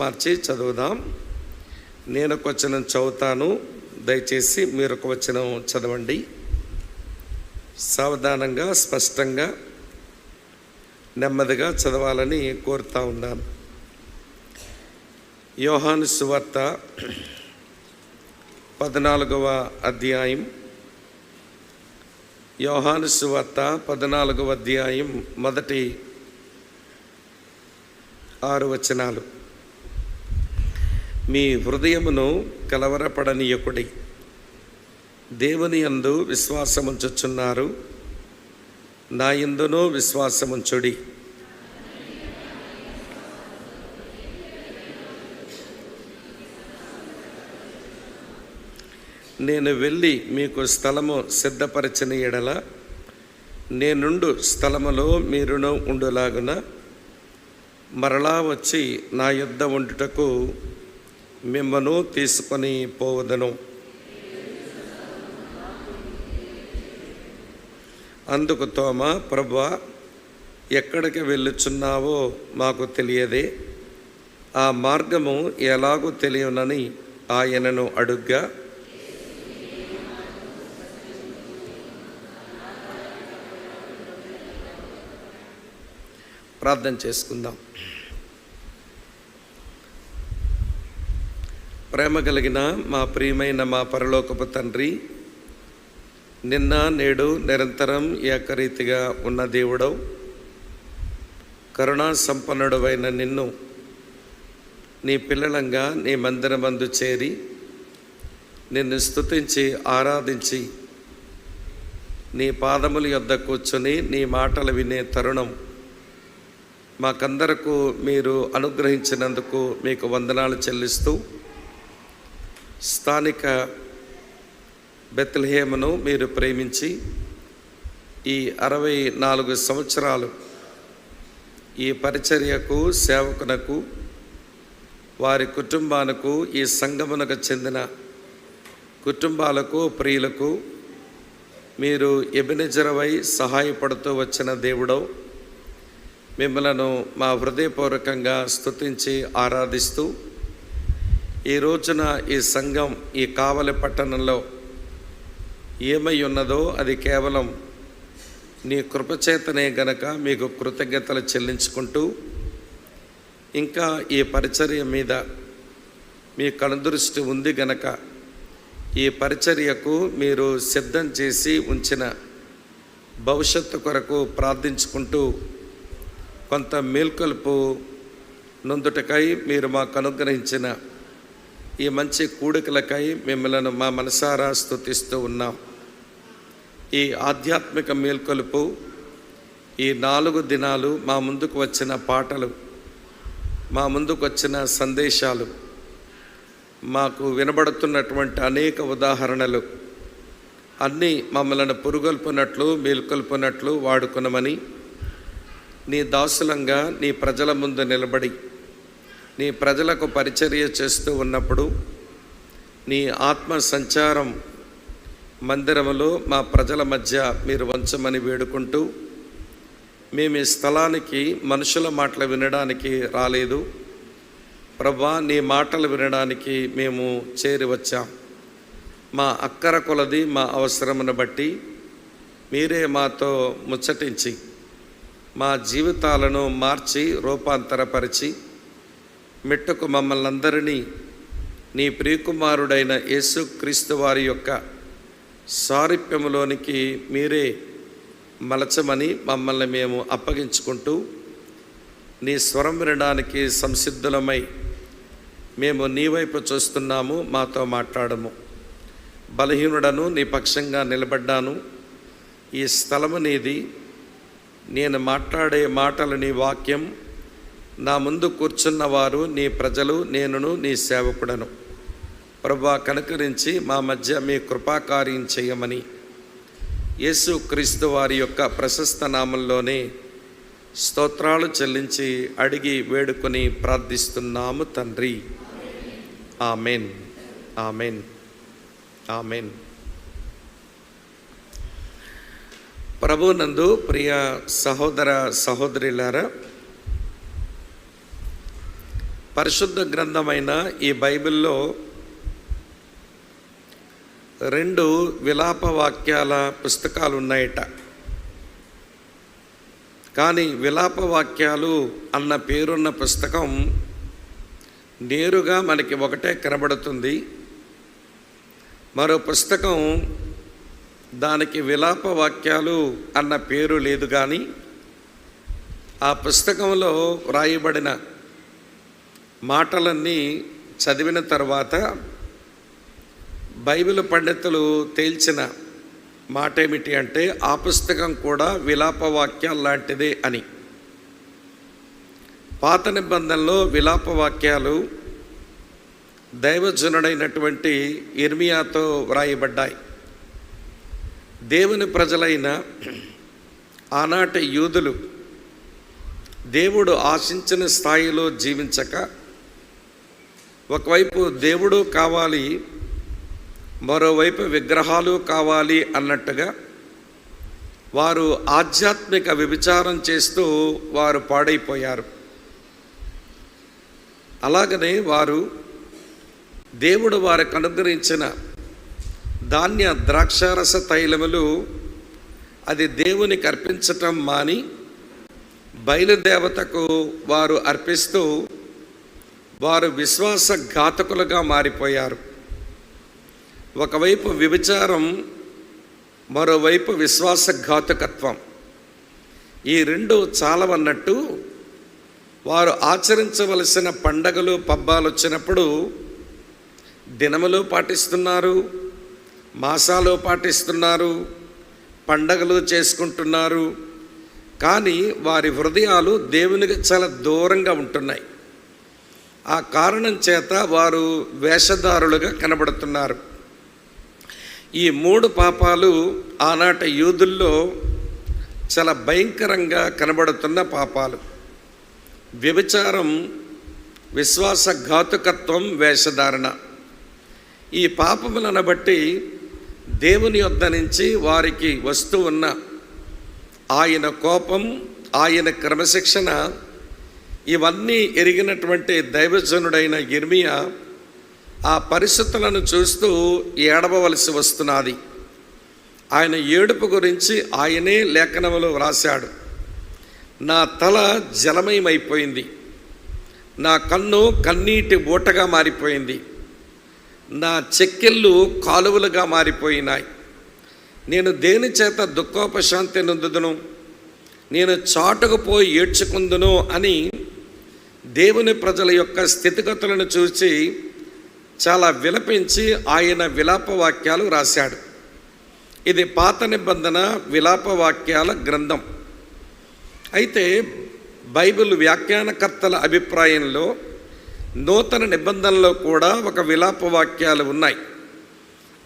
మార్చి చదువుదాం. నేను ఒక వచనం చదువుతాను, దయచేసి మీరు ఒక వచనం చదవండి. సావధానంగా, స్పష్టంగా, నెమ్మదిగా చదవాలని కోరుతా ఉన్నాను. యోహాను సువార్త 14వ అధ్యాయం. యోహాను సువార్త 14వ అధ్యాయం మొదటి 6 వచనాలు. మీ హృదయమును కలవరపడనీయకుడి, దేవుని యందు విశ్వాసముంచుచున్నారు, నా యందును విశ్వాసముంచుడి. నేను వెళ్ళి మీకు స్థలము సిద్ధపరచిన ఎడల నేనుండు స్థలములో మీరును ఉండులాగున మరలా వచ్చి నా యొద్ద ఉండుటకు మిమ్మను తీసుకొని పోవదను. అందుకు తోమా, ప్రభువా, ఎక్కడికి వెళ్ళుచున్నావో మాకు తెలియదే, ఆ మార్గము ఎలాగూ తెలియనని ఆయనను అడుగ్గా, ప్రార్థన చేసుకుందాం. ప్రేమ కలిగిన మా ప్రియమైన మా పరలోకపు తండ్రి, నిన్న నేడు నిరంతరం ఏకరీతిగా ఉన్న దేవుడవు, కరుణా సంపన్నుడవైన నిన్ను నీ పిల్లలంగా నీ మందిరమందు చేరి నిన్ను స్తుతించి ఆరాధించి నీ పాదముల యొద్ద కూర్చొని నీ మాటలు వినే తరుణం మాకందరకు మీరు అనుగ్రహించినందుకు మీకు వందనాలు చెల్లిస్తూ, స్థానిక బెత్లెహేమును మీరు ప్రేమించి ఈ 64 సంవత్సరాలు ఈ పరిచర్యకు, సేవకునకు, వారి కుటుంబాలకు, ఈ సంఘమునకు చెందిన కుటుంబాలకు, ప్రియులకు మీరు ఎబెనెజరవై సహాయపడుతూ వచ్చిన దేవుడవు, మిమ్మలను మా హృదయపూర్వకంగా స్తుతించి ఆరాధిస్తూ, ఈ రోజున ఈ సంఘం ఈ కావలి పట్టణంలో ఏమై ఉన్నదో అది కేవలం నీ కృపచేతనే గనక మీకు కృతజ్ఞతలు చెల్లించుకుంటూ, ఇంకా ఈ పరిచర్య మీద మీ కనుదృష్టి ఉంది గనక ఈ పరిచర్యకు మీరు సిద్ధం చేసి ఉంచిన భవిష్యత్తు కొరకు ప్రార్థించుకుంటూ, కొంత మేల్కొల్పు నొందుటకై మీరు మాకు అనుగ్రహించిన ఈ మంచి కూడికలకై మిమ్మల్ని మా మనసారా స్తుతిస్తూ ఉన్నాం. ఈ ఆధ్యాత్మిక మేల్కొలుపు, ఈ 4 దినాలు మా ముందుకు వచ్చిన పాటలు, మా ముందుకు వచ్చిన సందేశాలు, మాకు వినబడుతున్నటువంటి అనేక ఉదాహరణలు అన్నీ మమ్మల్ని పురుగొల్పునట్లు, మేల్కొల్పునట్లు వాడుకునమని నీ దాసులంగా నీ ప్రజల ముందు నిలబడి నీ ప్రజలకు పరిచర్య చేస్తూ ఉన్నప్పుడు నీ ఆత్మ సంచారం మందిరములో మా ప్రజల మధ్య మీరు వంచమని వేడుకుంటూ, మేము ఈ స్థలానికి మనుషుల మాటలు వినడానికి రాలేదు ప్రభువా, నీ మాటలు వినడానికి మేము చేరి వచ్చాం. మా అక్కర కొలది మా అవసరమును బట్టి మీరే మాతో ముచ్చటించి మా జీవితాలను మార్చి రూపాంతరపరిచి మెట్టుకు మమ్మల్ని అందరినీ నీ ప్రియకుమారుడైన యేసుక్రీస్తు వారి యొక్క సారూప్యములోనికి మీరే మలచమని మమ్మల్ని మేము అప్పగించుకుంటూ, నీ స్వరం వినడానికి సంసిద్ధులమై మేము నీ వైపు చూస్తున్నాము. మాతో మాట్లాడము. బలహీనుడను, నీ పక్షంగా నిలబడ్డాను. ఈ స్థలము నీది. నేను మాట్లాడే మాటలు నీ వాక్యం. నా ముందు కూర్చున్నవారు నీ ప్రజలు, నేనును నీ సేవకుడను. ప్రభువా, కనుకరించి మా మధ్య మీ కృపాకార్యం చేయమని యేసుక్రీస్తు వారి యొక్క ప్రశస్త నామంలోనే స్తోత్రాలు చెల్లించి అడిగి వేడుకొని ప్రార్థిస్తున్నాము తండ్రి. Amen, amen, amen. ప్రభునందు ప్రియ సహోదర సహోదరులారా, పరిశుద్ధ గ్రంథమైన ఈ బైబిల్లో 2 విలాప వాక్యాల పుస్తకాలు ఉన్నాయట. కానీ విలాప వాక్యాలు అన్న పేరున్న పుస్తకం నేరుగా మనకి ఒకటే కనబడుతుంది. మరో పుస్తకం దానికి విలాప వాక్యాలు అన్న పేరు లేదు. కానీ ఆ పుస్తకంలో వ్రాయబడిన మాటలన్నీ చదివిన తర్వాత బైబిల్ పండితులు తేల్చిన మాట ఏమిటి అంటే ఆ పుస్తకం కూడా విలాప వాక్యాలు లాంటిదే అని. పాత నిబంధనలో విలాప వాక్యాలు దైవజనుడైనటువంటి ఇర్మియాతో వ్రాయబడ్డాయి. దేవుని ప్రజలైన ఆనాటి యూదులు దేవుడు ఆశించిన స్థాయిలో జీవించక, ఒకవైపు దేవుడు కావాలి, మరోవైపు విగ్రహాలు కావాలి అన్నట్టుగా వారు ఆధ్యాత్మిక వ్యభిచారం చేస్తూ వారు పాడైపోయారు. అలాగనే వారు దేవుడు వారికి అనుగ్రహించిన ధాన్య ద్రాక్షారస తైలములు అది దేవునికి అర్పించటం మాని బయలుదేవతకు వారు అర్పిస్తూ వారు విశ్వాసఘాతకులుగా మారిపోయారు. ఒకవైపు వ్యభిచారం, మరోవైపు విశ్వాసఘాతకత్వం. ఈ 2 చాలవన్నట్టు వారు ఆచరించవలసిన పండగలు పబ్బాలు వచ్చినప్పుడు దినములు పాటిస్తున్నారు, మాసాలు పాటిస్తున్నారు, పండగలు చేసుకుంటున్నారు. కానీ వారి హృదయాలు దేవునికి చాలా దూరంగా ఉంటున్నాయి. ఆ కారణం చేత వారు వేషధారులుగా కనబడుతున్నారు. ఈ 3 పాపాలు ఆనాటి యూదుల్లో చాలా భయంకరంగా కనబడుతున్న పాపాలు: వ్యభిచారం, విశ్వాసఘాతుకత్వం, వేషధారణ. ఈ పాపములను బట్టి దేవుని యొద్ద నుంచి వారికి వస్తూ ఉన్న ఆయన కోపం, ఆయన క్రమశిక్షణ, ఇవన్నీ ఎరిగినటువంటి దైవజనుడైన ఇర్మియా ఆ పరిస్థితులను చూస్తూ ఏడవవలసి వస్తున్నది. ఆయన ఏడుపు గురించి ఆయనే లేఖనములో వ్రాశాడు. నా తల జలమయమైపోయింది, నా కన్ను కన్నీటి ఊటగా మారిపోయింది, నా చెక్కిళ్ళు కాలువలుగా మారిపోయినాయి. నేను దేని చేత దుఃఖోపశాంతి నొందుదును, నేను చాటుకు పోయి ఏడ్చుకుందును అని దేవుని ప్రజల యొక్క స్థితిగతులను చూసి చాలా విలపించి ఆయన విలాప వాక్యాలు రాశాడు. ఇది పాత నిబంధన విలాప వాక్యాల గ్రంథం. అయితే బైబిల్ వ్యాఖ్యానకర్తల అభిప్రాయంలో నూతన నిబంధనలో కూడా ఒక విలాప వాక్యాలు ఉన్నాయి.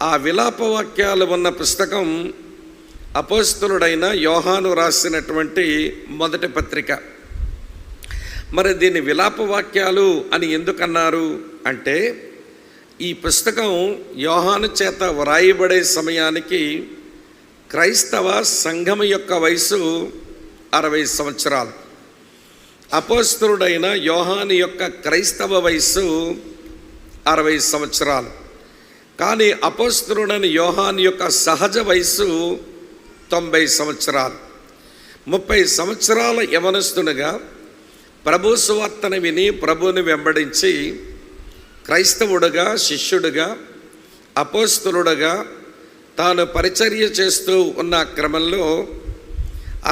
ఆ విలాప వాక్యాలు ఉన్న పుస్తకం అపోస్తలుడైన యోహాను రాసినటువంటి మొదటి పత్రిక. మరి దీన్ని విలాప వాక్యాలు అని ఎందుకన్నారు అంటే, ఈ పుస్తకం యోహాను చేత వ్రాయబడే సమయానికి క్రైస్తవ సంఘం యొక్క వయసు 60 సంవత్సరాలు. అపోస్తలుడైన యోహాను యొక్క క్రైస్తవ వయసు 60 సంవత్సరాలు. కానీ అపోస్తలుడైన యోహాను యొక్క సహజ వయసు 90 సంవత్సరాలు. 30 సంవత్సరాల యవనస్తునిగా ప్రభు సువార్తను విని ప్రభువుని వెంబడించి క్రైస్తవుడుగా, శిష్యుడుగా, అపోస్తలుడుగా తాను పరిచర్య చేస్తూ ఉన్న క్రమంలో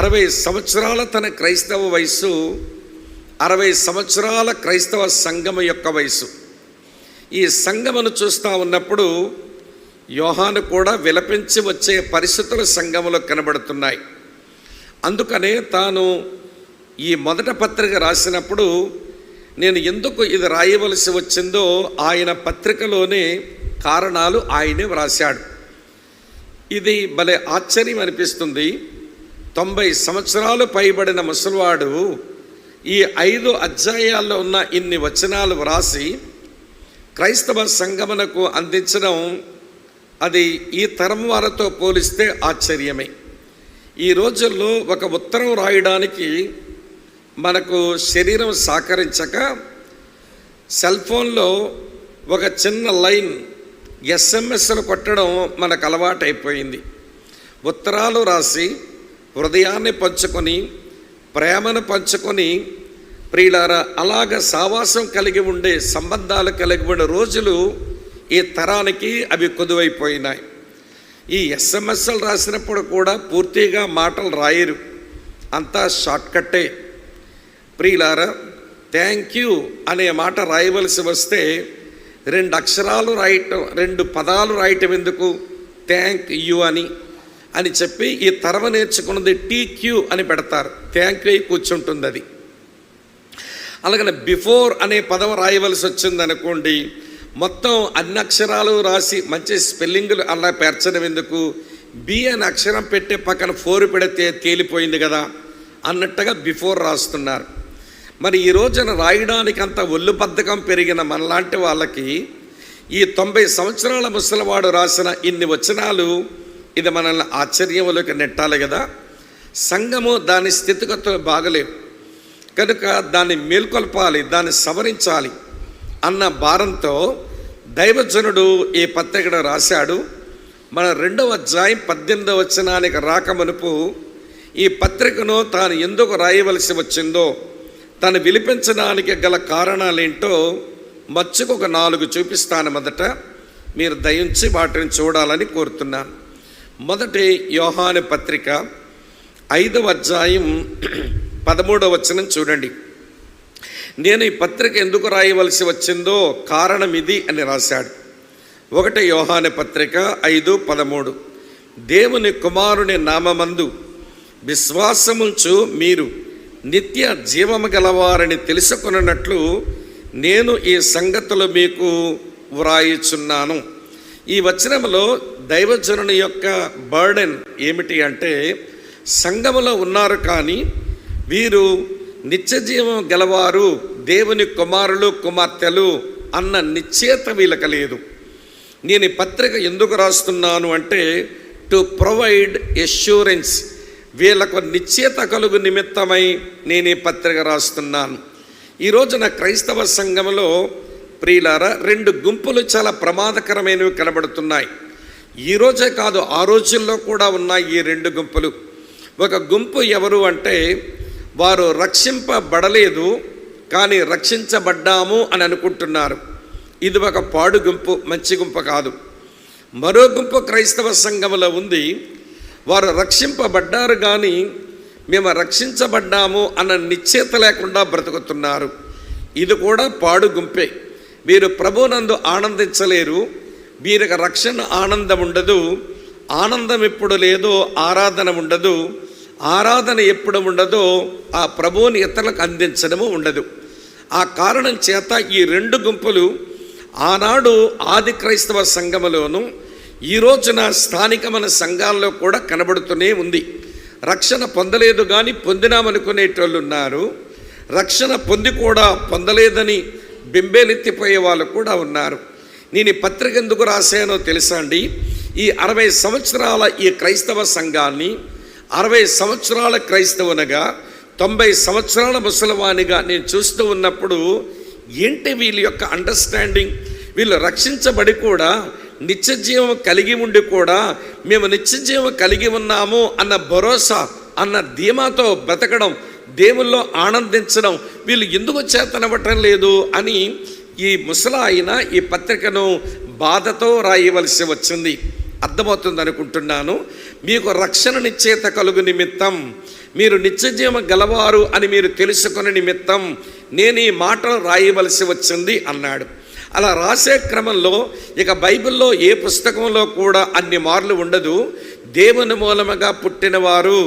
60 సంవత్సరాల తన క్రైస్తవ వయసు, 60 సంవత్సరాల క్రైస్తవ సంఘము యొక్క వయసు. ఈ సంఘమును చూస్తూ ఉన్నప్పుడు యోహాను కూడా విలపించి వచ్చే పరిస్థితులు సంఘములో కనబడుతున్నాయి. అందుకనే తాను ఈ మొదటి పత్రిక రాసినప్పుడు నేను ఎందుకు ఇది రాయవలసి వచ్చిందో ఆయన పత్రికలోనే కారణాలు ఆయనే వ్రాశాడు. ఇది భలే ఆశ్చర్యం అనిపిస్తుంది. 90 సంవత్సరాలు పైబడిన ముసలివాడు ఈ 5 అధ్యాయాల్లో ఉన్న ఇన్ని వచనాలు వ్రాసి క్రైస్తవ సంగమనకు అందించడం అది ఈ తరం వారితో పోలిస్తే ఆశ్చర్యమే. ఈ రోజుల్లో ఒక ఉత్తరం రాయడానికి మనకు శరీరం సహకరించక సెల్ ఫోన్లో ఒక చిన్న లైన్ ఎస్ఎంఎస్లు కొట్టడం మనకు అలవాటైపోయింది. ఉత్తరాలు రాసి హృదయాన్ని పంచుకొని, ప్రేమను పంచుకొని, ప్రియులారా, అలాగ సావాసం కలిగి ఉండే, సంబంధాలు కలిగి ఉండే రోజులు ఈ తరానికి అవి కొదువైపోయినాయి. ఈ ఎస్ఎంఎస్లు రాసినప్పుడు కూడా పూర్తిగా మాటలు రాయరు, అంతా షార్ట్కట్టే. ప్రియులారా, థ్యాంక్ యూ అనే మాట రాయవలసి వస్తే 2 అక్షరాలు రాయటం, 2 పదాలు రాయటం ఎందుకు, థ్యాంక్ యూ అని చెప్పి ఈ తరం నేర్చుకున్నది టీక్యూ అని పెడతారు. థ్యాంక్ యూ కూర్చుంటుంది అది. అలాగనే బిఫోర్ అనే పదం రాయవలసి వచ్చిందనుకోండి, మొత్తం అన్ని అక్షరాలు రాసి మంచి స్పెల్లింగులు అలా పేర్చడం ఎందుకు, బి అనే అక్షరం పెట్టే పక్కన 4 పెడితే తేలిపోయింది కదా అన్నట్టుగా బిఫోర్ రాస్తున్నారు. మరి ఈ రోజున రాయడానికి అంత ఒళ్ళు బద్ధకం పెరిగిన మనలాంటి వాళ్ళకి ఈ 90 సంవత్సరాల ముసలివాడు రాసిన ఇన్ని వచనాలు, ఇది మనల్ని ఆశ్చర్యంలోకి నెట్టాలి కదా. సంఘము దాని స్థితిగతులు బాగలేవు కనుక దాన్ని మేల్కొల్పాలి, దాన్ని సవరించాలి అన్న భారంతో దైవజనుడు ఈ పత్రికను రాశాడు. మన 2వ అధ్యాయం 18వ వచనానికి రాకమునుపు ఈ పత్రికను తాను ఎందుకు రాయవలసి వచ్చిందో, తను విలిపించడానికి గల కారణాలేంటో మచ్చుకు ఒక 4 చూపిస్తాను. మొదట మీరు దయించి వాటిని చూడాలని కోరుతున్నాను. మొదటి యోహాను పత్రిక 5వ అధ్యాయం 13వ వచనం చూడండి. నేను ఈ పత్రిక ఎందుకు రాయవలసి వచ్చిందో కారణం ఇది అని రాశాడు. 1 యోహాను పత్రిక 5:13, దేవుని కుమారుని నామమందు విశ్వాసముంచు మీరు నిత్య జీవము గలవారని తెలుసుకున్నట్లు నేను ఈ సంగతులు మీకు వ్రాయిచున్నాను. ఈ వచనంలో దైవజనుని యొక్క బర్డెన్ ఏమిటి అంటే, సంఘములో ఉన్నారు కానీ వీరు నిత్య జీవం గలవారు, దేవుని కుమారులు కుమార్తెలు అన్న నిశ్చయత వీళ్ళకి లేదు. నేను ఈ పత్రిక ఎందుకు రాస్తున్నాను అంటే, టు ప్రొవైడ్ ఎష్యూరెన్స్, వీళ్ళకు నిశ్చయత కలుగు నిమిత్తమై నేను ఈ పత్రిక రాస్తున్నాను. ఈ రోజున క్రైస్తవ సంఘంలో ప్రియులారా 2 గుంపులు చాలా ప్రమాదకరమైనవి కనబడుతున్నాయి. ఈరోజే కాదు, ఆ రోజుల్లో కూడా ఉన్నాయి ఈ 2 గుంపులు. ఒక గుంపు ఎవరు అంటే, వారు రక్షింపబడలేదు కానీ రక్షించబడ్డాము అని అనుకుంటున్నారు. ఇది ఒక పాడు గుంపు, మంచి గుంపు కాదు. మరో గుంపు క్రైస్తవ సంఘంలో ఉంది, వారు రక్షింపబడ్డారు కానీ మేము రక్షించబడ్డాము అన్న నిశ్చయత లేకుండా బ్రతుకుతున్నారు. ఇది కూడా పాడు గుంపే. వీరు ప్రభువునందు ఆనందించలేరు, వీరికి రక్షణ ఆనందం ఉండదు, ఆనందం ఎప్పుడు లేదో ఆరాధన ఉండదు, ఆరాధన ఎప్పుడు ఉండదో ఆ ప్రభువుని ఇతరులకు అందించడము ఉండదు. ఆ కారణం చేత ఈ 2 గుంపులు ఆనాడు ఆది క్రైస్తవ సంఘములోను ఈ రోజున స్థానికమైన సంఘాల్లో కూడా కనబడుతూనే ఉంది. రక్షణ పొందలేదు కానీ పొందినామనుకునేటోళ్ళు ఉన్నారు, రక్షణ పొంది కూడా పొందలేదని బింబేలెత్తిపోయే వాళ్ళు కూడా ఉన్నారు. నేను ఈ పత్రిక ఎందుకు రాశానో తెలుసా అండి, ఈ 60 సంవత్సరాల ఈ క్రైస్తవ సంఘాన్ని 60 సంవత్సరాల క్రైస్తవునిగా 90 సంవత్సరాల ముసలివానిగా నేను చూస్తూ ఉన్నప్పుడు ఏంటి వీళ్ళ యొక్క అండర్స్టాండింగ్, వీళ్ళు రక్షించబడి కూడా నిత్య జీవం కలిగి ఉండి కూడా మేము నిత్య జీవం కలిగి ఉన్నాము అన్న భరోసా, అన్న ధీమాతో బ్రతకడం, దేవుల్లో ఆనందించడం వీళ్ళు ఎందుకు చేతనవ్వటం లేదు అని ఈ ముసలాయన ఈ పత్రికను బాధతో రాయవలసి వచ్చింది. అర్థమవుతుంది అనుకుంటున్నాను. మీకు రక్షణ నిశ్చయత కలుగు నిమిత్తం, మీరు నిత్యజీవం గలవారు అని మీరు తెలుసుకునే నిమిత్తం నేను ఈ మాటలు రాయవలసి వచ్చింది అన్నాడు. అలా రాసే క్రమంలో ఇక బైబిల్లో ఏ పుస్తకంలో కూడా అన్ని మార్లు ఉండదు. దేవుని మూలముగా పుట్టినవారు,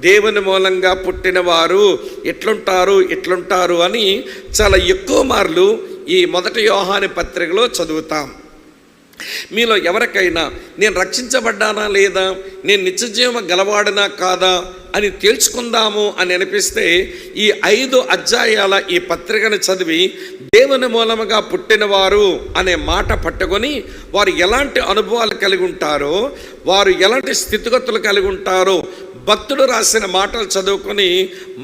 దేవుని మూలంగా పుట్టినవారు ఎట్లుంటారు అని చాలా ఎక్కువ మార్లు ఈ 1 యోహాను పత్రికలో చదువుతాం. మీలో ఎవరికైనా నేను రక్షించబడ్డానా లేదా, నేను నిత్యజీవం గలవాడనా కాదా అని తేల్చుకుందాము అని అనిపిస్తే ఈ 5 అధ్యాయాల ఈ పత్రికను చదివి దేవుని మూలముగా పుట్టినవారు అనే మాట పట్టుకొని వారు ఎలాంటి అనుభవాలు కలిగి ఉంటారో, వారు ఎలాంటి స్థితిగతులు కలిగి ఉంటారో భక్తుడు రాసిన మాటలు చదువుకొని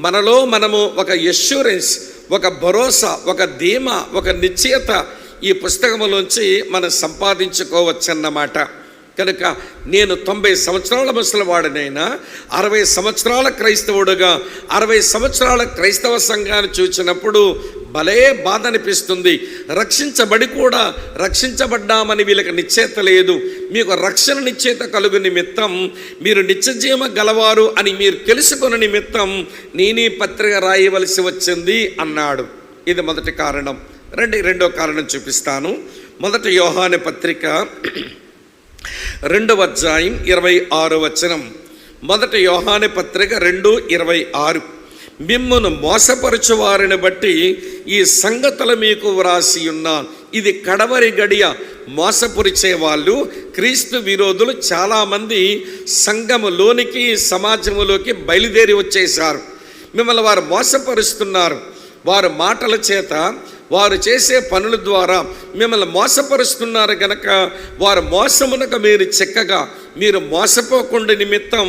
మనలో మనము ఒక ఎష్యూరెన్స్, ఒక భరోసా, ఒక ధీమా, ఒక నిశ్చయత ఈ పుస్తకంలోంచి మనం సంపాదించుకోవచ్చన్నమాట. కనుక నేను 90 సంవత్సరాల ముసలివాడినైనా 60 సంవత్సరాల క్రైస్తవుడుగా 60 సంవత్సరాల క్రైస్తవ సంఘాన్ని చూసినప్పుడు భలే బాధ అనిపిస్తుంది. రక్షించబడి కూడా రక్షించబడ్డామని వీళ్ళకి నిశ్చయత లేదు. మీకు రక్షణ నిశ్చయత కలుగు నిమిత్తం, మీరు నిత్యజీవ గలవారు అని మీరు తెలుసుకున్న నిమిత్తం నేనే పత్రిక రాయవలసి వచ్చింది అన్నాడు. ఇది మొదటి కారణం. రెండో కారణం చూపిస్తాను. మొదటి యోహాను పత్రిక 2వ అధ్యాయం 26వ వచనం. మొదటి యోహాను పత్రిక 2:26. మిమ్మును మోసపరచువారిని బట్టి ఈ సంగతులు మీకు వ్రాసి ఉన్నాను. ఇది కడవరి గడియ. మోసపరిచే వాళ్ళు, క్రీస్తు విరోధులు చాలామంది సంఘములోనికి, సమాజంలోకి బయలుదేరి వచ్చేశారు. మిమ్మల్ని వారు మోసపరుస్తున్నారు. వారు మాటల చేత, వారు చేసే పనుల ద్వారా మిమ్మల్ని మోసపరుస్తున్నారు. గనక వారు మోసమునకు మీరు చిక్కగా, మీరు మోసపోకుండా నిమిత్తం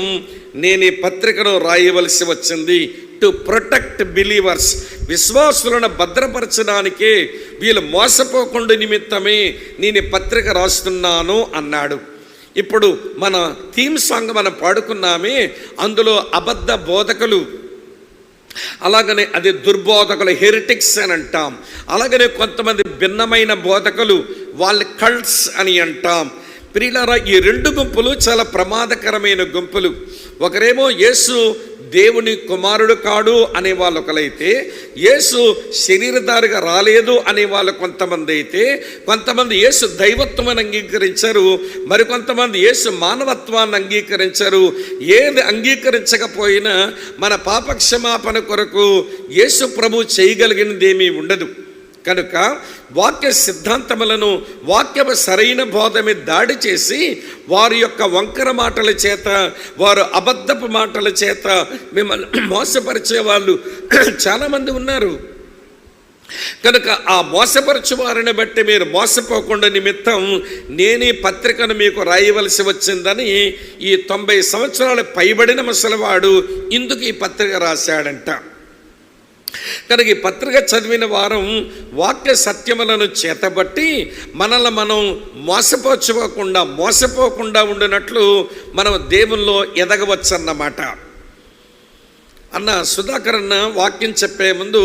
నేను ఈ పత్రికను రాయవలసి వచ్చింది. టు ప్రొటెక్ట్ బిలీవర్స్, విశ్వాసులను భద్రపరచడానికే, వీళ్ళు మోసపోకుండా నిమిత్తమే నేను ఈ పత్రిక రాస్తున్నాను అన్నాడు. ఇప్పుడు మన థీమ్ సాంగ్ మనం పాడుకున్నామే, అందులో అబద్ధ బోధకులు, అలాగనే అది దుర్బోధకులు, హెరిటిక్స్ అని అంటాం. అలాగనే కొంతమంది భిన్నమైన బోధకులు, వాళ్ళ కల్ట్స్ అని అంటాం. ప్రియులారా, ఈ 2 గుంపులు చాలా ప్రమాదకరమైన గుంపులు. ఒకరేమో యేసు దేవుని కుమారుడు కాడు అనే వాళ్ళు ఒకలైతే, యేసు శరీరధారిగా రాలేదు అనే వాళ్ళు కొంతమంది అయితే, కొంతమంది యేసు దైవత్వాన్ని అంగీకరించారు, మరికొంతమంది యేసు మానవత్వాన్ని అంగీకరించారు. ఏది అంగీకరించకపోయినా మన పాపక్షమాపణ కొరకు యేసు ప్రభు చేయగలిగినది ఏమీ ఉండదు. కనుక వాక్య సిద్ధాంతములను, వాక్యము సరైన బోధ మీద దాడి చేసి వారి యొక్క వంకర మాటల చేత, వారు అబద్ధపు మాటల చేత మిమ్మల్ని మోసపరిచే వాళ్ళు చాలామంది ఉన్నారు. కనుక ఆ మోసపరచు వారిని బట్టి మీరు మోసపోకుండా నిమిత్తం నేనే పత్రికను మీకు రాయవలసి వచ్చిందని ఈ 90 సంవత్సరాలు పైబడిన ముసలివాడు ఇందుకు ఈ పత్రిక రాశాడంట. కనుక ఈ పత్రిక చదివిన వారం వాక్య సత్యములను చేతబట్టి మనల్ని మనం మోసపోకుండా ఉండినట్లు మనం దేవుల్లో ఎదగవచ్చు అన్నమాట. అన్న సుధాకర్ అన్న వాక్యం చెప్పే ముందు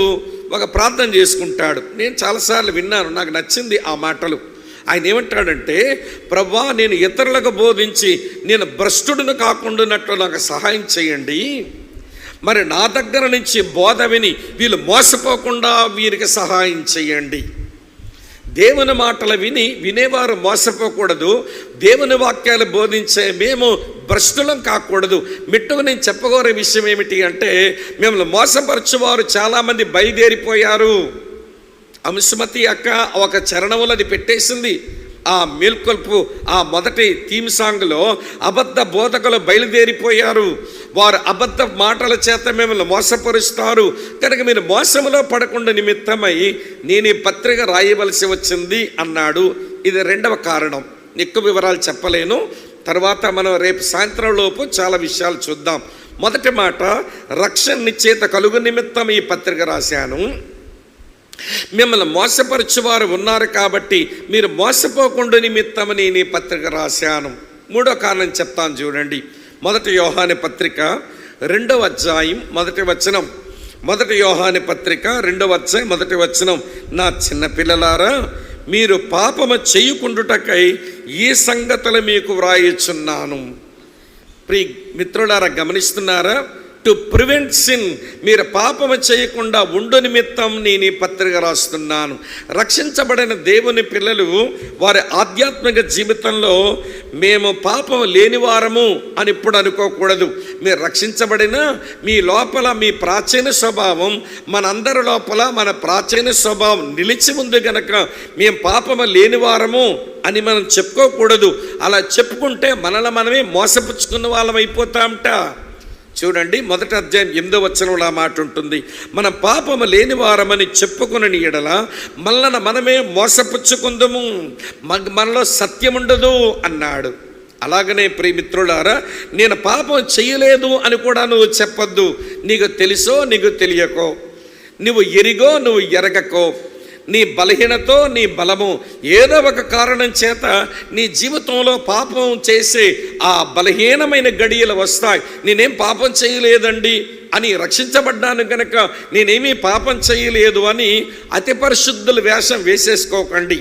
ఒక ప్రార్థన చేసుకుంటాడు. నేను చాలాసార్లు విన్నాను, నాకు నచ్చింది ఆ మాటలు. ఆయన ఏమంటాడంటే, ప్రభువా, నేను ఇతరులకు బోధించి నేను భ్రష్టుడిని కాకుండానట్లు నాకు సహాయం చేయండి. మరి నా దగ్గర నుంచి బోధ విని వీళ్ళు మోసపోకుండా వీరికి సహాయం చేయండి. దేవుని మాటలు వినేవారు మోసపోకూడదు. దేవుని వాక్యాలు బోధించే మేము భ్రష్టులం కాకూడదు. మిట్టుకు నేను చెప్పగోరే విషయం ఏమిటి అంటే, మిమ్మల్ని మోసపరచువారు చాలామంది బయలుదేరిపోయారు. అంశుమతి అక్క ఒక చరణంలో అది పెట్టేసింది. ఆ మేల్కొల్పు, ఆ మొదటి థీమ్ సాంగ్లో అబద్ధ బోధకులు బయలుదేరిపోయారు. వారు అబద్ధ మాటల చేత మిమ్మల్ని మోసపరుస్తారు. కనుక మీరు మోసములో పడకుండా నిమిత్తమై నేను ఈ పత్రిక రాయవలసి వచ్చింది అన్నాడు. ఇది 2వ కారణం. ఎక్కువ వివరాలు చెప్పలేను, తర్వాత మనం రేపు సాయంత్రం లోపు చాలా విషయాలు చూద్దాం. మొదటి మాట, రక్షణ నిశ్చయత కలుగు నిమిత్తం ఈ పత్రిక రాశాను. మిమ్మల్ని మోసపరచువారు ఉన్నారు కాబట్టి మీరు మోసపోకుండా నిమిత్తం నేను ఈ పత్రిక రాశాను. 3వ కారణం చెప్తాను చూడండి. మొదటి యోహాను పత్రిక 2వ అధ్యాయం 1వ వచనం. మొదటి యోహాను పత్రిక 2వ అధ్యాయం 1వ వచనం. నా చిన్నపిల్లలారా, మీరు పాపము చేయకుండుటకై ఈ సంగతులు మీకు వ్రాయుచున్నాను. ప్రియ మిత్రులారా, గమనిస్తున్నారా? టు ప్రివెంట్ సిన్, మీరు పాపము చేయకుండా ఉండు నిమిత్తం నేను ఈ పత్రిక రాస్తున్నాను. రక్షించబడిన దేవుని పిల్లలు వారి ఆధ్యాత్మిక జీవితంలో మేము పాపము లేనివారము అని ఇప్పుడు అనుకోకూడదు. మీరు రక్షించబడిన మీ లోపల మీ ప్రాచీన స్వభావం, మనందరి లోపల మన ప్రాచీన స్వభావం నిలిచి ఉంది గనక మేము పాపము లేనివారము అని మనం చెప్పుకోకూడదు. అలా చెప్పుకుంటే మనల్ని మనమే మోసపుచ్చుకున్న వాళ్ళం అయిపోతాంట. చూడండి, 1వ అధ్యాయం 8వ వచనంలో ఆ మాట ఉంటుంది. మనం పాపము లేని వారమని చెప్పుకుని ఎడల మనల్ని మనమే మోసపుచ్చుకుందము, మనలో సత్యం ఉండదు అన్నాడు. అలాగనే ప్రియమిత్రులారా, నేను పాపం చేయలేదు అని కూడా నువ్వు చెప్పొద్దు. నీకు తెలుసో నీకు తెలియకో, నువ్వు ఎరిగో నువ్వు ఎరగకో, నీ బలహీనతో నీ బలము ఏదో ఒక కారణం చేత నీ జీవితంలో పాపం చేసే ఆ బలహీనమైన గడియలు వస్తాయి. నేనేం పాపం చేయలేదండి అని, రక్షించబడ్డాను కనుక నేనేమీ పాపం చేయలేదు అని అతి పరిశుద్ధుల వేషం వేసేసుకోకండి.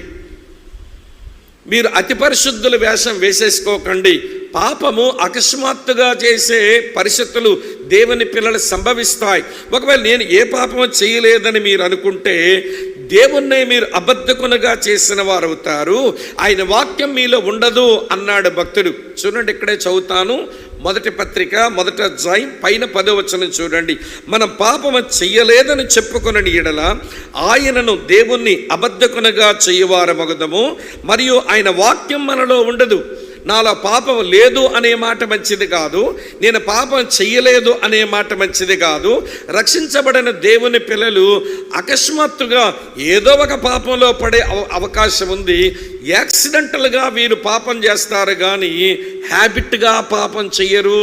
మీరు అతి పరిశుద్ధుల వేషం వేసేసుకోకండి. పాపము అకస్మాత్తుగా చేసే పరిస్థితులు దేవుని పిల్లలు సంభవిస్తాయి. ఒకవేళ నేను ఏ పాపము చేయలేదని మీరు అనుకుంటే దేవుణ్ణి మీరు అబద్ధకునుగా చేసిన వారు అవుతారు. ఆయన వాక్యం మీలో ఉండదు అన్నాడు భక్తుడు. చూడండి, ఇక్కడే చదువుతాను. మొదటి పత్రిక 1వ అధ్యాయం పైన 10వ వచనం చూడండి. మనం పాపము చెయ్యలేదని చెప్పుకొనని ఎడల ఆయనను దేవుణ్ణి అబద్ధకునుగా చెయ్యవారమగుదము, మరియు ఆయన వాక్యం మనలో ఉండదు. నాలో పాపం లేదు అనే మాట మంచిది కాదు, నేను పాపం చెయ్యలేదు అనే మాట మంచిది కాదు. రక్షించబడిన దేవుని పిల్లలు అకస్మాత్తుగా ఏదో ఒక పాపంలో పడే అవకాశం ఉంది. యాక్సిడెంటల్గా వీరు పాపం చేస్తారు కానీ హ్యాబిట్గా పాపం చెయ్యరు,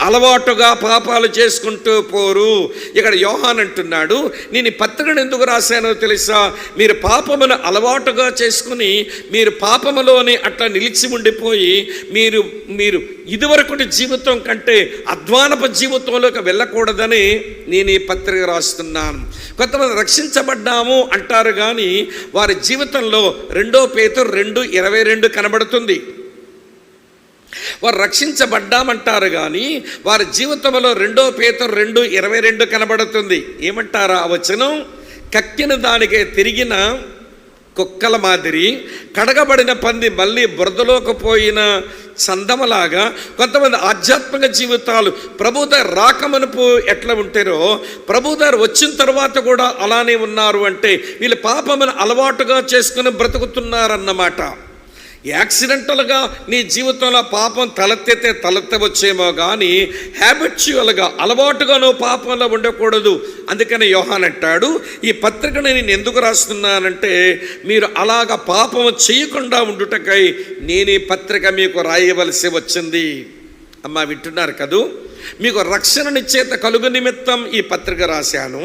అలవాటుగా పాపాలు చేసుకుంటూ పోరు. ఇక్కడ యోహాన్ అంటున్నాడు, నేను ఈ పత్రికను ఎందుకు రాశానో తెలుసా? మీరు పాపమును అలవాటుగా చేసుకుని మీరు పాపములోని అట్లా నిలిచి ఉండిపోయి మీరు ఇదివరకటి జీవితం కంటే అధ్వానపు జీవితంలోకి వెళ్ళకూడదని నేను ఈ పత్రిక రాస్తున్నాను. కొంతమంది రక్షించబడ్డాము అంటారు కానీ వారి జీవితంలో 2 పేతురు 2:22 కనబడుతుంది. వారు రక్షించబడ్డామంటారు కానీ వారి జీవితంలో 2 పేతురు 2:22 కనబడుతుంది. ఏమంటారా ఆ వచనం? కక్కిన దానికే తిరిగిన కుక్కల మాదిరి, కడగబడిన పంది మళ్ళీ బురదలోకి పోయిన చందమలాగా కొంతమంది ఆధ్యాత్మిక జీవితాలు ప్రభుదారు రాకమనుపు ఎట్లా ఉంటారో ప్రభుదారు వచ్చిన తర్వాత కూడా అలానే ఉన్నారు. అంటే వీళ్ళు పాపమును అలవాటుగా చేసుకుని బ్రతుకుతున్నారన్నమాట. యాక్సిడెంటల్గా నీ జీవితంలో పాపం తలెత్తితే తలెత్తవచ్చేమో కానీ హ్యాబిచువల్గా అలవాటుగా నువ్వు పాపంలో ఉండకూడదు. అందుకని యోహాన్ అంటాడు, ఈ పత్రికను నేను ఎందుకు రాస్తున్నానంటే మీరు అలాగ పాపం చేయకుండా ఉండుటకై నేను ఈ పత్రిక మీకు రాయవలసి వచ్చింది. అమ్మా వింటున్నారు కదూ? మీకు రక్షణ నిశ్చేత కలుగు నిమిత్తం ఈ పత్రిక రాశాను.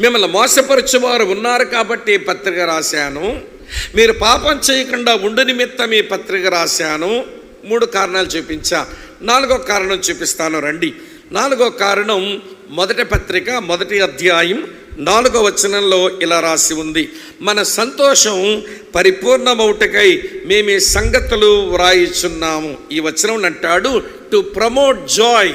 మిమ్మల్ని మోసపరచువారు ఉన్నారు కాబట్టి ఈ పత్రిక రాశాను. మీరు పాపం చేయకుండా ఉండు నిమిత్తం ఈ పత్రిక రాశాను. 3 కారణాలు చూపించా. 4వ కారణం చూపిస్తాను రండి. 4వ కారణం మొదటి పత్రిక 1వ అధ్యాయం 4వ వచనంలో ఇలా రాసి ఉంది, మన సంతోషం పరిపూర్ణమౌటకై మేము ఈ సంగతులు వ్రాయిచున్నాము. ఈ వచనం అంటాడు, టు ప్రమోట్ జాయ్,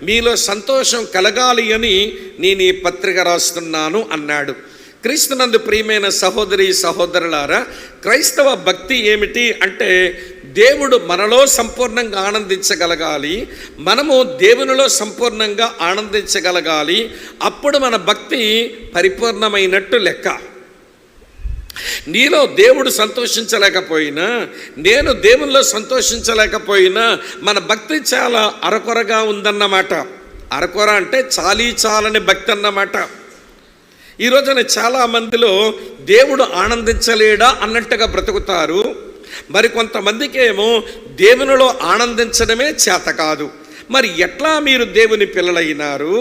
మీలో సంతోషం కలగాలి అని నేను ఈ పత్రిక రాస్తున్నాను అన్నాడు. క్రీస్తునందు ప్రియమైన సహోదరి సహోదరులారా, క్రైస్తవ భక్తి ఏమిటి అంటే దేవుడు మనలో సంపూర్ణంగా ఆనందించగలగాలి, మనము దేవునిలో సంపూర్ణంగా ఆనందించగలగాలి. అప్పుడు మన భక్తి పరిపూర్ణమైనట్టు లెక్క. నీలో దేవుడు సంతోషించలేకపోయినా, నేను దేవునిలో సంతోషించలేకపోయినా మన భక్తి చాలా అరకొరగా ఉందన్నమాట. అరకొర అంటే చాలని భక్తి అన్నమాట. ఈ రోజున చాలామందిలో దేవుడు ఆనందించలేడా అన్నట్టుగా బ్రతుకుతారు. మరికొంతమందికి ఏమో దేవునిలో ఆనందించడమే చేత కాదు. మరి ఎట్లా మీరు దేవుని పిల్లలైనారు?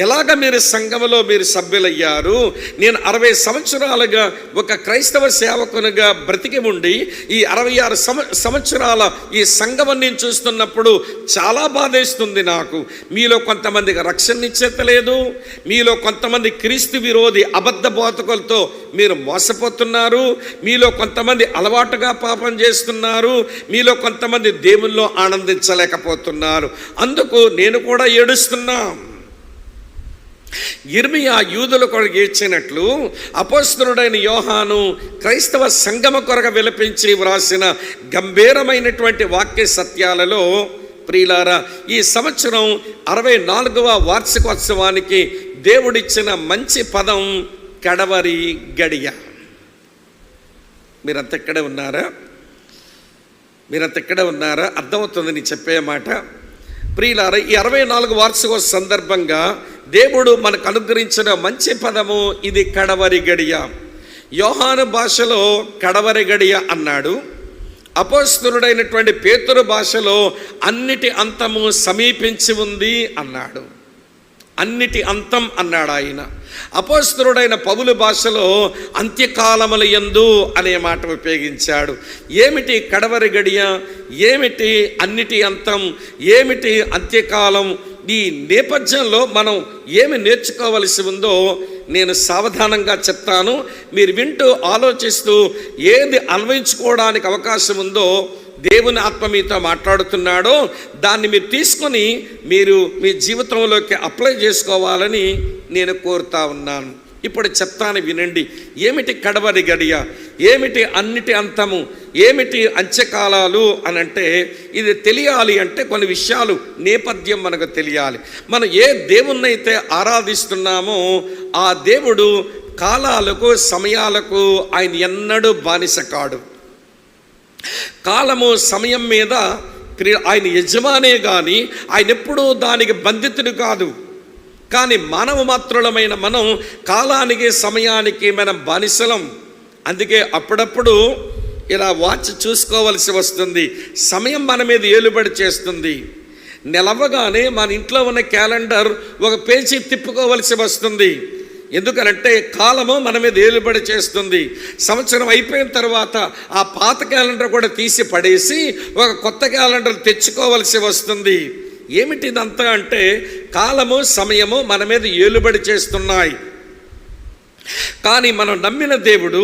ఎలాగ మీరు సంఘములో మీరు సభ్యులయ్యారు? నేను 60 సంవత్సరాలుగా ఒక క్రైస్తవ సేవకునిగా బ్రతికి ఉండి ఈ 66 సంవత్సరాల ఈ సంఘం నేను చూస్తున్నప్పుడు చాలా బాధేస్తుంది నాకు. మీలో కొంతమందికి రక్షణ నిశ్చేతలేదు, మీలో కొంతమంది క్రీస్తు విరోధి అబద్ధ బోధకులతో మీరు మోసపోతున్నారు, మీలో కొంతమంది అలవాటుగా పాపం చేస్తున్నారు, మీలో కొంతమంది దేవుల్లో ఆనందించలేకపోతున్నారు. అందుకు నేను కూడా ఏడుస్తున్నా. యిర్మీయా యూదుల కొరకు ఏడ్చినట్లు అపోస్తలుడైన యోహాను క్రైస్తవ సంఘము కొరకు విలపించి వ్రాసిన గంభీరమైనటువంటి వాక్య సత్యాలలో ప్రియులారా, ఈ సంవత్సరం 64వ వార్షికోత్సవానికి దేవుడిచ్చిన మంచి పదం కడవరి గడియ. మీరంతా ఇక్కడే ఉన్నారా? అర్థమవుతుంది నేను చెప్పే మాట. ప్రియులారా, ఈ 64 వార్షికోత్సవ సందర్భంగా దేవుడు మనకు అనుగ్రహించిన మంచి పదము ఇది కడవరి గడియ. యోహాను భాషలో కడవరి గడియ అన్నాడు. అపోస్తలుడైనటువంటి పేతురు భాషలో అన్నిటి అంతము సమీపించి ఉంది అన్నాడు. అన్నిటి అంతం అన్నాడు ఆయన. అపోస్తలుడైన పౌలు భాషలో అంత్యకాలముల యందు అనే మాట ఉపయోగించాడు. ఏమిటి కడవరి గడియ, ఏమిటి అన్నిటి అంతం, ఏమిటి అంత్యకాలం? ఈ నేపథ్యంలో మనం ఏమి నేర్చుకోవలసి ఉందో నేను సావధానంగా చెప్తాను. మీరు వింటూ ఆలోచిస్తూ ఏది అన్వయించుకోవడానికి అవకాశం ఉందో, దేవుని ఆత్మ మీతో మాట్లాడుతున్నాడో దాన్ని మీరు తీసుకొని మీరు మీ జీవితంలోకి అప్లై చేసుకోవాలని నేను కోరుతా ఉన్నాను. ఇప్పుడు చెప్తాను, వినండి. ఏమిటి కడవరి గడియ, ఏమిటి అన్నిటి అంతము, ఏమిటి అంత్యకాలాలు అని అంటే, ఇది తెలియాలి అంటే కొన్ని విషయాలు నేపథ్యం మనకు తెలియాలి. మనం ఏ దేవుణ్ణైతే ఆరాధిస్తున్నామో ఆ దేవుడు కాలాలకు సమయాలకు ఆయన ఎన్నడూ బానిస కాడు. కాలము సమయం మీద ఆయన యజమానే కానీ ఆయన ఎప్పుడూ దానికి బంధితుడు కాదు. కానీ మానవ మాత్రులమైన మనం కాలానికి సమయానికి మనం బానిసలం. అందుకే అప్పుడప్పుడు ఇలా వాచ్ చూసుకోవలసి వస్తుంది. సమయం మన మీద ఏలుబడి చేస్తుంది. నెలవగానే మన ఇంట్లో ఉన్న క్యాలెండర్ ఒక పేజీ తిప్పుకోవలసి వస్తుంది. ఎందుకనంటే కాలము మన మీద ఏలుబడి చేస్తుంది. సంవత్సరం అయిపోయిన తర్వాత ఆ పాత క్యాలెండర్ కూడా తీసి పడేసి ఒక కొత్త క్యాలెండర్ తెచ్చుకోవలసి వస్తుంది. ఏమిటి ఇదంతా అంటే, కాలము సమయము మన మీద ఏలుబడి చేస్తున్నాయి. కానీ మనం నమ్మిన దేవుడు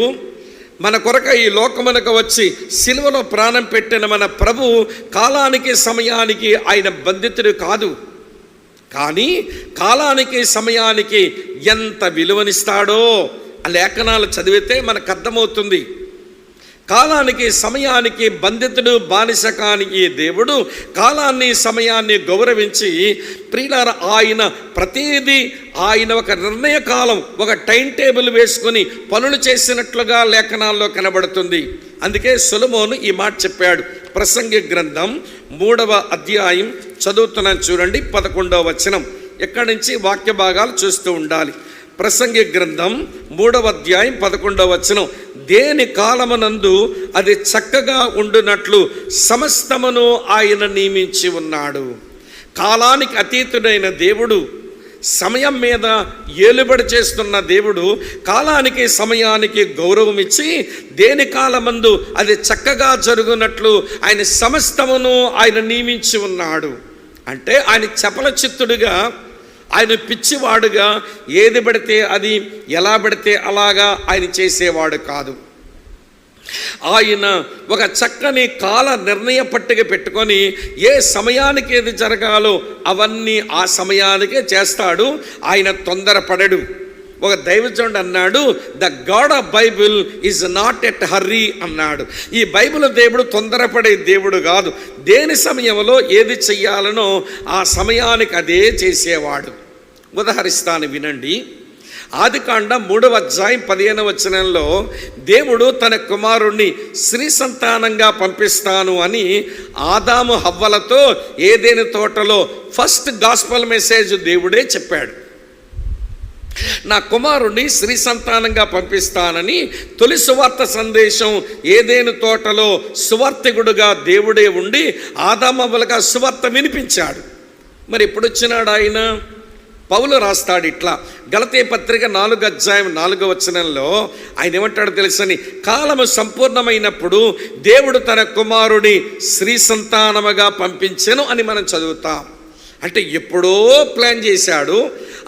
మన కొరకు ఈ లోకమునకు వచ్చి సిలువలో ప్రాణం పెట్టిన మన ప్రభు కాలానికి సమయానికి ఆయన బంధితుడు కాదు. కానీ కాలానికి సమయానికి ఎంత విలువనిస్తాడో ఆ లేఖనాలు చదివితే మనకు అర్థమవుతుంది. కాలానికి సమయానికి బంధితుడు బానిస కాని ఈ దేవుడు కాలాన్ని సమయాన్ని గౌరవించి ప్రియులారా ఆయన ప్రతిదీ ఆయన ఒక నిర్ణయ కాలం, ఒక టైం టేబుల్ వేసుకొని పనులు చేసినట్లుగా లేఖనాల్లో కనబడుతుంది. అందుకే సొలొమోను ఈ మాట చెప్పాడు. ప్రసంగి గ్రంథం 3వ అధ్యాయం చదువుతున్నాను చూడండి, 11వ వచనం. ఎక్కడి నుంచి వాక్య భాగాలు చూస్తూ ఉండాలి. ప్రసంగి గ్రంథం 3వ అధ్యాయం 11వ వచనం. దేని కాలమునందు అది చక్కగా ఉండునట్లు సమస్తమును ఆయన నియమించి ఉన్నాడు. కాలానికి అతీతుడైన దేవుడు, సమయం మీద ఏలుబడి చేస్తున్న దేవుడు కాలానికి సమయానికి గౌరవం ఇచ్చి దేని కాలమందు అది చక్కగా జరుగునట్లు ఆయన సమస్తమును ఆయన నియమించి ఉన్నాడు. అంటే ఆయన చపల చిత్తుడుగా, ఆయన పిచ్చివాడుగా ఏది పడితే అది, ఎలా పడితే అలాగా ఆయన చేసేవాడు కాదు. ఆయన ఒక చక్కని కాల నిర్ణయ పట్టిక పెట్టుకొని ఏ సమయానికి ఏది జరగాలో అవన్నీ ఆ సమయానికే చేస్తాడు. ఆయన తొందరపడడు. ఒక దైవజనుడు అన్నాడు, the God of Bible is not at hurry అన్నాడు. ఈ బైబిల్ దేవుడు తొందరపడే దేవుడు కాదు. దేని సమయంలో ఏది చెయ్యాలనో ఆ సమయానికి అదే చేసేవాడు. ఉదాహరిస్తాను, వినండి. ఆదికాండ 3వ అధ్యాయం 15వ వచనంలో దేవుడు తన కుమారుణ్ణి స్త్రీ సంతానంగా పంపిస్తాను అని ఆదాము హవ్వలతో ఏదైనా తోటలో ఫస్ట్ గాస్పల్ మెసేజ్ దేవుడే చెప్పాడు. నా కుమారుణ్ణి స్త్రీ సంతానంగా పంపిస్తానని తొలి సువార్త సందేశం ఏదైనా తోటలో సువార్తికుడుగా దేవుడే ఉండి ఆదాము హవ్వలకు సువార్త వినిపించాడు. మరి ఎప్పుడు వచ్చినాడు ఆయన? పౌలు రాస్తాడు ఇట్లా, గలతీ పత్రిక 4వ అధ్యాయం 4వ వచనంలో ఆయన ఏమంటాడు తెలుసని, కాలము సంపూర్ణమైనప్పుడు దేవుడు తన కుమారుడి స్త్రీ సంతానముగా పంపించెను అని మనం చదువుతాం. అంటే ఎప్పుడో ప్లాన్ చేశాడు.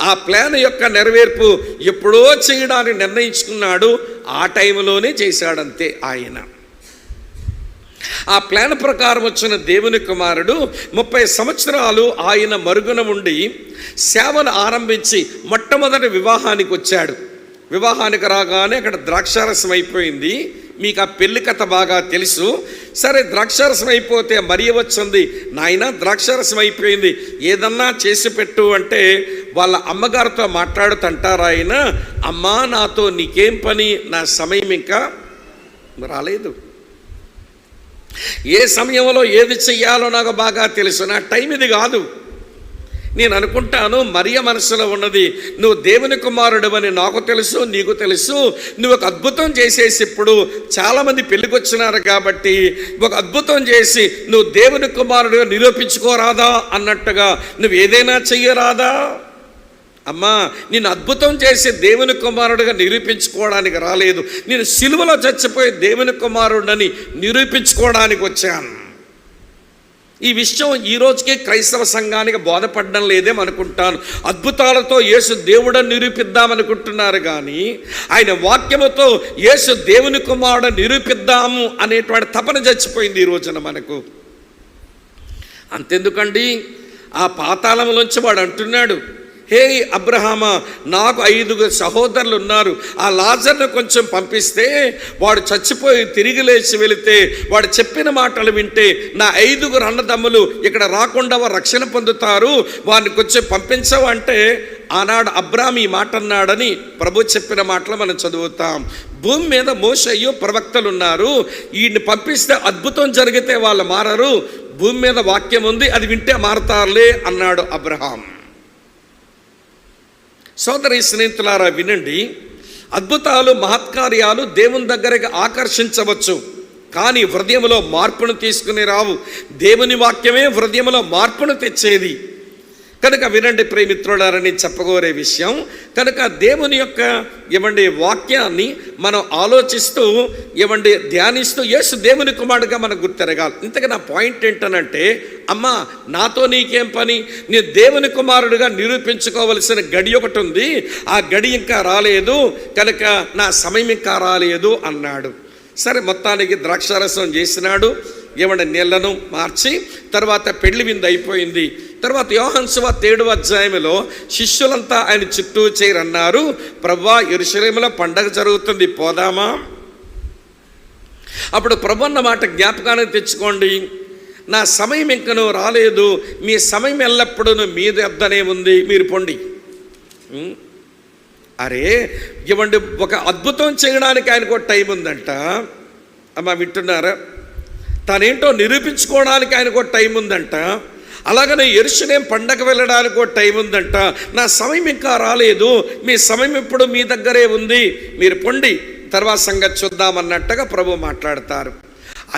ఆ ప్లాన్ యొక్క నెరవేర్పు ఎప్పుడో చేయడానికి నిర్ణయించుకున్నాడు. ఆ టైంలోనే చేశాడంతే ఆయన. ఆ ప్లాన్ ప్రకారం వచ్చిన దేవుని కుమారుడు 30 సంవత్సరాలు ఆయన మరుగున ఉండి సేవను ఆరంభించి మొట్టమొదటి వివాహానికి వచ్చాడు. వివాహానికి రాగానే అక్కడ ద్రాక్షారసం అయిపోయింది. మీకు ఆ పెళ్లి కథ బాగా తెలుసు. సరే, ద్రాక్షారసం అయిపోతే మరియ వచ్చింది, నాయన ద్రాక్షారసం అయిపోయింది, ఏదన్నా చేసి పెట్టు అంటే వాళ్ళ అమ్మగారితో మాట్లాడుతుంటారు ఆయన, అమ్మా నాతో నీకేం పని, నా సమయం ఇంకా రాలేదు, ఏ సమయంలో ఏది చెయ్యాలో నాకు బాగా తెలుసు, నా టైం ఇది కాదు. నేను అనుకుంటాను మరియ మనసులో ఉన్నది, నువ్వు దేవుని కుమారుడు అని నాకు తెలుసు, నీకు తెలుసు, నువ్వు ఒక అద్భుతం చేసేసి ఇప్పుడు చాలామంది పెళ్ళికి వచ్చినారు కాబట్టి ఒక అద్భుతం చేసి నువ్వు దేవుని కుమారుడుగా నిరూపించుకోరాదా అన్నట్టుగా నువ్వు ఏదైనా చెయ్యరాదా? అమ్మా, నేను అద్భుతం చేసి దేవుని కుమారుడిగా నిరూపించుకోవడానికి రాలేదు, నేను సిలువలో చచ్చిపోయి దేవుని కుమారుడని నిరూపించుకోవడానికి వచ్చాను. ఈ విషయం ఈ రోజుకే క్రైస్తవ సంఘానికి బోధపడడం లేదేమనుకుంటాను. అద్భుతాలతో యేసు దేవుడని నిరూపిద్దామనుకుంటున్నారు, కానీ ఆయన వాక్యముతో యేసు దేవుని కుమారుడు నిరూపిద్దాము అనేటువంటి తపన చచ్చిపోయింది ఈ రోజున మనకు. అంతెందుకండి, ఆ పాతాళంలోంచి వాడు అంటున్నాడు, హే అబ్రహామా, నాకు 5 సహోదరులు ఉన్నారు, ఆ లాజర్ను కొంచెం పంపిస్తే వాడు చచ్చిపోయి తిరిగి లేచి వెళితే వాడు చెప్పిన మాటలు వింటే నా 5 అన్నదమ్ములు ఇక్కడ రాకుండా వారు రక్షణ పొందుతారు, వారిని కొంచెం పంపించవు అంటే ఆనాడు అబ్రాహాం ఈ మాట అన్నాడని ప్రభు చెప్పిన మాటలు మనం చదువుతాం. భూమి మీద మోషేయు ప్రవక్తలు ఉన్నారు, వీడిని పంపిస్తే అద్భుతం జరిగితే వాళ్ళు మారరు, భూమి మీద వాక్యం ఉంది, అది వింటే మారతారులే అన్నాడు అబ్రహాం. సోదరి స్నేహితులారా, వినండి, అద్భుతాలు మహత్కార్యాలు దేవుని దగ్గరికి ఆకర్షించవచ్చు, కానీ హృదయంలో మార్పును తీసుకుని రావు. దేవుని వాక్యమే హృదయంలో మార్పును తెచ్చేది. కనుక వినండి ప్రియమిత్రులారని చెప్పగోరే విషయం. కనుక దేవుని యొక్క వాక్యాన్ని మనం ఆలోచిస్తూ ధ్యానిస్తూ యేసు దేవుని కుమారుడుగా మనం గుర్తెరగాలి. ఇంతగా నా పాయింట్ ఏంటనంటే, అమ్మా నాతో నీకేం పని, నేను దేవుని కుమారుడుగా నిరూపించుకోవలసిన గడి ఒకటి ఉంది, ఆ గడి ఇంకా రాలేదు, కనుక నా సమయం ఇంకా రాలేదు అన్నాడు. సరే, మొత్తానికి ద్రాక్షారసం చేసినాడు, నీళ్లను మార్చి తర్వాత పెళ్లి విందు అయిపోయింది. తర్వాత యోహాను సువార్త 7వ అధ్యాయంలో శిష్యులంతా ఆయన చుట్టూ చేరన్నారు, ప్రభువా యెరూషలేములో పండగ జరుగుతుంది, పోదామా? అప్పుడు ప్రభు అన్న మాట జ్ఞాపకానికి తెచ్చుకోండి, నా సమయం ఇంకనూ రాలేదు, మీ సమయం ఎల్లప్పుడూ మీ వద్దనే ఉంది, మీరు పొండి. అరే ఒక అద్భుతం చేయడానికి ఆయనకు ఒక టైం ఉందంట. అమ్మా వింటున్నారా? తనేంటో నిరూపించుకోవడానికి ఆయనకు ఒక టైం ఉందంట. అలాగనే యెరూషలేము పండగ వెళ్ళడానికి ఒక టైం ఉందంట. నా సమయం ఇంకా రాలేదు, మీ సమయం ఇప్పుడు మీ దగ్గరే ఉంది, మీరు పొండి, తర్వాత సంగతి చూద్దామన్నట్టుగా ప్రభు మాట్లాడతారు.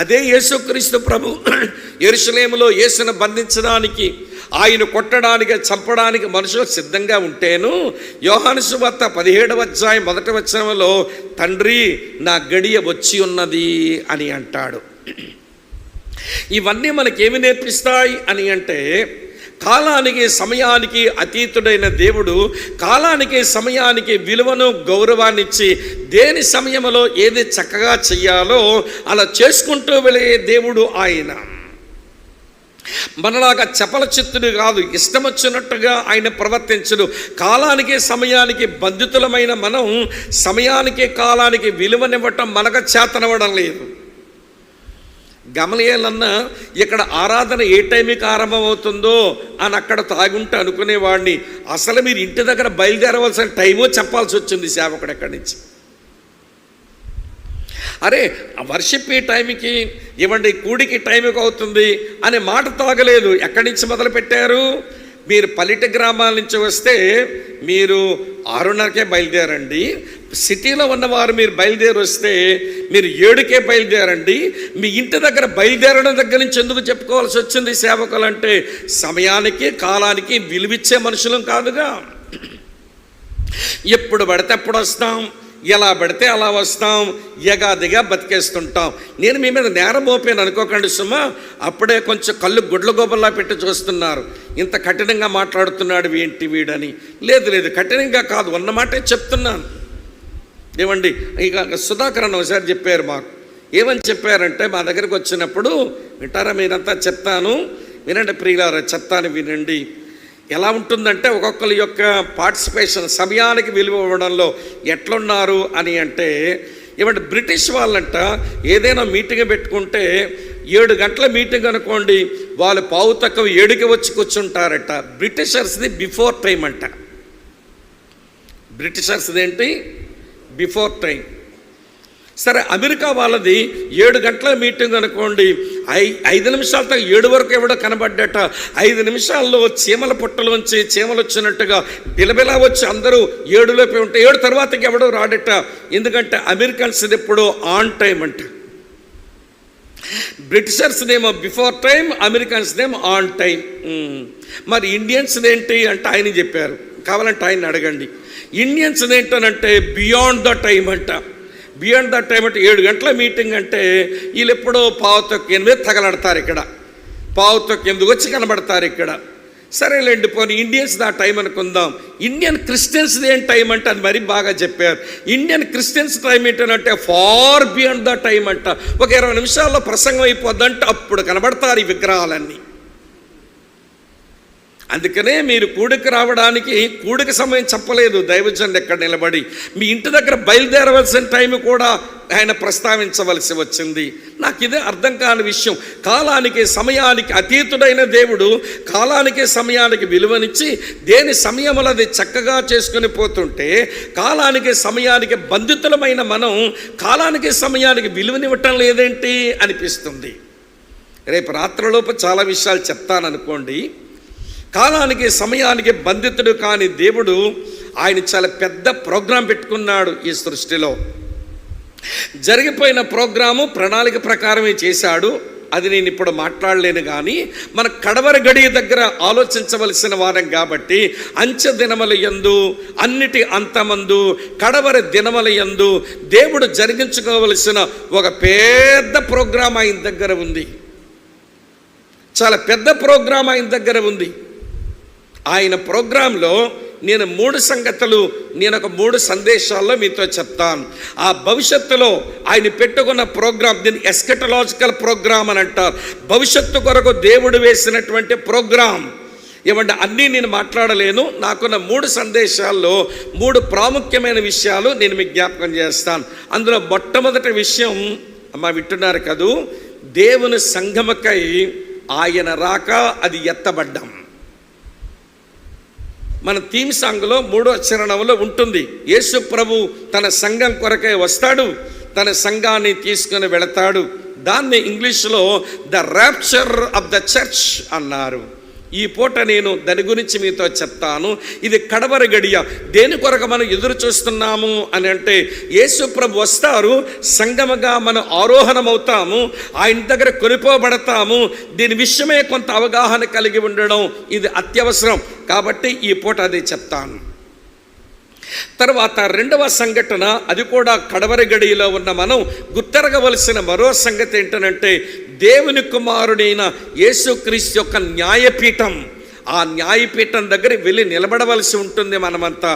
అదే యేసుక్రీస్తు ప్రభు యెరూషలేములో యేసును బంధించడానికి, ఆయన కొట్టడానికి, చంపడానికి మనుషులు సిద్ధంగా ఉంటేను యోహాను సువార్త 17వ అధ్యాయం 1వ వచనంలో తండ్రి నా గడియ వచ్చి ఉన్నది అని అంటాడు. ఇవన్నీ మనకేమి నేర్పిస్తాయి అని అంటే, కాలానికి సమయానికి అతీతుడైన దేవుడు కాలానికి సమయానికి విలువను గౌరవాన్ని ఇచ్చి దేని సమయంలో ఏది చక్కగా చెయ్యాలో అలా చేసుకుంటూ వెళ్ళే దేవుడు ఆయన. మనలాగా చపల చిత్తుడు కాదు, ఇష్టం వచ్చినట్టుగా ఆయన ప్రవర్తించడు. కాలానికి సమయానికి బంధితులమైన మనం సమయానికి కాలానికి విలువనివ్వటం మనకు చేతనవ్వడం లేదు. గమలీయేలన్న ఇక్కడ ఆరాధన ఏ టైంకి ఆరంభమవుతుందో అని అక్కడ తాగుంటే అనుకునేవాడిని, అసలు మీరు ఇంటి దగ్గర బయలుదేరవలసిన టైమో చెప్పాల్సి వచ్చింది సేవకుడు ఎక్కడి నుంచి. అరే వర్షిప్ ఈ టైంకి కూడికి టైంకి అవుతుంది అనే మాట తాగలేదు. ఎక్కడి నుంచి మొదలు పెట్టారు? మీరు పల్లెటి గ్రామాల నుంచి వస్తే మీరు 6:30కే బయలుదేరండి, సిటీలో ఉన్నవారు మీరు బయలుదేరి వస్తే మీరు 7కే బయలుదేరండి. మీ ఇంటి దగ్గర బయలుదేరడం దగ్గర నుంచి ఎందుకు చెప్పుకోవాల్సి వచ్చింది సేవకులు అంటే, సమయానికి కాలానికి విలువిచ్చే మనుషులం కాదుగా. ఎప్పుడు పడితే అప్పుడు వస్తాం, ఎలా పడితే అలా వస్తాం, ఎగాదిగా బతికేస్తుంటాం. నేను మీ మీద నేరం మోపాను అనుకోకండి సుమా, అప్పుడే కొంచెం కళ్ళు గుడ్ల గోబల్లా పెట్టి చూస్తున్నారు, ఇంత కఠినంగా మాట్లాడుతున్నాడు ఏంటి వీడని. లేదు, కఠినంగా కాదు, ఉన్నమాటే చెప్తున్నాను. ఇక సుధాకర్ అన్న ఒకసారి చెప్పారు మాకు. ఏమని చెప్పారంటే, మా దగ్గరికి వచ్చినప్పుడు, వింటారా మీరంతా చెప్తాను వినండి ప్రియులారా, చెప్తాను వినండి. ఎలా ఉంటుందంటే ఒక్కొక్కరి యొక్క పార్టిసిపేషన్, సమయానికి విలువ ఇవ్వడంలో ఎట్లున్నారు అని అంటే, బ్రిటిష్ వాళ్ళంట ఏదైనా మీటింగ్ పెట్టుకుంటే 7 గంటల మీటింగ్ అనుకోండి, వాళ్ళు 7:15 వచ్చి కూర్చుంటారట. బ్రిటిషర్స్ది బిఫోర్ టైం అంట. బ్రిటిషర్స్ది ఏంటి? Before time. సరే, అమెరికా వాళ్ళది 7 గంటల మీటింగ్ అనుకోండి, 5 నిమిషాలతో 7 వరకు ఎవడో కనబడ్డట. 5 నిమిషాల్లో చీమల పుట్టలోంచి చీమలు వచ్చినట్టుగా బిలబిలా వచ్చి అందరూ 7లోపే ఉంటే 7 తర్వాతకి ఎవడో రాడట. ఎందుకంటే అమెరికన్స్ ఎప్పుడో ఆన్ టైం అంట. బ్రిటిషర్స్దేమో బిఫోర్ టైం, అమెరికన్స్దేమో ఆన్ టైం. మరి ఇండియన్స్ది ఏంటి అంటే ఆయన చెప్పారు. కావాలంటే ఆయన అడగండి. ఇండియన్స్ ఏంటనంటే బియాండ్ ద టైం అంట. బియాండ్ ద టైం అంటే 7 గంటల మీటింగ్ అంటే వీళ్ళు ఎప్పుడో 7:45 తగలడతారు, ఇక్కడ 7:45 వచ్చి కనబడతారు ఇక్కడ. సరేలేండి, పోనీ ఇండియన్స్ దా టైం అనుకుందాం. ఇండియన్ క్రిస్టియన్స్ది ఏం టైం అంటే అది మరీ బాగా చెప్పారు. ఇండియన్ క్రిస్టియన్స్ టైం ఏంటంటే ఫార్ బియాండ్ ద టైం అంట. ఒక 20 నిమిషాల్లో ప్రసంగం అయిపోద్దంటే అప్పుడు కనబడతారు ఈ విగ్రహాలన్నీ. అందుకనే మీరు కూడికి రావడానికి కూడిక సమయం చెప్పలేదు దైవజనుడు ఎక్కడ నిలబడి. మీ ఇంటి దగ్గర బయలుదేరవలసిన టైం కూడా ఆయన ప్రస్తావించవలసి వచ్చింది. నాకు ఇదే అర్థం కాని విషయం. కాలానికి సమయానికి అతీతుడైన దేవుడు కాలానికి సమయానికి విలువనిచ్చి దేని సమయములు అది చక్కగా చేసుకుని పోతుంటే, కాలానికి సమయానికి బంధితులమైన మనం కాలానికి సమయానికి విలువనివ్వటం లేదేంటి అనిపిస్తుంది. రేపు రాత్రిలోపు చాలా విషయాలు చెప్తాననుకోండి. కాలానికి సమయానికి బంధితుడు కాని దేవుడు ఆయన చాలా పెద్ద ప్రోగ్రాం పెట్టుకున్నాడు ఈ సృష్టిలో. జరిగిపోయిన ప్రోగ్రాము ప్రణాళిక ప్రకారమే చేశాడు. అది నేను ఇప్పుడు మాట్లాడలేను. కానీ మన కడవరి గడియ దగ్గర ఆలోచించవలసిన వారం కాబట్టి అంచె దినముల యందు అన్నిటి అంతమందు కడవరి దినముల యందు దేవుడు జరిగించుకోవలసిన ఒక పెద్ద ప్రోగ్రాం ఆయన దగ్గర ఉంది. చాలా పెద్ద ప్రోగ్రాం ఆయన దగ్గర ఉంది. ఆయన ప్రోగ్రాంలో నేను 3 సంగతులు నేను ఒక 3 సందేశాల్లో మీతో చెప్తాను. ఆ భవిష్యత్తులో ఆయన పెట్టుకున్న ప్రోగ్రాం, దీన్ని ఎస్కెటలాజికల్ ప్రోగ్రాం అని అంటారు. భవిష్యత్తు కొరకు దేవుడు వేసినటువంటి ప్రోగ్రాం. ఏమంటే అన్నీ నేను మాట్లాడలేను. నాకున్న 3 సందేశాల్లో 3 ప్రాముఖ్యమైన విషయాలు నేను మీకు జ్ఞాపకం చేస్తాను. అందులో మొట్టమొదటి విషయం అమ్మ వింటున్నారు కదూ, దేవుని సంఘముకై ఆయన రాక అది ఎత్తబడ్డాం. మన థీమ్ సాంగ్లో 3వ చరణంలో ఉంటుంది, యేసు ప్రభు తన సంఘం కొరకే వస్తాడు, తన సంఘాన్ని తీసుకుని వెళతాడు. దాన్ని ఇంగ్లీష్లో the rapture of the church అన్నారు. ఈ పూట నేను దాని గురించి మీతో చెప్తాను. ఇది కడవరి గడియ. దేని కొరకు మనం ఎదురు చూస్తున్నాము అని అంటే, యేసు ప్రభు వస్తారు, సంగముగా మనం ఆరోహణమవుతాము, ఆయన దగ్గర కొనిపోబడతాము. దీని విషయమే కొంత అవగాహన కలిగి ఉండడం ఇది అత్యవసరం. కాబట్టి ఈ పూట అది చెప్తాను. తర్వాత 2వ సంఘటన, అది కూడా కడవరి గడియలో ఉన్న మనం గుర్తెరగవలసిన మరో సంగతి ఏంటనంటే, దేవుని కుమారుడైన యేసుక్రీస్తు యొక్క న్యాయపీఠం. ఆ న్యాయపీఠం దగ్గర వెళ్ళి నిలబడవలసి ఉంటుంది మనమంతా.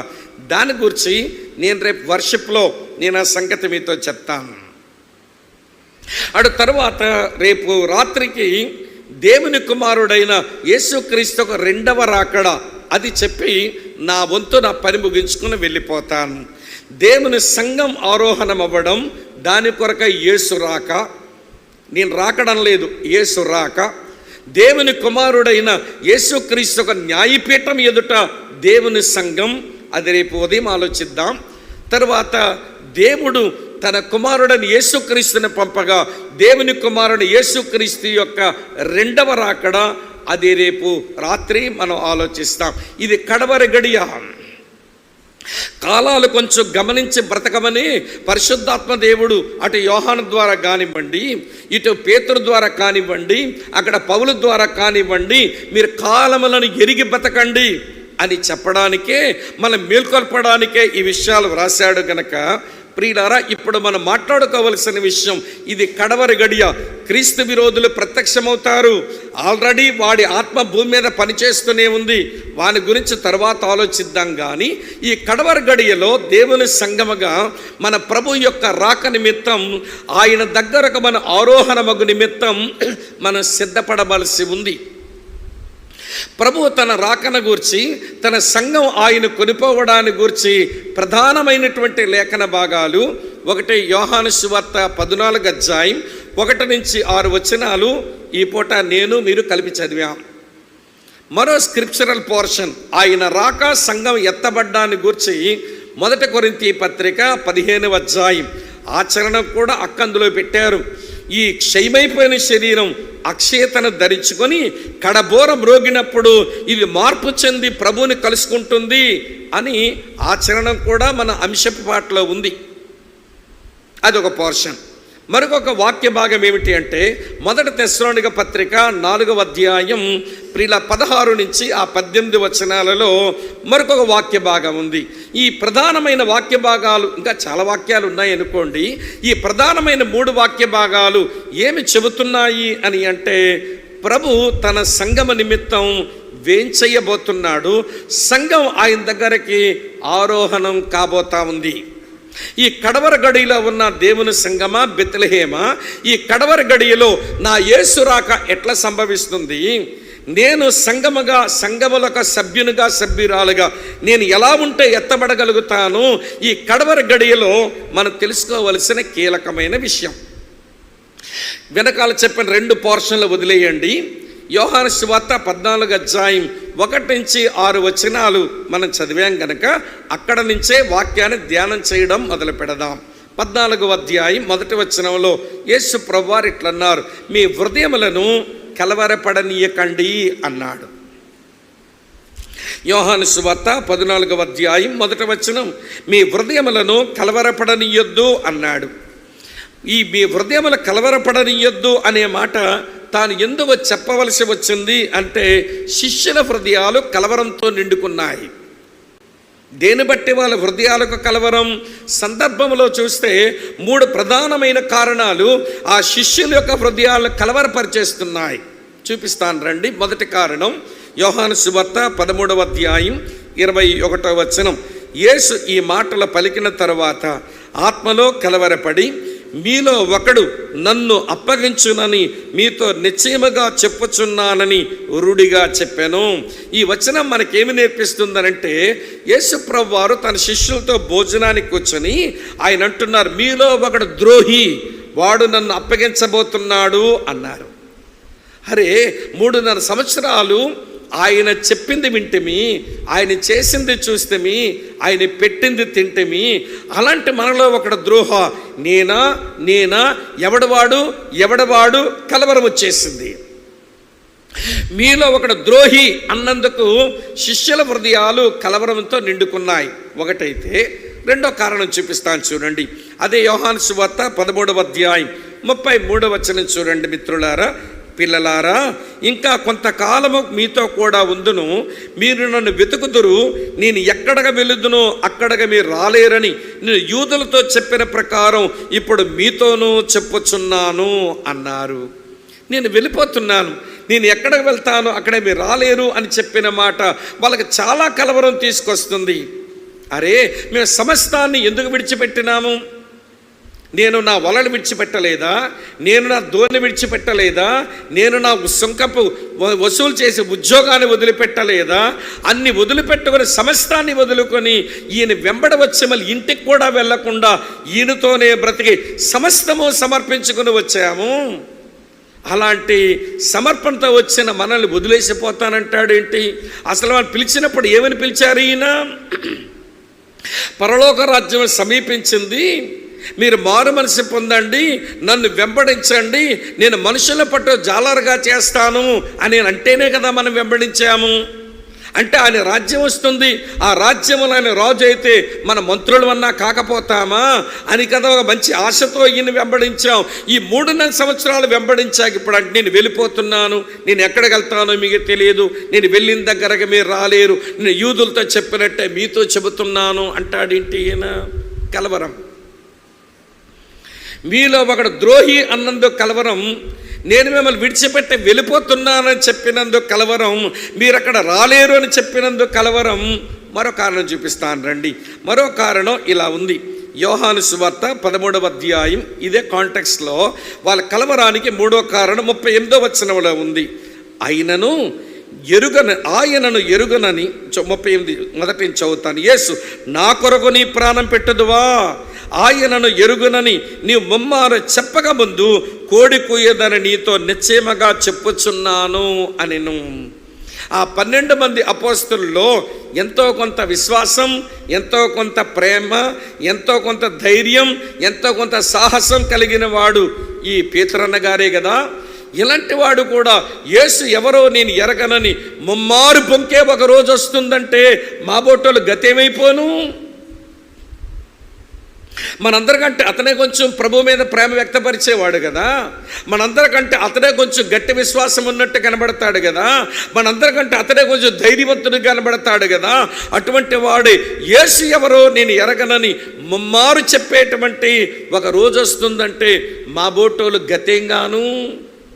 దాని గురించి నేను రేపు వర్షిప్లో నేను ఆ సంగతి మీతో చెప్తాను. అటు తర్వాత రేపు రాత్రికి దేవుని కుమారుడైన యేసుక్రీస్తు యొక్క 2వ రాకడ అది చెప్పి నా వంతు నా పని ముగించుకుని వెళ్ళిపోతాను. దేవుని సంఘం ఆరోహణం అవ్వడం, దాని కొరక యేసు రాక, నేను రాకడం లేదు, యేసు రాక, దేవుని కుమారుడైన యేసుక్రీస్తు ఒక న్యాయపీఠం ఎదుట దేవుని సంఘం, అది రేపు ఉదయం ఆలోచిద్దాం. తర్వాత దేవుడు తన కుమారుడని యేసుక్రీస్తుని పంపగా దేవుని కుమారుడు యేసుక్రీస్తు యొక్క 2వ రాకడ, అది రేపు రాత్రి మనం ఆలోచిస్తాం. ఇది కడవరి గడియ. కాలాలు కొంచెం గమనించి బ్రతకమని పరిశుద్ధాత్మ దేవుడు అటు యోహాను ద్వారా కానివ్వండి, ఇటు పేతురు ద్వారా కానివ్వండి, అక్కడ పౌలు ద్వారా కానివ్వండి, మీరు కాలములను ఎరిగి బ్రతకండి అని చెప్పడానికే, మనం మేల్కొల్పడానికే ఈ విషయాలు వ్రాశాడు గనక ప్రియులారా, ఇప్పుడు మనం మాట్లాడుకోవలసిన విషయం ఇది కడవరి గడియ. క్రీస్తు విరోధులు ప్రత్యక్షమవుతారు. ఆల్రెడీ వాడి ఆత్మ భూమి మీద పనిచేస్తూనే ఉంది. వాని గురించి తర్వాత ఆలోచిద్దాం. కానీ ఈ కడవరి గడియలో దేవుని సంగముగా మన ప్రభు యొక్క రాక నిమిత్తం, ఆయన దగ్గరకు మన ఆరోహణమగు నిమిత్తం మనం సిద్ధపడవలసి ఉంది. ప్రభు తన రాకన గూర్చి, తన సంఘం ఆయన కొనిపోవడాన్ని గూర్చి ప్రధానమైనటువంటి లేఖన భాగాలు, ఒకటి యోహాను సువార్త 14వ అధ్యాయం 1 నుంచి 6 వచనాలు ఈ పూట నేను మీరు కలిపి చదివాం. మరో స్క్రిప్చరల్ పోర్షన్ ఆయన రాక సంఘం ఎత్తబడ్డాన్ని గూర్చి 1 కొరింథీ పత్రిక 15వ అధ్యాయం. ఆచరణ కూడా అక్కందులో పెట్టారు. ఈ క్షయమైపోయిన శరీరం అక్షయతను ధరించుకొని కడబోర మ్రోగినప్పుడు ఇది మార్పు చెంది ప్రభువుని కలుసుకుంటుంది అని ఆచరణ కూడా మన అంశపు పాటలో ఉంది. అదొక పోర్షన్. మరొక వాక్య భాగం ఏమిటి అంటే 1 తెస్సలోనిక పత్రిక 4వ అధ్యాయం 16 నుంచి 18 వచనాలలో మరొక వాక్య భాగం ఉంది. ఈ ప్రధానమైన వాక్య భాగాలు, ఇంకా చాలా వాక్యాలు ఉన్నాయి అనుకోండి, ఈ ప్రధానమైన 3 వాక్య భాగాలు ఏమి చెబుతున్నాయి అని అంటే, ప్రభు తన సంఘము నిమిత్తం వేంచేయబోతున్నాడు. సంఘం ఆయన దగ్గరికి ఆరోహణం కాబోతా ఉంది. ఈ కడవర గడియలో ఉన్న దేవుని సంఘమా, బెత్లెహేమా, ఈ కడవర గడియలో నా యేసు రాక ఎట్లా సంభవిస్తుంది, నేను సంఘములకు సభ్యునిగా, సభ్యురాలుగా నేను ఎలా ఉంటే ఎత్తబడగలుగుతాను, ఈ కడవర గడియలో మనం తెలుసుకోవలసిన కీలకమైన విషయం. వెనకాల చెప్పిన 2 పోర్షన్లు వదిలేయండి. యోహాను సువార్త 14వ అధ్యాయం 1 నుంచి 6 వచనాలు మనం చదివాం గనక అక్కడ నుంచే వాక్యాన్ని ధ్యానం చేయడం మొదలు పెడదాం. 14వ అధ్యాయం 1వ వచనంలో యేసు ప్రభువారు ఇట్లన్నారు, మీ హృదయములను కలవరపడనీయకండి అన్నాడు. యోహాను సువార్త 14వ అధ్యాయం 1వ వచనం, మీ హృదయములను కలవరపడనీయొద్దు అన్నాడు. మీ హృదయముల కలవరపడనీయొద్దు అనే మాట తాను ఎందుకు చెప్పవలసి వచ్చింది అంటే, శిష్యుల హృదయాలు కలవరంతో నిండుకున్నాయి. దేని బట్టి వాళ్ళ హృదయాలకు కలవరం? సందర్భంలో చూస్తే 3 ప్రధానమైన కారణాలు ఆ శిష్యుల యొక్క హృదయాలను కలవరపరిచేస్తున్నాయి. చూపిస్తాను రండి. మొదటి కారణం యోహాను సువార్త 13వ అధ్యాయం 21వ వచనం. యేసు ఈ మాటలు పలికిన తరువాత ఆత్మలో కలవరపడి, మీలో ఒకడు నన్ను అప్పగించునని మీతో నిశ్చయముగా చెప్పుచున్నానని రూఢిగా చెప్పాను. ఈ వచనం మనకేమి నేర్పిస్తుందనంటే, యేసు ప్రభువు వారు తన శిష్యులతో భోజనానికి కూర్చొని ఆయన అంటున్నారు, మీలో ఒకడు ద్రోహి, వాడు నన్ను అప్పగించబోతున్నాడు అన్నారు. అరే 3.5 సంవత్సరాలు ఆయన చెప్పింది వింటమి, ఆయన చేసింది చూస్తేమి, ఆయన పెట్టింది తింటమి. అలాంటి మనలో ఒకడు ద్రోహ, నేనా ఎవడవాడు కలవరం వచ్చేసింది. మీలో ఒకడు ద్రోహి అన్నందుకు శిష్యుల హృదయాలు కలవరంతో నిండుకున్నాయి. ఒకటైతే రెండో కారణం చూపిస్తాను చూడండి. అదే యోహాను సువార్త 13వ అధ్యాయం 33వ వచనం చూడండి. మిత్రులారా, పిల్లలారా, ఇంకా కొంతకాలము మీతో కూడా ఉందును, మీరు నన్ను వెతుకుదురు, నేను ఎక్కడగా వెళుదునో అక్కడగా మీరు రాలేరని నేను యూదులతో చెప్పిన ప్రకారం ఇప్పుడు మీతోనూ చెప్పుచున్నాను అన్నారు. నేను వెళ్ళిపోతున్నాను, నేను ఎక్కడికి వెళ్తానో అక్కడే మీరు రాలేరు అని చెప్పిన మాట వాళ్ళకి చాలా కలవరం తీసుకొస్తుంది. అరే, మేము సమస్తాన్ని ఎందుకు విడిచిపెట్టినాము? నేను నా వలలు విడిచిపెట్టలేదా? నేను నా దోణి విడిచిపెట్టలేదా? నేను నా సుంకపు వసూలు చేసి ఉద్యోగాన్ని వదిలిపెట్టలేదా? అన్ని వదిలిపెట్టుకొని సమస్తాన్ని వదులుకొని ఈయన వెంబడ వచ్చి మళ్ళీ ఇంటికి కూడా వెళ్లకుండా ఈయనతోనే బ్రతికి సమస్తము సమర్పించుకుని వచ్చాము. అలాంటి సమర్పణతో వచ్చిన మనల్ని వదిలేసిపోతానంటాడేంటి? అసలు వాళ్ళు పిలిచినప్పుడు ఏమని పిలిచారు? ఈయన పరలోక రాజ్యం సమీపించింది, మీరు మారు మనసు పొందండి, నన్ను వెంబడించండి, నేను మనుషుల పట్టు జాలరుగా చేస్తాను అని అంటేనే కదా మనం వెంబడించాము. అంటే ఆయన రాజ్యం వస్తుంది, ఆ రాజ్యంలో ఆయన రాజు అయితే మన మంత్రులు అన్నా కాకపోతామా అని కదా ఒక మంచి ఆశతో ఈయన వెంబడించాం. ఈ 3.5 సంవత్సరాలు వెంబడించాక ఇప్పుడు అంటే నేను వెళ్ళిపోతున్నాను, నేను ఎక్కడికి వెళ్తానో మీకు తెలియదు, నేను వెళ్ళిన దగ్గరగా మీరు రాలేరు, నేను యూదులతో చెప్పినట్టే మీతో చెబుతున్నాను అంటాడేంటి ఈయన? కలవరం. మీలో ఒకడు ద్రోహి అన్నందుకు కలవరం, నేను మిమ్మల్ని విడిచిపెట్టి వెళ్ళిపోతున్నానని చెప్పినందుకు కలవరం, మీరు అక్కడ రాలేరు అని చెప్పినందుకు కలవరం. మరో కారణం చూపిస్తాను రండి. మరో కారణం ఇలా ఉంది. యోహాను సువార్త 13వ అధ్యాయం ఇదే కాంటెక్స్ట్లో వాళ్ళ కలవరానికి 3వ కారణం 38వ వచనంలో ఉంది. ఆయనను ఎరుగనని 38 మొదటి నుంచి చదువుతాను. యేసు, నా కొరకు నీ ప్రాణం పెట్టుదువా? ఆయనను ఎరుగునని నీవు ముమ్మారు చెప్పక ముందు కోడి కూయదని నీతో నిశ్చయముగా చెప్పుచున్నాను అనెను. ఆ 12 మంది అపోస్తలుల్లో ఎంతో కొంత విశ్వాసం, ఎంతో కొంత ప్రేమ, ఎంతో కొంత ధైర్యం, ఎంతో కొంత సాహసం కలిగిన వాడు ఈ పేతురన్న గారే కదా. ఇలాంటి వాడు కూడా యేసు ఎవరో నేను ఎరగనని ముమ్మారు పొంకే ఒక రోజు వస్తుందంటే మా బొట్టలు గతేమైపోను. మనందరికంటే అతనే కొంచెం ప్రభు మీద ప్రేమ వ్యక్తపరిచేవాడు కదా, మనందరికంటే అతనే కొంచెం గట్టి విశ్వాసం ఉన్నట్టు కనబడతాడు కదా, మనందరికంటే అతనే కొంచెం ధైర్యవంతుడు కనబడతాడు కదా. అటువంటి వాడు యేసు ఎవరో నేను ఎరగనని ముమ్మారు చెప్పేటువంటి ఒక రోజు వస్తుందంటే మా బోటోలు గతేంగాను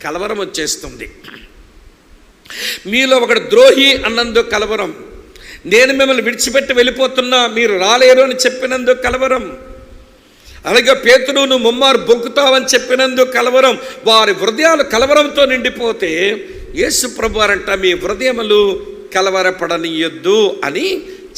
కలవరం వచ్చేస్తుంది. మీలో ఒకడు ద్రోహి అన్నందుకు కలవరం, నేను మిమ్మల్ని విడిచిపెట్టి వెళ్ళిపోతున్నా మీరు రాలేరు అని చెప్పినందుకు కలవరం, అలాగే పేతురు నువ్వు ముమ్మారు బొంకుతావని చెప్పినందుకు కలవరం. వారి హృదయాలు కలవరంతో నిండిపోతే యేసు ప్రభువారంట మీ హృదయములు కలవరపడనీయొద్దు అని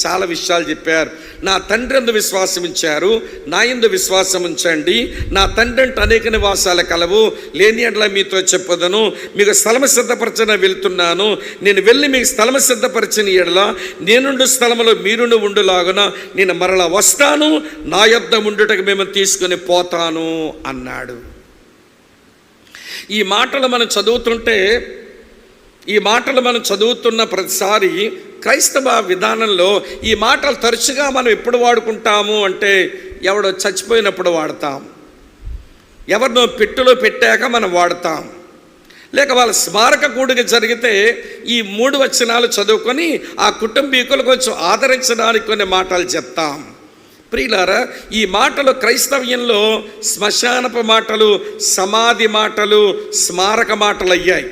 చాలా విషయాలు చెప్పారు. నా తండ్రి యందు విశ్వాసం ఉంచారు, నా యందు విశ్వాసం ఉంచండి. నా తండ్రి అంటే అనేక నివాసాలు కలవు, లేని ఎడల మీతో చెప్పదను. మీకు స్థలము సిద్ధపరచన వెళ్తున్నాను, నేను వెళ్ళి మీకు స్థలము సిద్ధపరచిన ఎడల నేనుండు స్థలములో మీరును ఉండులాగున నేను మరలా వస్తాను, నా యొద్ద ఉండుటకు మేము తీసుకుని పోతాను అన్నాడు. ఈ మాటలు మనం చదువుతున్న ప్రతిసారి క్రైస్తవ విధానంలో ఈ మాటలు తరచుగా మనం ఎప్పుడు వాడుకుంటాము అంటే ఎవడో చచ్చిపోయినప్పుడు వాడతాం, ఎవరినో పెట్టెలో పెట్టాక మనం వాడతాం, లేక వాళ్ళ స్మారక కూడిక జరిగితే ఈ 3 వచనాలు చదువుకొని ఆ కుటుంబీకులు కొంచెం ఆదరించడానికి కొన్ని మాటలు చెప్తాం. ప్రియులారా, ఈ మాటలు క్రైస్తవ్యంలో శ్మశానపు మాటలు, సమాధి మాటలు, స్మారక మాటలు అయ్యాయి.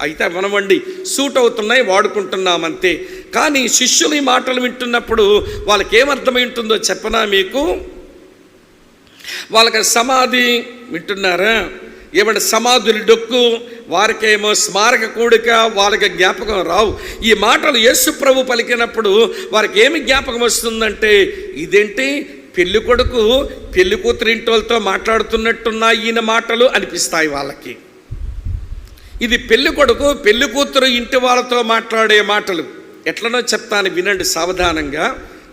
అయితే మనమండి సూట్ అవుతున్నాయి, వాడుకుంటున్నామంతే. కానీ శిష్యులు ఈ మాటలు వింటున్నప్పుడు వాళ్ళకి ఏమర్థమై ఉంటుందో చెప్పనా మీకు? వాళ్ళకి సమాధి వింటున్నారా, ఏమంటే సమాధులు డొక్కు, వారికేమో స్మారక కూడిక, వాళ్ళకి జ్ఞాపకం రావు. ఈ మాటలు యేసు ప్రభు పలికినప్పుడు వారికి ఏమి జ్ఞాపకం వస్తుందంటే, ఇదేంటి పెళ్లి కొడుకు పెళ్లి కూతురు ఇంటోళ్ళతో మాట్లాడుతున్నట్టున్నా ఈయన మాటలు అనిపిస్తాయి వాళ్ళకి. ఇది పెళ్లి కొడుకు పెళ్లి కూతురు ఇంటి వాళ్ళతో మాట్లాడే మాటలు. ఎట్లనో చెప్తాను వినండి సావధానంగా,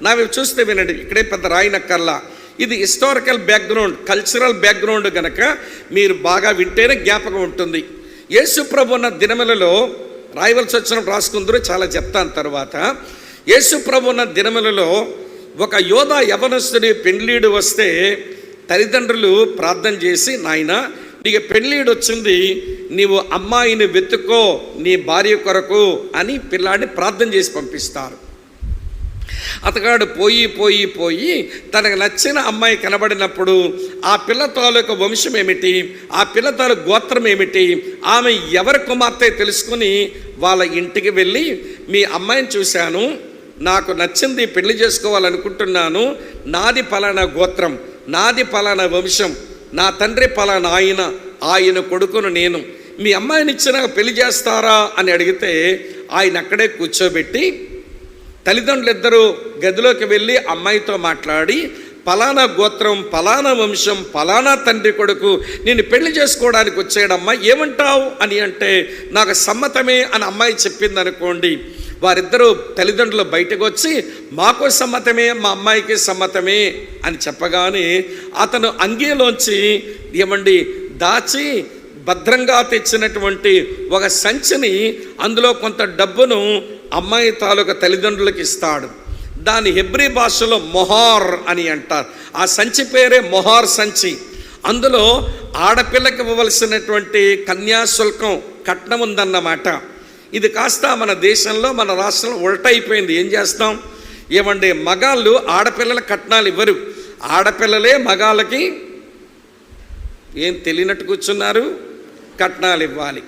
నావి చూస్తే వినండి, ఇక్కడే పెద్ద రాయినక్కర్లా. ఇది హిస్టారికల్ బ్యాక్గ్రౌండ్, కల్చరల్ బ్యాక్గ్రౌండ్ కనుక మీరు బాగా వింటేనే జ్ఞాపకం ఉంటుంది. యేసు ప్రభు ఉన్న దినములలో రాయవలసి వచ్చినప్పుడు రాసుకుందరూ, చాలా చెప్తాను తర్వాత. యేసు ప్రభు ఉన్న దినములలో ఒక యోధ యవనస్తుడి పెండ్లీడు వస్తే తల్లిదండ్రులు ప్రార్థన చేసి, నాయన నీకు పెళ్ళీడు వచ్చింది, నీవు అమ్మాయిని వెతుక్కో నీ భార్య కొరకు అని పిల్లాడిని ప్రార్థన చేసి పంపిస్తారు. అతగాడు పోయి తనకు నచ్చిన అమ్మాయి కనబడినప్పుడు ఆ పిల్ల తాలూకు వంశం ఏమిటి, ఆ పిల్ల తాలూకు గోత్రం ఏమిటి, ఆమె ఎవరి కుమార్తె తెలుసుకుని వాళ్ళ ఇంటికి వెళ్ళి, మీ అమ్మాయిని చూశాను, నాకు నచ్చింది, పెళ్లి చేసుకోవాలనుకుంటున్నాను, నాది పలానా గోత్రం, నాది పలానా వంశం, నా తండ్రి పలానా ఆయన కొడుకును నేను, మీ అమ్మాయిని ఇచ్చిన పెళ్లి చేస్తారా అని అడిగితే ఆయన అక్కడే కూర్చోబెట్టి తల్లిదండ్రులు ఇద్దరు గదిలోకి వెళ్ళి అమ్మాయితో మాట్లాడి, పలానా గోత్రం, పలానా వంశం, పలానా తండ్రి కొడుకు నేను పెళ్లి చేసుకోవడానికి వచ్చాడమ్మా, ఏమంటావు అని అంటే నాకు సమ్మతమే అని అమ్మాయి చెప్పింది అనుకోండి. వారిద్దరూ తల్లిదండ్రులు బయటకు వచ్చి మాకు సమ్మతమే, మా అమ్మాయికి సమ్మతమే అని చెప్పగానే అతను అంగీలోంచి ఏమండి దాచి భద్రంగా తెచ్చినటువంటి ఒక సంచిని, అందులో కొంత డబ్బును అమ్మాయి తాలూకా తల్లిదండ్రులకు ఇస్తాడు. దాని హెబ్రీ భాషలో మొహార్ అని అంటారు. ఆ సంచి పేరే మొహార్ సంచి. అందులో ఆడపిల్లకి ఇవ్వవలసినటువంటి కన్యాశుల్కం, కట్నం ఉందన్నమాట. ఇది కాస్త మన దేశంలో, మన రాష్ట్రంలో ఉల్టైపోయింది. ఏం చేస్తాం, ఏమండి మగాళ్ళు ఆడపిల్లల కట్నాలు ఇవ్వరు, ఆడపిల్లలే మగాళ్ళకి ఏం తెలియనట్టు కూర్చున్నారు, కట్నాలు ఇవ్వాలి.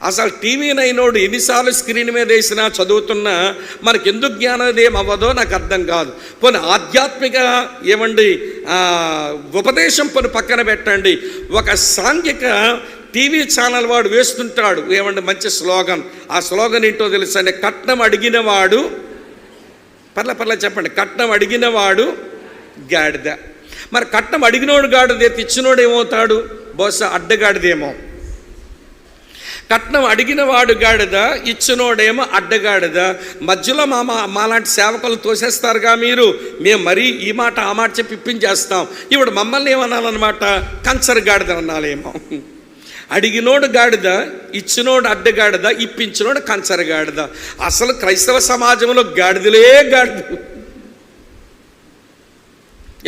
అసలు టీవీ నైనోడు ఎన్నిసార్లు స్క్రీన్ మీద వేసినా చదువుతున్నా మనకు ఎందుకు జ్ఞానోదయం అవ్వదో నాకు అర్థం కాదు. పోనీ ఆధ్యాత్మిక ఏమండి ఉపదేశం పోనీ పక్కన పెట్టండి, ఒక సాంఘిక టీవీ ఛానల్ వాడు వేస్తుంటాడు ఏమండి మంచి స్లోగన్. ఆ స్లోగన్ ఏంటో తెలుసండి, కట్నం అడిగినవాడు, పర్ల చెప్పండి, కట్నం అడిగినవాడు గాడిద. మరి కట్నం అడిగినోడు గాడిద, ఇచ్చినోడు ఏమవుతాడు, బహుశా అడ్డగాడిదేమో. కట్నం అడిగినవాడు గాడిద, ఇచ్చినోడేమో అడ్డగాడిద. మధ్యలో మాలాంటి సేవకులు తోసేస్తారుగా మీరు, మేము మరీ ఈ మాట ఆ మాట చెప్పి ఇప్పించేస్తాం. ఇప్పుడు మమ్మల్ని ఏమనాలన్నమాట, కంచర్ గాడిద అనాలేమో. అడిగినోడు గాడిద, ఇచ్చినోడు అడ్డగాడిద, ఇప్పించినోడు కంచర గాడిద. అసలు క్రైస్తవ సమాజంలో గాడిదలే గాడిద.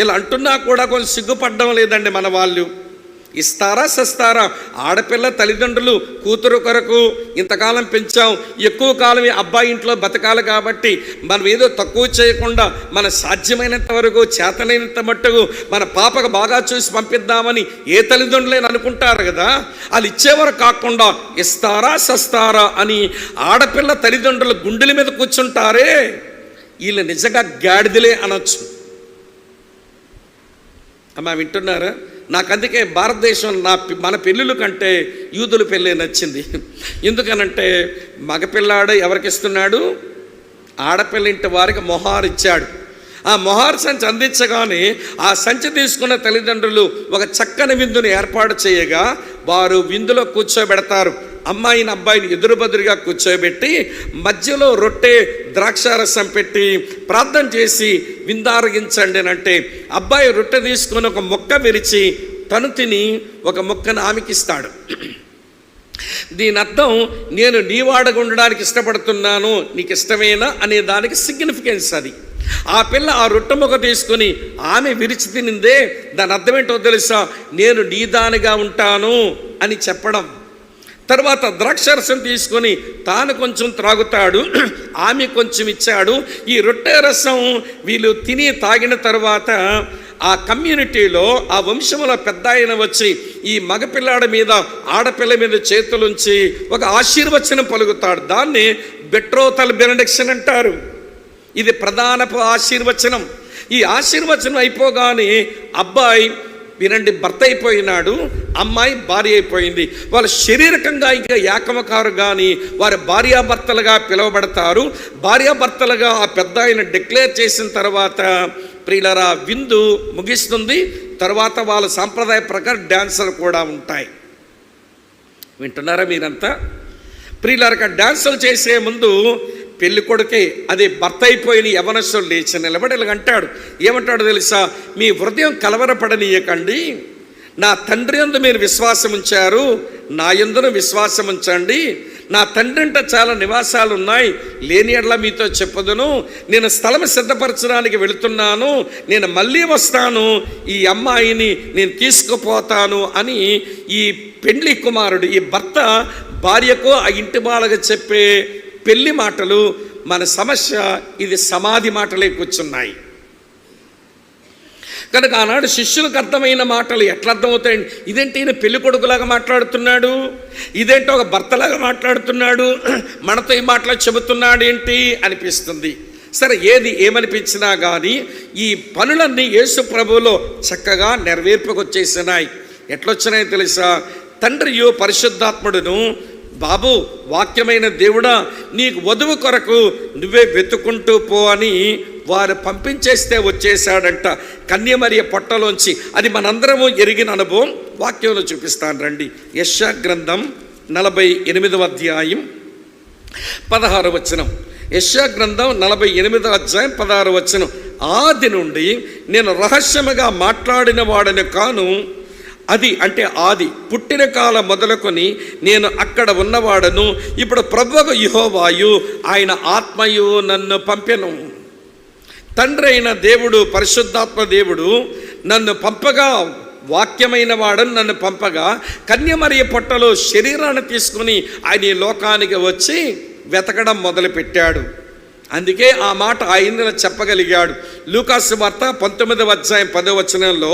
ఇలా అంటున్నా కూడా కొంచెం సిగ్గుపడడం లేదండి మన వాళ్ళు. ఇస్తారా సస్తారా? ఆడపిల్ల తల్లిదండ్రులు కూతురు కొరకు ఇంతకాలం పెంచాం, ఎక్కువ కాలం అబ్బాయి ఇంట్లో బతకాలి కాబట్టి మనం ఏదో తక్కువ చేయకుండా మన సాధ్యమైనంత వరకు చేతనైనంత మట్టుకు మన పాపకు బాగా చూసి పంపిద్దామని ఏ తల్లిదండ్రులైనా అనుకుంటారు కదా. వాళ్ళు ఇచ్చేవారు కాకుండా ఇస్తారా సస్తారా అని ఆడపిల్ల తల్లిదండ్రులు గుండెల మీద కూర్చుంటారే, వీళ్ళు నిజంగా గాడిదలే అనొచ్చు. అమ్మా వింటున్నారా? నాకు అందుకే భారతదేశం మన పెళ్ళిళ్ళ కంటే యూదుల పెళ్ళి నచ్చింది. ఎందుకనంటే మగపిల్లాడు ఎవరికి ఇస్తున్నాడు? ఆడపిల్ల ఇంటి వారికి మొహారు ఇచ్చాడు. ఆ మొహారు సంచి అందించగానే ఆ సంచి తీసుకున్న తల్లిదండ్రులు ఒక చక్కని విందుని ఏర్పాటు చేయగా వారు విందులో కూర్చోబెడతారు. అమ్మాయిని అబ్బాయిని ఎదురుబదురుగా కూర్చోబెట్టి మధ్యలో రొట్టె ద్రాక్షారసం పెట్టి ప్రార్థన చేసి విందారగించండి అంటే అబ్బాయి రొట్టె తీసుకొని ఒక మొక్క విరిచి తను తిని ఒక మొక్కను ఆమెకి ఇస్తాడు. దీని అర్థం నేను నీ వాడగా ఉండడానికి ఇష్టపడుతున్నాను, నీకు ఇష్టమేనా అనే దానికి సిగ్నిఫికెన్స్ అది. ఆ పిల్ల ఆ రొట్టె మొక్క తీసుకొని ఆమె విరిచి తినిందే, దాని అర్థం ఏంటో తెలుసా? నేను నీ దానిగా ఉంటాను అని చెప్పడం. తర్వాత ద్రాక్షరసం తీసుకొని తాను కొంచెం త్రాగుతాడు, ఆమె కొంచెం ఇచ్చాడు. ఈ రొట్టె రసం వీళ్ళు తిని తాగిన తర్వాత ఆ కమ్యూనిటీలో ఆ వంశంలో పెద్ద ఆయన వచ్చి ఈ మగపిల్లాడి మీద ఆడపిల్ల మీద చేతులుంచి ఒక ఆశీర్వచనం పలుకుతాడు. దాన్ని బెట్రోతల్ బెనడిక్షన్ అంటారు. ఇది ప్రధానపు ఆశీర్వచనం. ఈ ఆశీర్వచనం అయిపోగానే అబ్బాయి వినండి భర్త అయిపోయినాడు, అమ్మాయి భార్య అయిపోయింది. వాళ్ళు శారీరకంగా ఇంకా ఏకమకారు కానీ వారి భార్యాభర్తలుగా పిలువబడతారు. భార్యాభర్తలుగా ఆ పెద్ద ఆయన డిక్లేర్ చేసిన తర్వాత ప్రియులరా విందు ముగిస్తుంది. తర్వాత వాళ్ళ సాంప్రదాయ ప్రకారం డ్యాన్సులు కూడా ఉంటాయి. వింటున్నారా మీరంతా? ప్రియులరా డ్యాన్సులు చేసే ముందు పెళ్లి కొడుకే అదే భర్త అయిపోయిన యవనస్తుడు లేచి నిలబడి ఇలాగంటాడు. ఏమంటాడు తెలుసా? మీ హృదయం కలవరపడనీయకండి, నా తండ్రి యందు మీరు విశ్వాసం ఉంచారు, నా యందును విశ్వాసం ఉంచండి. నా తండ్రి అంటే చాలా నివాసాలు ఉన్నాయి, లేని ఎడల మీతో చెప్పదును. నేను స్థలం సిద్ధపరచడానికి వెళుతున్నాను, నేను మళ్ళీ వస్తాను, ఈ అమ్మాయిని నేను తీసుకుపోతాను అని ఈ పెండ్లి కుమారుడు ఈ భర్త భార్యకు ఆ ఇంటి వాళ్ళకి చెప్పే పెళ్లి మాటలు. మన సమస్య ఇది సమాధి మాటలే కూర్చున్నాయి కనుక ఆనాడు శిష్యులకు అర్థమైన మాటలు ఎట్లా అర్థమవుతాయండి? ఇదేంటి ఈయన పెళ్లి కొడుకులాగా మాట్లాడుతున్నాడు, ఇదేంటో ఒక భర్తలాగా మాట్లాడుతున్నాడు, మనతో ఈ మాటలు చెబుతున్నాడు ఏంటి అనిపిస్తుంది. సరే ఏది ఏమనిపించినా కానీ ఈ పనులన్నీ యేసు ప్రభువులో చక్కగా నెరవేర్పుకొచ్చేసినాయి. ఎట్లొచ్చినాయో తెలుసా? తండ్రియు పరిశుద్ధాత్ముడును, బాబు వాక్యమైన దేవుడా నీకు వధువు కొరకు నువ్వే వెతుకుంటూ పో అని వారు పంపించేస్తే వచ్చేసాడంట కన్యమరియ పొట్టలోంచి. అది మనందరము ఎరిగిన అనుభవం. వాక్యంలో చూపిస్తాను రండి. యెషయా గ్రంథం 48వ అధ్యాయం 16వ వచనం. యెషయా గ్రంథం 48వ అధ్యాయం 16వ వచనం. ఆది నుండి నేను రహస్యముగా మాట్లాడిన వాడని కాను, అది అంటే ఆది పుట్టిన కాలం మొదలుకొని నేను అక్కడ ఉన్నవాడను. ఇప్పుడు ప్రభువు యెహోవాయు ఆయన ఆత్మయు నన్ను పంపెను. తండ్రి అయిన దేవుడు పరిశుద్ధాత్మ దేవుడు నన్ను పంపగా, వాక్యమైన వాడని నన్ను పంపగా కన్యమరియ పొట్టలో శరీరాన్ని తీసుకుని ఆయన ఈ లోకానికి వచ్చి వెతకడం మొదలుపెట్టాడు. అందుకే ఆ మాట ఆయన చెప్పగలిగాడు. లూకాసు వార్త 19వ అధ్యాయం 10వ వచనంలో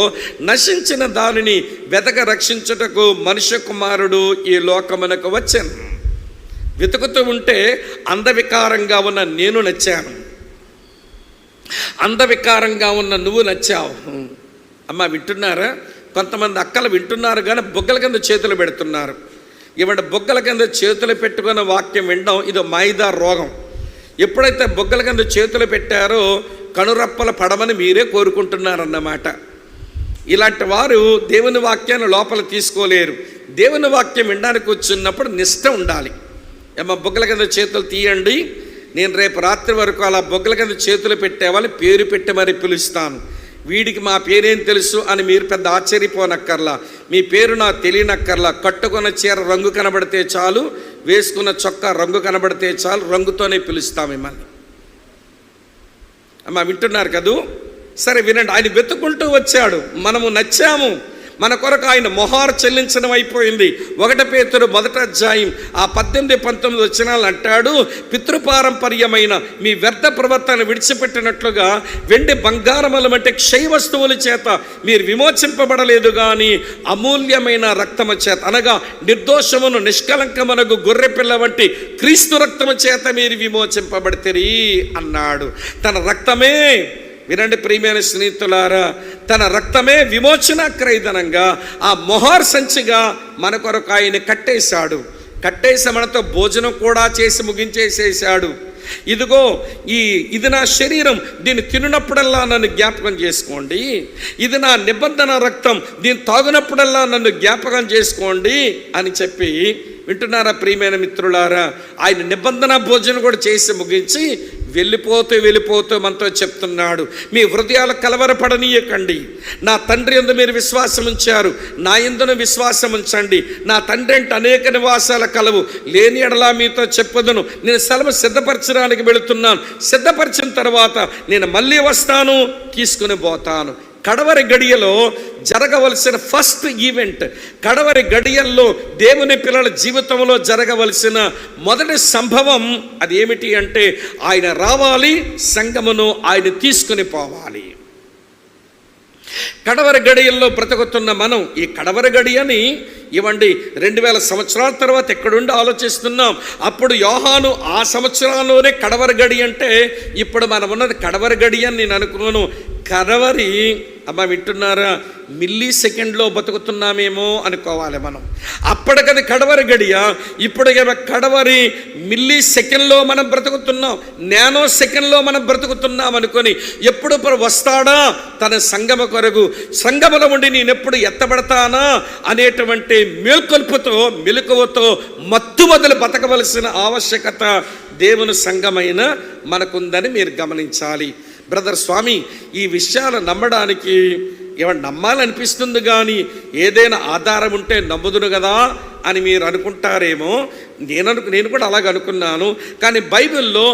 నశించిన దానిని వెతక రక్షించుటకు మనుష్య కుమారుడు ఈ లోకమునకు వచ్చాను. వెతుకుతూ ఉంటే అందవికారంగా ఉన్న నేను నచ్చాను, అందవికారంగా ఉన్న నువ్వు నచ్చావు. అమ్మ వింటున్నారా? కొంతమంది అక్కలు వింటున్నారు కానీ బొగ్గల కింద చేతులు పెడుతున్నారు. ఇవాళ బొగ్గల కింద చేతులు పెట్టుకున్న వాక్యం వినడం ఇది మైదా రోగం. ఎప్పుడైతే బొగ్గల కింద చేతులు పెట్టారో కనురప్పల పడమని మీరే కోరుకుంటున్నారన్నమాట. ఇలాంటి వారు దేవుని వాక్యాన్ని లోపల తీసుకోలేరు. దేవుని వాక్యం వినడానికి వచ్చినప్పుడు నిష్ట ఉండాలి. ఏమో బొగ్గల కింద చేతులు తీయండి, నేను రేపు రాత్రి వరకు అలా బొగ్గల కింద చేతులు పెట్టేవాళ్ళు పేరు పెట్టి మరి పిలుస్తాను. వీడికి మా పేరేం తెలుసు అని మీరు పెద్ద ఆశ్చర్యపోనక్కర్లా, మీ పేరు నాకు తెలియనక్కర్లా. కట్టుకున్న చీర రంగు కనబడితే చాలు, వేసుకున్న చొక్కా రంగు కనబడితే చాలు, రంగుతోనే పిలుస్తాం మిమ్మల్ని. అమ్మ వింటున్నారు కదూ? సరే వినండి, ఆయన వెతుకుంటూ వచ్చాడు, మనము నచ్చాము, మన కొరకు ఆయన మొహారు చెల్లించడం అయిపోయింది. 1 పేతురు 1వ అధ్యాయం 18-19 వచనాలు అంటాడు, పితృపారంపర్యమైన మీ వ్యర్థ ప్రవర్తన విడిచిపెట్టినట్లుగా వెండి బంగారముల వంటి క్షయ వస్తువుల చేత మీరు విమోచింపబడలేదు కానీ అమూల్యమైన రక్తము చేత, అనగా నిర్దోషమును నిష్కలంకమునకు గొర్రె పిల్ల వంటి క్రీస్తు రక్తము చేత మీరు విమోచింపబడితిరి అన్నాడు. తన రక్తమే, వినండి ప్రియమైన స్నేహితులారా, తన రక్తమే విమోచన క్రయధనంగా ఆ మొహార్ సంచిగా మన కొరకు ఆయన కట్టేసి మనతో భోజనం కూడా చేసి ముగించేసేసాడు. ఇదిగో ఇది నా శరీరం, దీన్ని తిన్నప్పుడల్లా నన్ను జ్ఞాపకం చేసుకోండి. ఇది నా నిబంధన రక్తం, దీన్ని తాగినప్పుడల్లా నన్ను జ్ఞాపకం చేసుకోండి అని చెప్పి, వింటున్నారా ప్రియమైన మిత్రులారా, ఆయన నిబంధన భోజనం కూడా చేసి ముగించి వెళ్ళిపోతూ మనతో చెప్తున్నాడు, మీ హృదయాలు కలవరపడనీయకండి. నా తండ్రి యందు మీరు విశ్వాసం ఉంచారు, నా యందును విశ్వాసం ఉంచండి. నా తండ్రి అంటే అనేక నివాసాల కలవు, లేని ఎడలా మీతో చెప్పదును. నేను స్థలము సిద్ధపరచడానికి వెళుతున్నాను, సిద్ధపరిచిన తర్వాత నేను మళ్ళీ వస్తాను, తీసుకుని పోతాను. కడవరి గడియలో జరగవలసిన ఫస్ట్ ఈవెంట్, కడవరి గడియల్లో దేవుని పిల్లల జీవితంలో జరగవలసిన మొదటి సంభవం అది ఏమిటి అంటే, ఆయన రావాలి, సంఘమును ఆయన తీసుకుని పోవాలి. కడవరి గడియల్లో బ్రతుకుతున్న మనం ఈ కడవరి గడియని ఇవ్వండి 2000 సంవత్సరాల తర్వాత ఎక్కడుండి ఆలోచిస్తున్నాం. అప్పుడు యోహాను ఆ సంవత్సరాల్లోనే కడవరి గడి అంటే, ఇప్పుడు మనం ఉన్నది కడవరి గడి అని నేను అనుకున్నాను. కడవరి అమ్మ వింటున్నారా, మిల్లీ సెకండ్లో బతుకుతున్నామేమో అనుకోవాలి మనం. అప్పటికది కడవరి గడియ, ఇప్పుడు కడవరి మిల్లీ సెకండ్లో మనం బ్రతుకుతున్నాం, నానో సెకండ్లో మనం బ్రతుకుతున్నాం అనుకొని, ఎప్పుడు వస్తాడా తన సంగమ కొరకు, సంగమలో ఉండి నేనెప్పుడు ఎత్తబడతానా అనేటువంటి మెలకువతో మత్తు వదిలి బతకవలసిన ఆవశ్యకత దేవుని సంఘమైన మనకుందని మీరు గమనించాలి. బ్రదర్ స్వామి, ఈ విషయాలు నమ్మడానికి ఏమన్నా నమ్మాలనిపిస్తుంది కానీ ఏదైనా ఆధారం ఉంటే నమ్ముదును కదా అని మీరు అనుకుంటారేమో. నేను కూడా అలాగ అనుకున్నాను. కానీ బైబిల్లో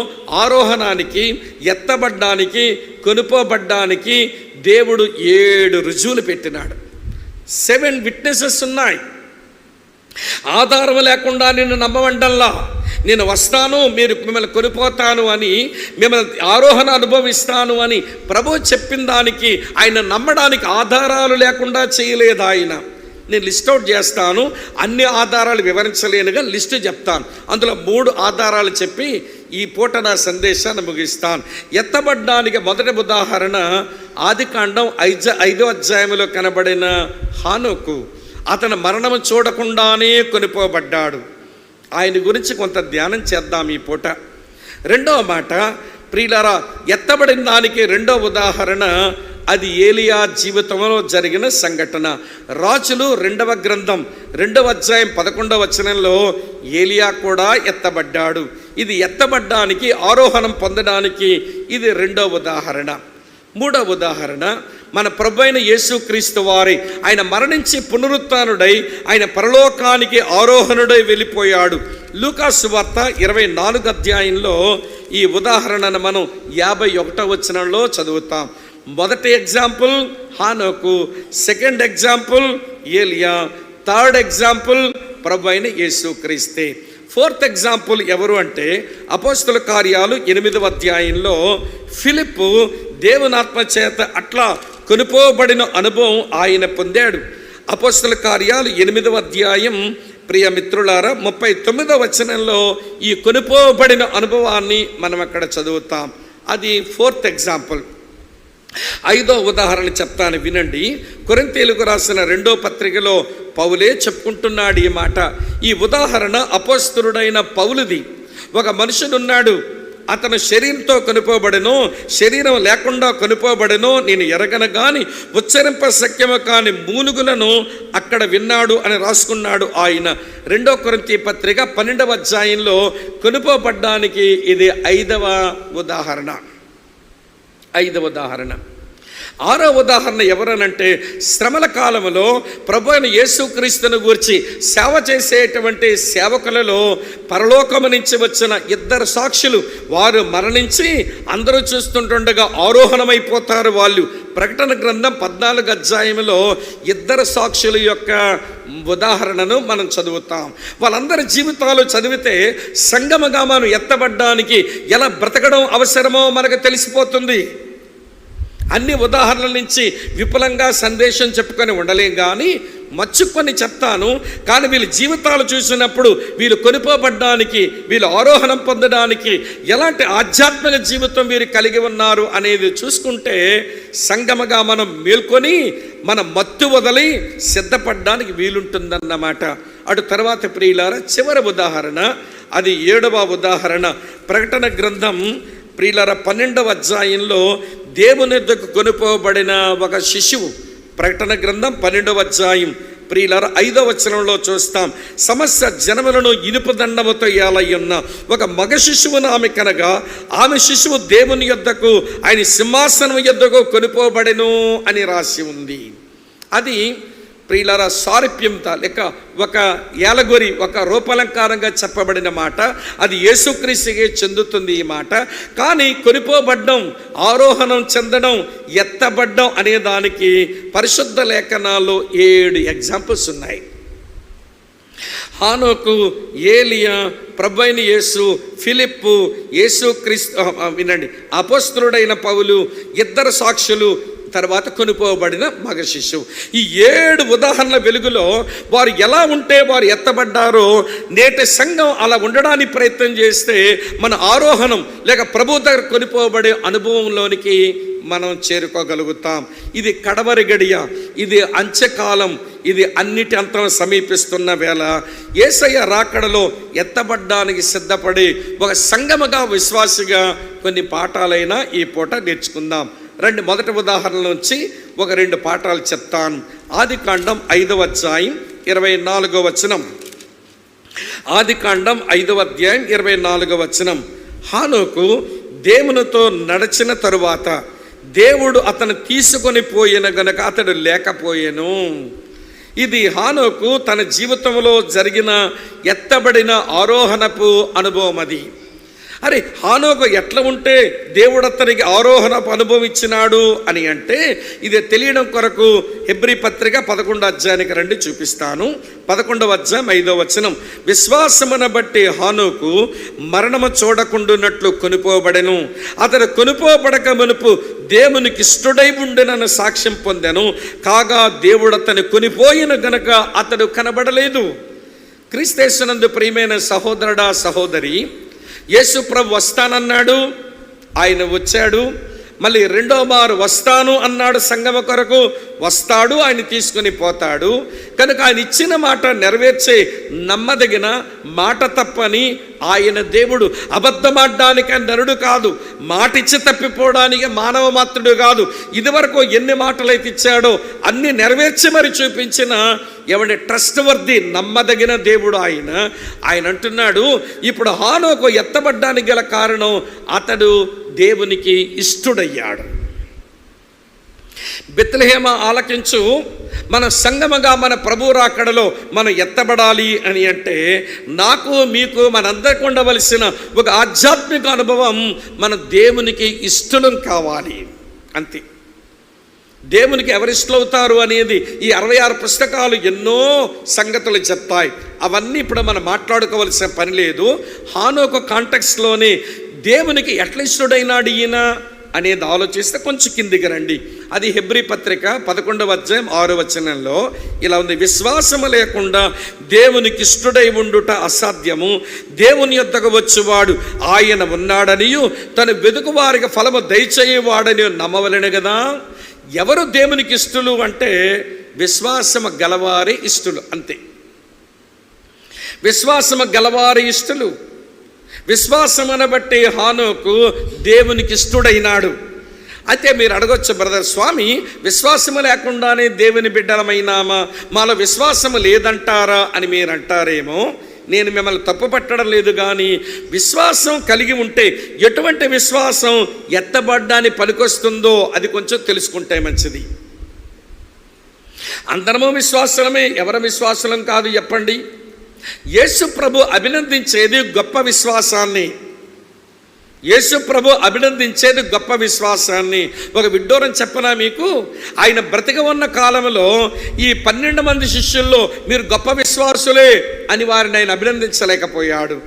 ఆరోహణానికి, ఎత్తబడ్డానికి, కొనుపోబడ్డానికి దేవుడు 7 రుజువులు పెట్టినాడు. 7 విట్నెసెస్ ఉన్నాయి. ఆధారం లేకుండా నిన్ను నమ్మమండల్లా, నేను వస్తాను, మిమ్మల్ని కొనిపోతాను అని, మిమ్మల్ని ఆరోహణ అనుభవిస్తాను అని ప్రభు చెప్పిన దానికి ఆయన నమ్మడానికి ఆధారాలు లేకుండా చేయలేదు ఆయన. నేను లిస్ట్ అవుట్ చేస్తాను, అన్ని ఆధారాలు వివరించలేనుగా లిస్టు చెప్తాను. అందులో 3 ఆధారాలు చెప్పి ఈ పూట నా సందేశాన్ని ముగిస్తాను. ఎత్తబడ్డానికి మొదటి ఉదాహరణ ఆదికాండం 5వ అధ్యాయంలో కనబడిన హానోకు. అతను మరణము చూడకుండానే కొనిపోబడ్డాడు. ఆయన గురించి కొంత ధ్యానం చేద్దాం ఈ పూట. రెండవ మాట ప్రియులారా, ఎత్తబడిన దానికి రెండవ ఉదాహరణ అది ఏలియా జీవితంలో జరిగిన సంఘటన. రాజులు 2వ గ్రంథం 2వ అధ్యాయం 11వ వచనంలో ఏలియా కూడా ఎత్తబడ్డాడు. ఇది ఎత్తబడ్డానికి, ఆరోహణం పొందడానికి ఇది రెండవ ఉదాహరణ. మూడవ ఉదాహరణ మన ప్రభువైన యేసుక్రీస్తు వారి, ఆయన మరణించి పునరుత్థానుడై ఆయన పరలోకానికి ఆరోహణుడై వెళ్ళిపోయాడు. లూకా సువార్త 24వ అధ్యాయంలో ఈ ఉదాహరణను మనం 51వ వచనంలో చదువుతాం. మొదటి ఎగ్జాంపుల్ హానోకు, సెకండ్ ఎగ్జాంపుల్ ఏలియా, థర్డ్ ఎగ్జాంపుల్ ప్రభువైన యేసుక్రీస్తే. ఫోర్త్ ఎగ్జాంపుల్ ఎవరు అంటే అపోస్తల కార్యాలు 8వ అధ్యాయంలో ఫిలిప్పు దేవుని ఆత్మ చేత అట్లా కొనుపోబడిన అనుభవం ఆయన పొందాడు. అపోస్తల కార్యాలు 8వ అధ్యాయం ప్రియ మిత్రులారా 39వ వచనంలో ఈ కొనుపోబడిన అనుభవాన్ని మనం అక్కడ చదువుతాం. అది ఫోర్త్ ఎగ్జాంపుల్. 5వ ఉదాహరణ చెప్తాను వినండి. కొరింథీయులకు రాసిన 2వ పత్రికలో పౌలే చెప్పుకుంటున్నాడు ఈ మాట. ఈ ఉదాహరణ అపోస్తలుడైన పౌలుది. ఒక మనుషుడున్నాడు, అతను శరీరంతో కొనుపోబడెను, శరీరం లేకుండా కొనుపోబడెను, నేను ఎరగను కానీ ఉచ్చరింప శక్యము కాని మూలుగులను అక్కడ విన్నాడు అని రాసుకున్నాడు ఆయన. 2వ కొరింథీ పత్రిక 12వ అధ్యాయంలో కొనుపోబడ్డానికి ఇది 5వ ఉదాహరణ. ఆరో ఉదాహరణ ఎవరనంటే, శ్రమల కాలంలో ప్రభు అయిన యేసుక్రీస్తును గూర్చి సేవ చేసేటువంటి సేవకులలో పరలోకము నుంచి వచ్చిన 2 సాక్షులు. వారు మరణించి అందరూ చూస్తుండగా ఆరోహణమైపోతారు వాళ్ళు. ప్రకటన గ్రంథం 14 అధ్యాయంలో 2 సాక్షుల యొక్క ఉదాహరణను మనం చదువుతాం. వాళ్ళందరి జీవితాలు చదివితే సంగమగా మనం ఎత్తబడ్డానికి ఎలా బ్రతకడం అవసరమో మనకు తెలిసిపోతుంది. అన్ని ఉదాహరణల నుంచి విపులంగా సందేశం చెప్పుకొని ఉండలేం, కానీ మచ్చుకొని చెప్తాను. కానీ వీళ్ళ జీవితాలు చూసినప్పుడు వీళ్ళు కొనిపోబడ్డానికి, వీళ్ళు ఆరోహణం పొందడానికి ఎలాంటి ఆధ్యాత్మిక జీవితం వీరు కలిగి ఉన్నారు అనేది చూసుకుంటే సంగమగా మనం మేల్కొని మన మత్తు వదిలి సిద్ధపడడానికి వీలుంటుందన్నమాట. అటు తర్వాత ప్రియులారా చివరి ఉదాహరణ, అది 7వ ఉదాహరణ. ప్రకటన గ్రంథం ప్రియులారా 12వ అధ్యాయంలో దేవుని యొద్దకు కొనిపోబడిన ఒక శిశువు. ప్రకటన గ్రంథం 12వ అధ్యాయం ప్రియులారా 5వ వచనంలో చూస్తాం. సమస్త జనములను ఇనుప దండముతో ఏలయ్యున్న ఒక మగ శిశువును ఆమె కనగా, ఆమె శిశువు దేవుని యొద్దకు, ఆయన సింహాసనం యొద్దకు కొనిపోబడెను అని రాసి ఉంది. అది ప్రియులారా సారూప్యంత లేక ఒక ఏలగొరి, ఒక రూపాలంకారంగా చెప్పబడిన మాట. అది యేసుక్రీస్తుకే చెందుతుంది ఈ మాట. కానీ కొనిపోబడ్డం, ఆరోహణం చెందడం, ఎత్తబడ్డం అనే దానికి పరిశుద్ధ లేఖనాల్లో 7 ఎగ్జాంపుల్స్ ఉన్నాయి. హానోకు, ఏలియా, ప్రభువైన యేసు, ఫిలిప్పు, యేసుక్రీస్తు, వినండి, అపోస్తలుడైన పౌలు, 2 సాక్షులు, తర్వాత కొనిపోబడిన మగ శిశువు. ఈ 7 ఉదాహరణల వెలుగులో వారు ఎలా ఉంటే వారు ఎత్తబడ్డారో నేటి సంఘం అలా ఉండడానికి ప్రయత్నం చేస్తే మన ఆరోహణం లేక ప్రభు దగ్గర కొనిపోబడే అనుభవంలోనికి మనం చేరుకోగలుగుతాం. ఇది కడవరి గడియ, ఇది అంత్యకాలం, ఇది అన్నిటి అంతం సమీపిస్తున్న వేళ యేసయ్య రాకడలో ఎత్తబడ్డానికి సిద్ధపడి ఒక సంగమగా, విశ్వాసిగా కొన్ని పాఠాలైనా ఈ పూట నేర్చుకుందాం. మొదటి ఉదాహరణ నుంచి ఒక 2 పాఠాలు చెప్తాను. ఆదికాండం 5వ అధ్యాయం 24వ వచనం. ఆదికాండం 5వ అధ్యాయం 24వ వచనం. హానోకు దేవునితో నడిచిన తరువాత దేవుడు అతను తీసుకొని పోయిన గనుక అతడు లేకపోయెను. ఇది హానోకు తన జీవితంలో జరిగిన ఎత్తబడిన ఆరోహణపు అనుభవం. అది అరే హానోకు ఎట్లా ఉంటే దేవుడు అతనికి ఆరోహణపు అనుభవం ఇచ్చినాడు అని అంటే ఇది తెలియడం కొరకు హెబ్రీ పత్రిక 11వ అధ్యాయానికి రండి, చూపిస్తాను. 11వ అధ్యాయం 5వ వచనం. విశ్వాసమును బట్టి హానోకు మరణము చూడకుండానట్లు కొనిపోబడెను. అతడు కొనిపోబడక మునుపు దేవునికి ఇష్టడై ఉండినను సాక్ష్యం పొందెను. కాగా దేవుడు అతను కొనిపోయిన గనక అతడు కనబడలేదు. క్రీస్తేసునందు ప్రియమైన సహోదరుడా, సహోదరి, యేసు ప్రభు వస్తానన్నాడు, ఆయన వచ్చాడు. మళ్ళీ 2వ మారు వస్తాను అన్నాడు. సంగమ కొరకు వస్తాడు, ఆయన తీసుకుని పోతాడు. కనుక ఆయన ఇచ్చిన మాట నెరవేర్చే నమ్మదగిన మాట తప్పని ఆయన దేవుడు. అబద్ధమాడడానికి నరుడు కాదు, మాటిచ్చి తప్పిపోవడానికి మానవ మాత్రుడు కాదు. ఇదివరకు ఎన్ని మాటలైతే ఇచ్చాడో అన్ని నెరవేర్చి మరి చూపించిన ఎవరి ట్రస్ట్ వర్ది, నమ్మదగిన దేవుడు ఆయన. ఆయన అంటున్నాడు, ఇప్పుడు హానోకు ఎత్తబడ్డానికి గల కారణం అతడు దేవునికి ఇష్టుడయ్యాడు. బెత్లెహేమ ఆలకించు, మన సంగమగా మన ప్రభు రాకడలో మనం ఎత్తబడాలి అని అంటే నాకు మీకు మనందరికీ ఉండవలసిన ఒక ఆధ్యాత్మిక అనుభవం, మన దేవునికి ఇష్టలం కావాలి, అంతే. దేవునికి ఎవరిష్టవుతారు అనేది ఈ 66 పుస్తకాలు ఎన్నో సంగతులు చెప్తాయి. అవన్నీ ఇప్పుడు మనం మాట్లాడుకోవలసిన పని లేదు. హానోకు కాంటెక్స్ట్లోనే దేవునికి ఎట్లా ఇష్టడైనాడు ఈయన అనేది ఆలోచిస్తే కొంచెం కిందికి రండి. అది హెబ్రీ పత్రిక 11వ అధ్యాయం 6వ వచనంలో ఇలా ఉంది. విశ్వాసము లేకుండా దేవునికి ఇష్టడై ఉండుట అసాధ్యము. దేవుని యొద్దకు వచ్చేవాడు ఆయన ఉన్నాడనియు తను వెదుకు వారికి ఫలము దయచేయవాడని నమ్మవలెను కదా. ఎవరు దేవునికి ఇష్టలు అంటే విశ్వాసము గలవారి ఇష్టలు, అంతే. విశ్వాసము గలవారి ఇష్టలు. విశ్వాసమును బట్టి హానోకు దేవునికి ఇష్టడైనాడు. అయితే మీరు అడగొచ్చు, బ్రదర్ స్వామి, విశ్వాసము లేకుండానే దేవుని బిడ్డలమైనామా, మాలో విశ్వాసము లేదంటారా అని మీరు అంటారేమో. నేను మిమ్మల్ని తప్పు పట్టడం లేదు, కానీ విశ్వాసం కలిగి ఉంటే ఎటువంటి విశ్వాసం ఎత్తబడ్డానికి పనికొస్తుందో అది కొంచెం తెలుసుకుంటే మంచిది. అందరము విశ్వాసమే, ఎవరి విశ్వాసం కాదు చెప్పండి. యేసు ప్రభు అభినందించేది గొప్ప విశ్వాసాన్ని. యేసు ప్రభు అభినందించేది గొప్ప విశ్వాసాన్ని. ఒక విడ్డూరం చెప్పనా మీకు? ఆయన బ్రతిక ఉన్న కాలంలో ఈ 12 మంది శిష్యుల్లో మీరు గొప్ప విశ్వాసులే అని వారిని ఆయన అభినందించలేకపోయాడు.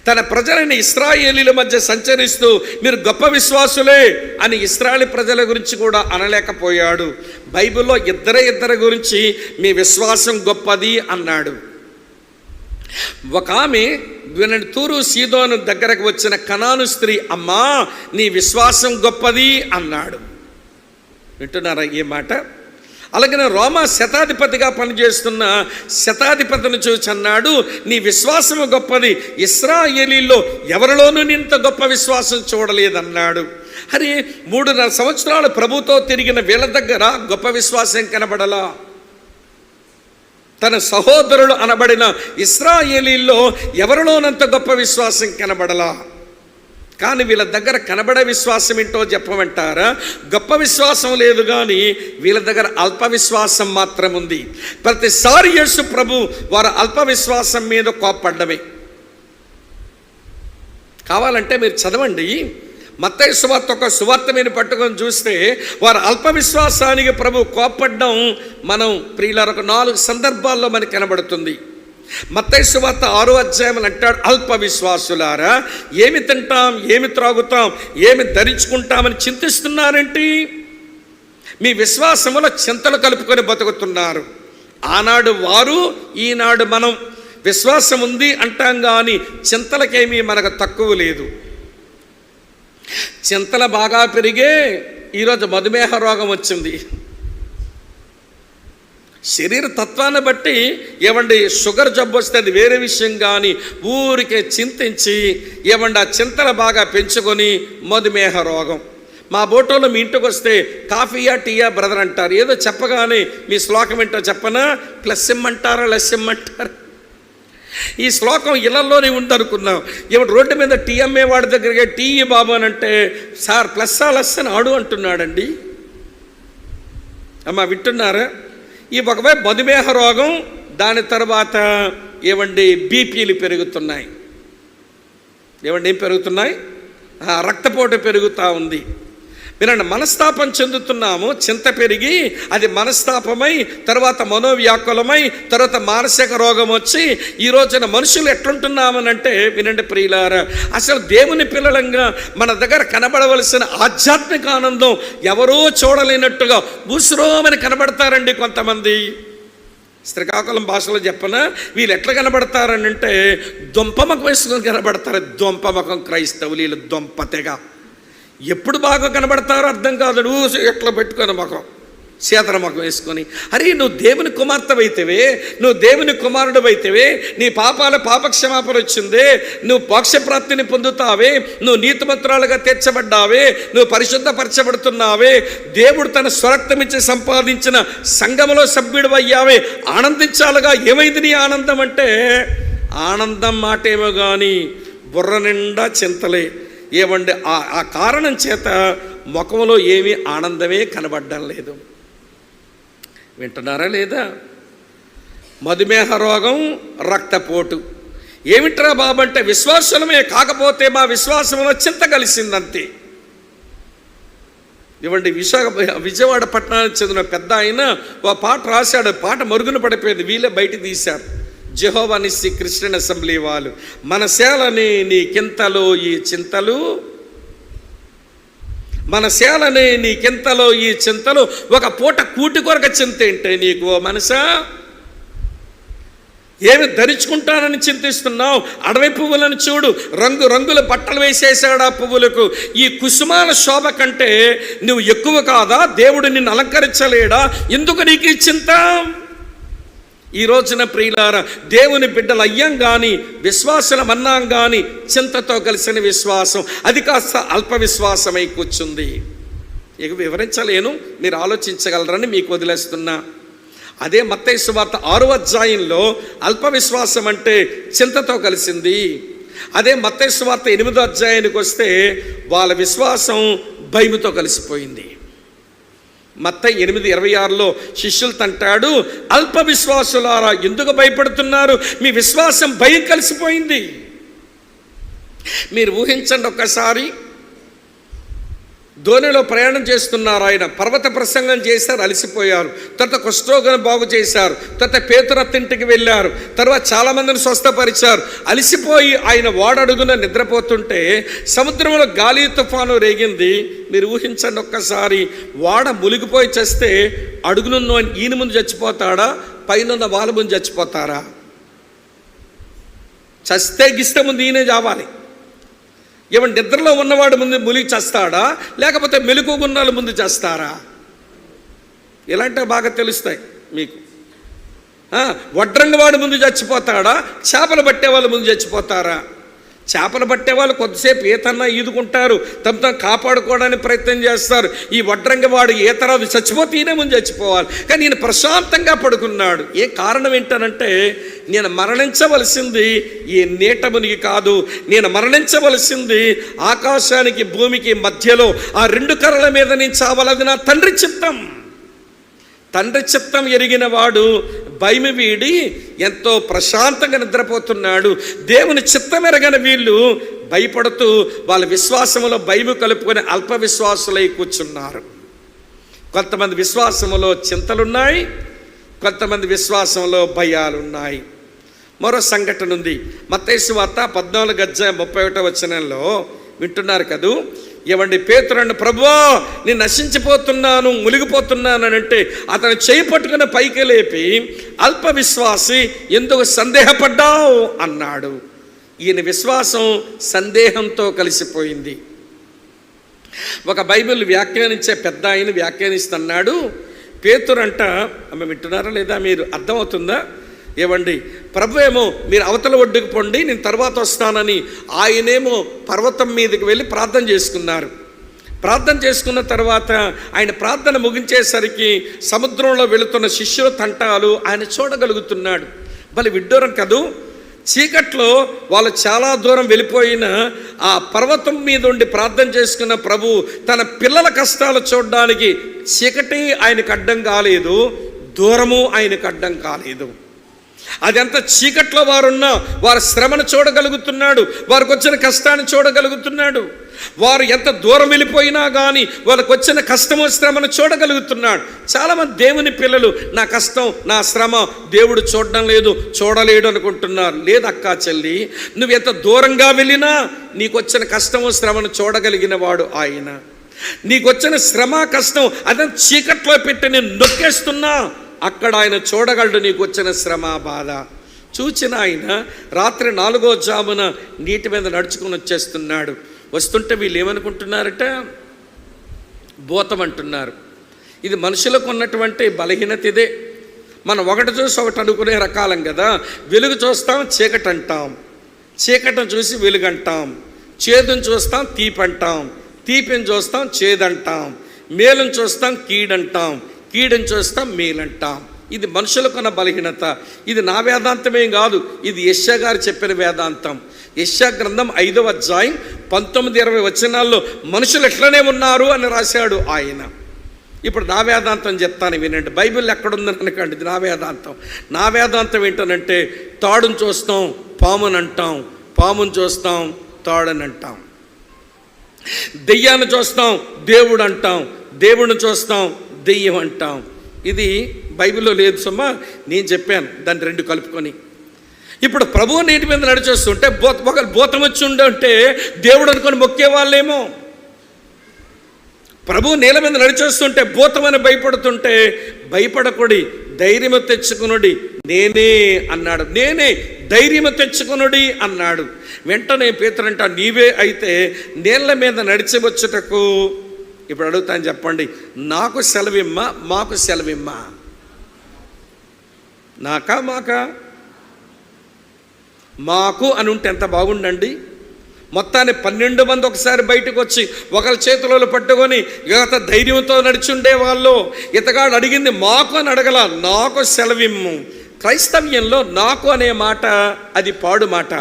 తన ప్రజలైన ఇశ్రాయేలీల మధ్య సంచరిస్తూ మీరు గొప్ప విశ్వాసులే అని ఇశ్రాయేలీ ప్రజల గురించి కూడా అనలేకపోయాడు. బైబిల్లో ఇద్దరి గురించి మీ విశ్వాసం గొప్పది అన్నాడు. ఒక ఆమె తూరు సీదోను దగ్గరకు వచ్చిన కనాను స్త్రీ, అమ్మా నీ విశ్వాసం గొప్పది అన్నాడు. వింటున్నారా ఈ మాట? అలాగే రోమా శతాధిపతిగా పనిచేస్తున్న శతాధిపతిని చూసి అన్నాడు, నీ విశ్వాసము గొప్పది, ఇశ్రాయేలీల్లో ఎవరిలోనూ ఇంత గొప్ప విశ్వాసం చూడలేదన్నాడు. అరే 3.5 సంవత్సరాలు ప్రభుతో తిరిగిన వీళ్ళ దగ్గర గొప్ప విశ్వాసం కనబడలా. తన సహోదరులు అనబడిన ఇశ్రాయేలీల్లో ఎవరిలోనంత గొప్ప విశ్వాసం కనబడలా. కానీ వీళ్ళ దగ్గర కనబడే విశ్వాసం ఏంటో చెప్పమంటారా? గొప్ప విశ్వాసం లేదు, కానీ వీళ్ళ దగ్గర అల్ప విశ్వాసం మాత్రం ఉంది. ప్రతిసారి యేసు ప్రభు వారు అల్ప విశ్వాసం మీద కోప్పడ్డమే. కావాలంటే మీరు చదవండి, మత్తయి సువార్త ఒక సువార్త మీద పట్టుకొని చూస్తే వారు అల్ప విశ్వాసానికి ప్రభు కోప్పడ్డం మనం ప్రియులారా 4 సందర్భాల్లో మనకి కనబడుతుంది. మత్తయి సువార్త 6వ అధ్యాయం అంటాడు, అల్ప విశ్వాసులారా, ఏమి తింటాం, ఏమి త్రాగుతాం, ఏమి ధరించుకుంటామని చింతిస్తున్నారేంటి? మీ విశ్వాసములో చింతలు కలుపుకొని బతుకుతున్నారు. ఆనాడు వారు, ఈనాడు మనం విశ్వాసం ఉంది అంటాం, కానీ చింతలకేమీ మనకు తక్కువ లేదు. చింతలు బాగా పెరిగే ఈరోజు మధుమేహ రోగం వచ్చింది. శరీర తత్వాన్ని బట్టి ఏమండి షుగర్ జబ్బు వస్తే అది వేరే విషయం, కానీ ఊరికే చింతించి ఏమండి ఆ చింతలు బాగా పెంచుకొని మధుమేహ రోగం. మా బోటోలో మీ ఇంటికి వస్తే కాఫీయా టీయా బ్రదర్ అంటారు. ఏదో చెప్పగానే మీ శ్లోకం ఏంటో చెప్పనా? ప్లస్ ఇమ్మంటారా లెస్ ఇమ్మంటారా? ఈ శ్లోకం ఇళ్లలోనే ఉందనుకున్నాం. ఏమిటి రోడ్డు మీద టీ అమ్మే వాడి దగ్గరికి టీ బాబు అని అంటే, సార్ ప్లస్సా లెస్ అని ఆడు అంటున్నాడండి. అమ్మ వింటున్నారా? ఈ ఒకవైపు మధుమేహ రోగం, దాని తర్వాత ఏమండి బీపీలు పెరుగుతున్నాయి. ఏమండి ఏం పెరుగుతున్నాయి? రక్తపోటు పెరుగుతూ ఉంది. వినండి, మనస్తాపం చెందుతున్నాము. చింత పెరిగి అది మనస్తాపమై, తర్వాత మనోవ్యాకులమై, తర్వాత మానసిక రోగం వచ్చి ఈ రోజున మనుషులు ఎట్లుంటున్నామనంటే, వినండి ప్రియులారా, అసలు దేవుని పిల్లలంగా మన దగ్గర కనబడవలసిన ఆధ్యాత్మిక ఆనందం ఎవరూ చూడలేనట్టుగా బూసురోమని కనబడతారండి కొంతమంది. శ్రీకాకుళం భాషలో చెప్పనా, వీళ్ళు ఎట్లా కనబడతారని అంటే దొంపమకం వేసుకొని కనబడతారు. దొంపమకం క్రైస్తవులు, వీళ్ళు దొంపతెగా. ఎప్పుడు బాగా కనబడతారో అర్థం కాదు. ఎట్లా పెట్టుకొని ముఖం, శీతల ముఖం వేసుకొని, అరే నువ్వు దేవుని కుమార్తెవైతేవే, నువ్వు దేవుని కుమారుడు అయితేవే, నీ పాపాల పాపక్షమాపణ వచ్చిందే, నువ్వు మోక్షప్రాప్తిని పొందుతావే, నువ్వు నీతిమంతురాలుగా తీర్చబడ్డావే, నువ్వు పరిశుద్ధపరచబడుతున్నావే, దేవుడు తన స్వరక్తమిచ్చి సంపాదించిన సంఘములో సభ్యుడు అయ్యావే, ఆనందించాలుగా. ఏమైంది నీ ఆనందం అంటే? ఆనందం మాటేమో కానీ బుర్ర నిండా చింతలే. ఏమండి ఆ కారణం చేత ముఖంలో ఏమీ ఆనందమే కనబడడం లేదు. వింటున్నారా లేదా? మధుమేహ రోగం, రక్తపోటు. ఏమిట్రా బాబు అంటే విశ్వాసమే, కాకపోతే మా విశ్వాసంలో చింత కలిసిందంతే. ఇవ్వండి, విజయవాడ పట్టణానికి చెందిన పెద్ద ఆయన ఓ పాట రాశాడు. పాట మరుగున పడిపోయింది, వీళ్ళే బయట తీశారు. జెహోవా నిస్సి క్రిస్టియన్ అసెంబ్లీ వాళ్ళు, మనసేలని నీకింతలో ఈ చింతలు, మనసేలని నీకింతలో ఈ చింతలు, ఒక పూట కూటి కొరక చింత ఏంటే నీకు ఓ మనసా? ఏమి ధరించుకుంటానని చింతిస్తున్నావు? అడవి పువ్వులను చూడు, రంగు రంగుల బట్టలు వేసేసాడు ఆ పువ్వులకు. ఈ కుసుమాల శోభ కంటే నువ్వు ఎక్కువ కాదా? దేవుడు నిన్ను అలంకరించలేడా? ఎందుకు నీకు ఈ చింత? ఈ రోజున ప్రియులారా, దేవుని బిడ్డలు అయ్యాం కానీ, విశ్వాసం అన్నాం కానీ, చింతతో కలిసిన విశ్వాసం అది కాస్త అల్ప విశ్వాసమై కూర్చుంది. ఇక వివరించలేను, మీరు ఆలోచించగలరని మీకు వదిలేస్తున్నా. అదే మత్తయి సువార్త 6వ అధ్యాయంలో అల్ప విశ్వాసం అంటే చింతతో కలిసింది. అదే మత్తయి సువార్త 8వ అధ్యాయానికి వస్తే వాళ్ళ విశ్వాసం భయముతో కలిసిపోయింది. మత్తయి 8:26లో శిష్యులతో అంటాడు, అల్ప విశ్వాసులారా ఎందుకు భయపడుతున్నారు, మీ విశ్వాసం భయం కలిసిపోయింది. మీరు ఊహించండి, ఒక్కసారి ధోనిలో ప్రయాణం చేస్తున్నారు. ఆయన పర్వత ప్రసంగం చేశారు, అలసిపోయారు. తర్వాత కుష్ఠరోగిని బాగు చేశారు. తర్వాత పేతురత్తింటికి వెళ్ళారు. తర్వాత చాలామందిని స్వస్థపరిచారు. అలసిపోయి ఆయన ఓడడుగున నిద్రపోతుంటే సముద్రంలో గాలి తుఫాను రేగింది. మీరు ఊహించండి ఒక్కసారి, ఓడ మునిగిపోయి చేస్తే అడుగునున్న ఈయన ముందు చచ్చిపోతాడా, పైన వాళ్ళ ముందు చచ్చిపోతారా? చస్తే గిస్తే ముందు ఈయనే చావాలి. ఏమన్నా నిద్రలో ఉన్నవాడు ముందు ములిగి చేస్తాడా, లేకపోతే మెలకువగా ఉన్న ముందు చేస్తారా? ఇలాంటివి బాగా తెలుస్తాయి మీకు. వడ్రంగవాడు ముందు చచ్చిపోతాడా, చేపలు పట్టేవాళ్ళు ముందు చచ్చిపోతారా? చేపలు పట్టేవాళ్ళు కొద్దిసేపు ఈతన్నా ఈదుకుంటారు, తమ కాపాడుకోవడానికి ప్రయత్నం చేస్తారు. ఈ వడ్రంగవాడు ఈతరాదు చచ్చిపోతే ఈయన ముందు చచ్చిపోవాలి. కానీ ఈయన ప్రశాంతంగా పడుకున్నాడు. ఏ కారణం ఏంటనంటే, నేను మరణించవలసింది ఈ నీట మునిగి కాదు, నేను మరణించవలసింది ఆకాశానికి భూమికి మధ్యలో ఆ 2 కర్రల మీద నేను చావాలది నా తండ్రి చిత్తం. తండ్రి చిత్తం ఎరిగిన వాడు భయము వీడి ఎంతో ప్రశాంతంగా నిద్రపోతున్నాడు. దేవుని చిత్తం ఎరగని వీళ్ళు భయపడుతూ వాళ్ళ విశ్వాసములో భయము కలుపుకొని అల్ప విశ్వాసులై కూర్చున్నారు. కొంతమంది విశ్వాసములో చింతలున్నాయి, కొంతమంది విశ్వాసంలో భయాలున్నాయి. మరో సంఘటన ఉంది. మత్తయి సువార్త 14:31 వింటున్నారు కదూ. ఏమండి, పేతురు ప్రభువా నేను నశించిపోతున్నాను, మునిగిపోతున్నాను అని అంటే అతను చేయి పట్టుకుని పైకి లేపి, అల్ప విశ్వాసి ఎందుకు సందేహపడ్డావు అన్నాడు. ఈయన విశ్వాసం సందేహంతో కలిసిపోయింది. ఒక బైబిల్ వ్యాఖ్యానించే పెద్ద ఆయన వ్యాఖ్యానిస్తున్నాడు. పేతురు అంట, వింటున్నారా లేదా, మీరు అర్థమవుతుందా? ఏమండి, ప్రభు ఏమో మీరు అవతల ఒడ్డుకు పొండి, నేను తర్వాత వస్తానని ఆయనేమో పర్వతం మీదకి వెళ్ళి ప్రార్థన చేసుకున్నారు. ప్రార్థన చేసుకున్న తర్వాత ఆయన ప్రార్థన ముగించేసరికి సముద్రంలో వెళుతున్న శిష్యుల తంటాలు ఆయన చూడగలుగుతున్నాడు. భలే విడ్డూరం కదూ. చీకట్లో వాళ్ళు చాలా దూరం వెళ్ళిపోయిన ఆ పర్వతం మీద ఉండి ప్రార్థన చేసుకున్న ప్రభు తన పిల్లల కష్టాలు చూడడానికి చీకటి ఆయనకు అడ్డం కాలేదు, దూరము ఆయనకు అడ్డం కాలేదు. అదెంత చీకట్లో వారున్నా వారి శ్రమను చూడగలుగుతున్నాడు, వారికి వచ్చిన కష్టాన్ని చూడగలుగుతున్నాడు. వారు ఎంత దూరం వెళ్ళిపోయినా కానీ వాళ్ళకు వచ్చిన కష్టము శ్రమను చూడగలుగుతున్నాడు. చాలామంది దేవుని పిల్లలు నా కష్టం నా శ్రమ దేవుడు చూడడం లేదు, చూడలేడు అనుకుంటున్నారు. లేదు అక్కా చెల్లి, నువ్వు ఎంత దూరంగా వెళ్ళినా నీకు వచ్చిన కష్టము శ్రమను చూడగలిగిన వాడు ఆయన. నీకు వచ్చిన శ్రమ కష్టం అదే చీకట్లో పెట్టి నేను నొక్కేస్తున్నా, అక్కడ ఆయన చూడగలడు నీకు వచ్చిన శ్రమ బాధ. చూచిన ఆయన రాత్రి 4వ జామున నీటి మీద నడుచుకుని వచ్చేస్తున్నాడు. వస్తుంటే వీళ్ళు ఏమనుకుంటున్నారట, భూతం అంటున్నారు. ఇది మనుషులకు ఉన్నటువంటి బలహీనత ఇదే. మనం ఒకటి చూసి ఒకటి అనుకునే రకాలం కదా. వెలుగు చూస్తాం చీకటి అంటాం, చీకటిని చూసి వెలుగు అంటాం, చేదును చూస్తాం తీపి అంటాం, తీపిని చూస్తాం చేదంటాం, మేలును చూస్తాం కీడంటాం, కీడని చూస్తాం మేలంటాం. ఇది మనుషులకున్న బలహీనత. ఇది నా వేదాంతమేం కాదు, ఇది యెషయా గారు చెప్పిన వేదాంతం. యెషయా గ్రంథం 5వ అధ్యాయం 19-20 మనుషులు ఎట్లనే ఉన్నారు అని రాశాడు ఆయన. ఇప్పుడు నా వేదాంతం చెప్తాను వినండి. బైబిల్ ఎక్కడుందని అనకండి, ఇది నా వేదాంతం. నా వేదాంతం ఏంటనంటే, తాడును చూస్తాం పాముని అంటాం, పాముని చూస్తాం తాడని అంటాం, దెయ్యాన్ని చూస్తాం దేవుడు అంటాం, దేవుడిని చూస్తాం దెయ్యం అంటాం. ఇది బైబిల్లో లేదు సుమ్మా, నేను చెప్పాను దాన్ని 2 కలుపుకొని. ఇప్పుడు ప్రభువు నీటి మీద నడిచేస్తుంటే ఒకరు భూతం వచ్చి ఉంటే దేవుడు అనుకొని మొక్కే వాళ్ళేమో. ప్రభువు నీళ్ళ మీద నడిచేస్తుంటే భూతమని భయపడుతుంటే భయపడకుడి, ధైర్యము తెచ్చుకునుడి నేనే అన్నాడు. నేనే, ధైర్యము తెచ్చుకునుడి అన్నాడు. వెంటనే పేతురంట, నీవే అయితే నీళ్ళ మీద నడిచి వచ్చుటకు. ఇప్పుడు అడుగుతాను చెప్పండి, నాకు సెలవిమ్మా మాకు సెలవిమ్మా? నాకా మాకా? మాకు అని ఉంటే ఎంత బాగుండండి. మొత్తాన్ని 12 మంది ఒకసారి బయటకు వచ్చి ఒకరి చేతులలో పట్టుకొని ఇక ధైర్యంతో నడిచుండే వాళ్ళు. ఇతగాడు అడిగింది మాకు అని అడగల, నాకు సెలవిమ్ము. క్రైస్తవ్యంలో నాకు అనే మాట అది పాడు మాట,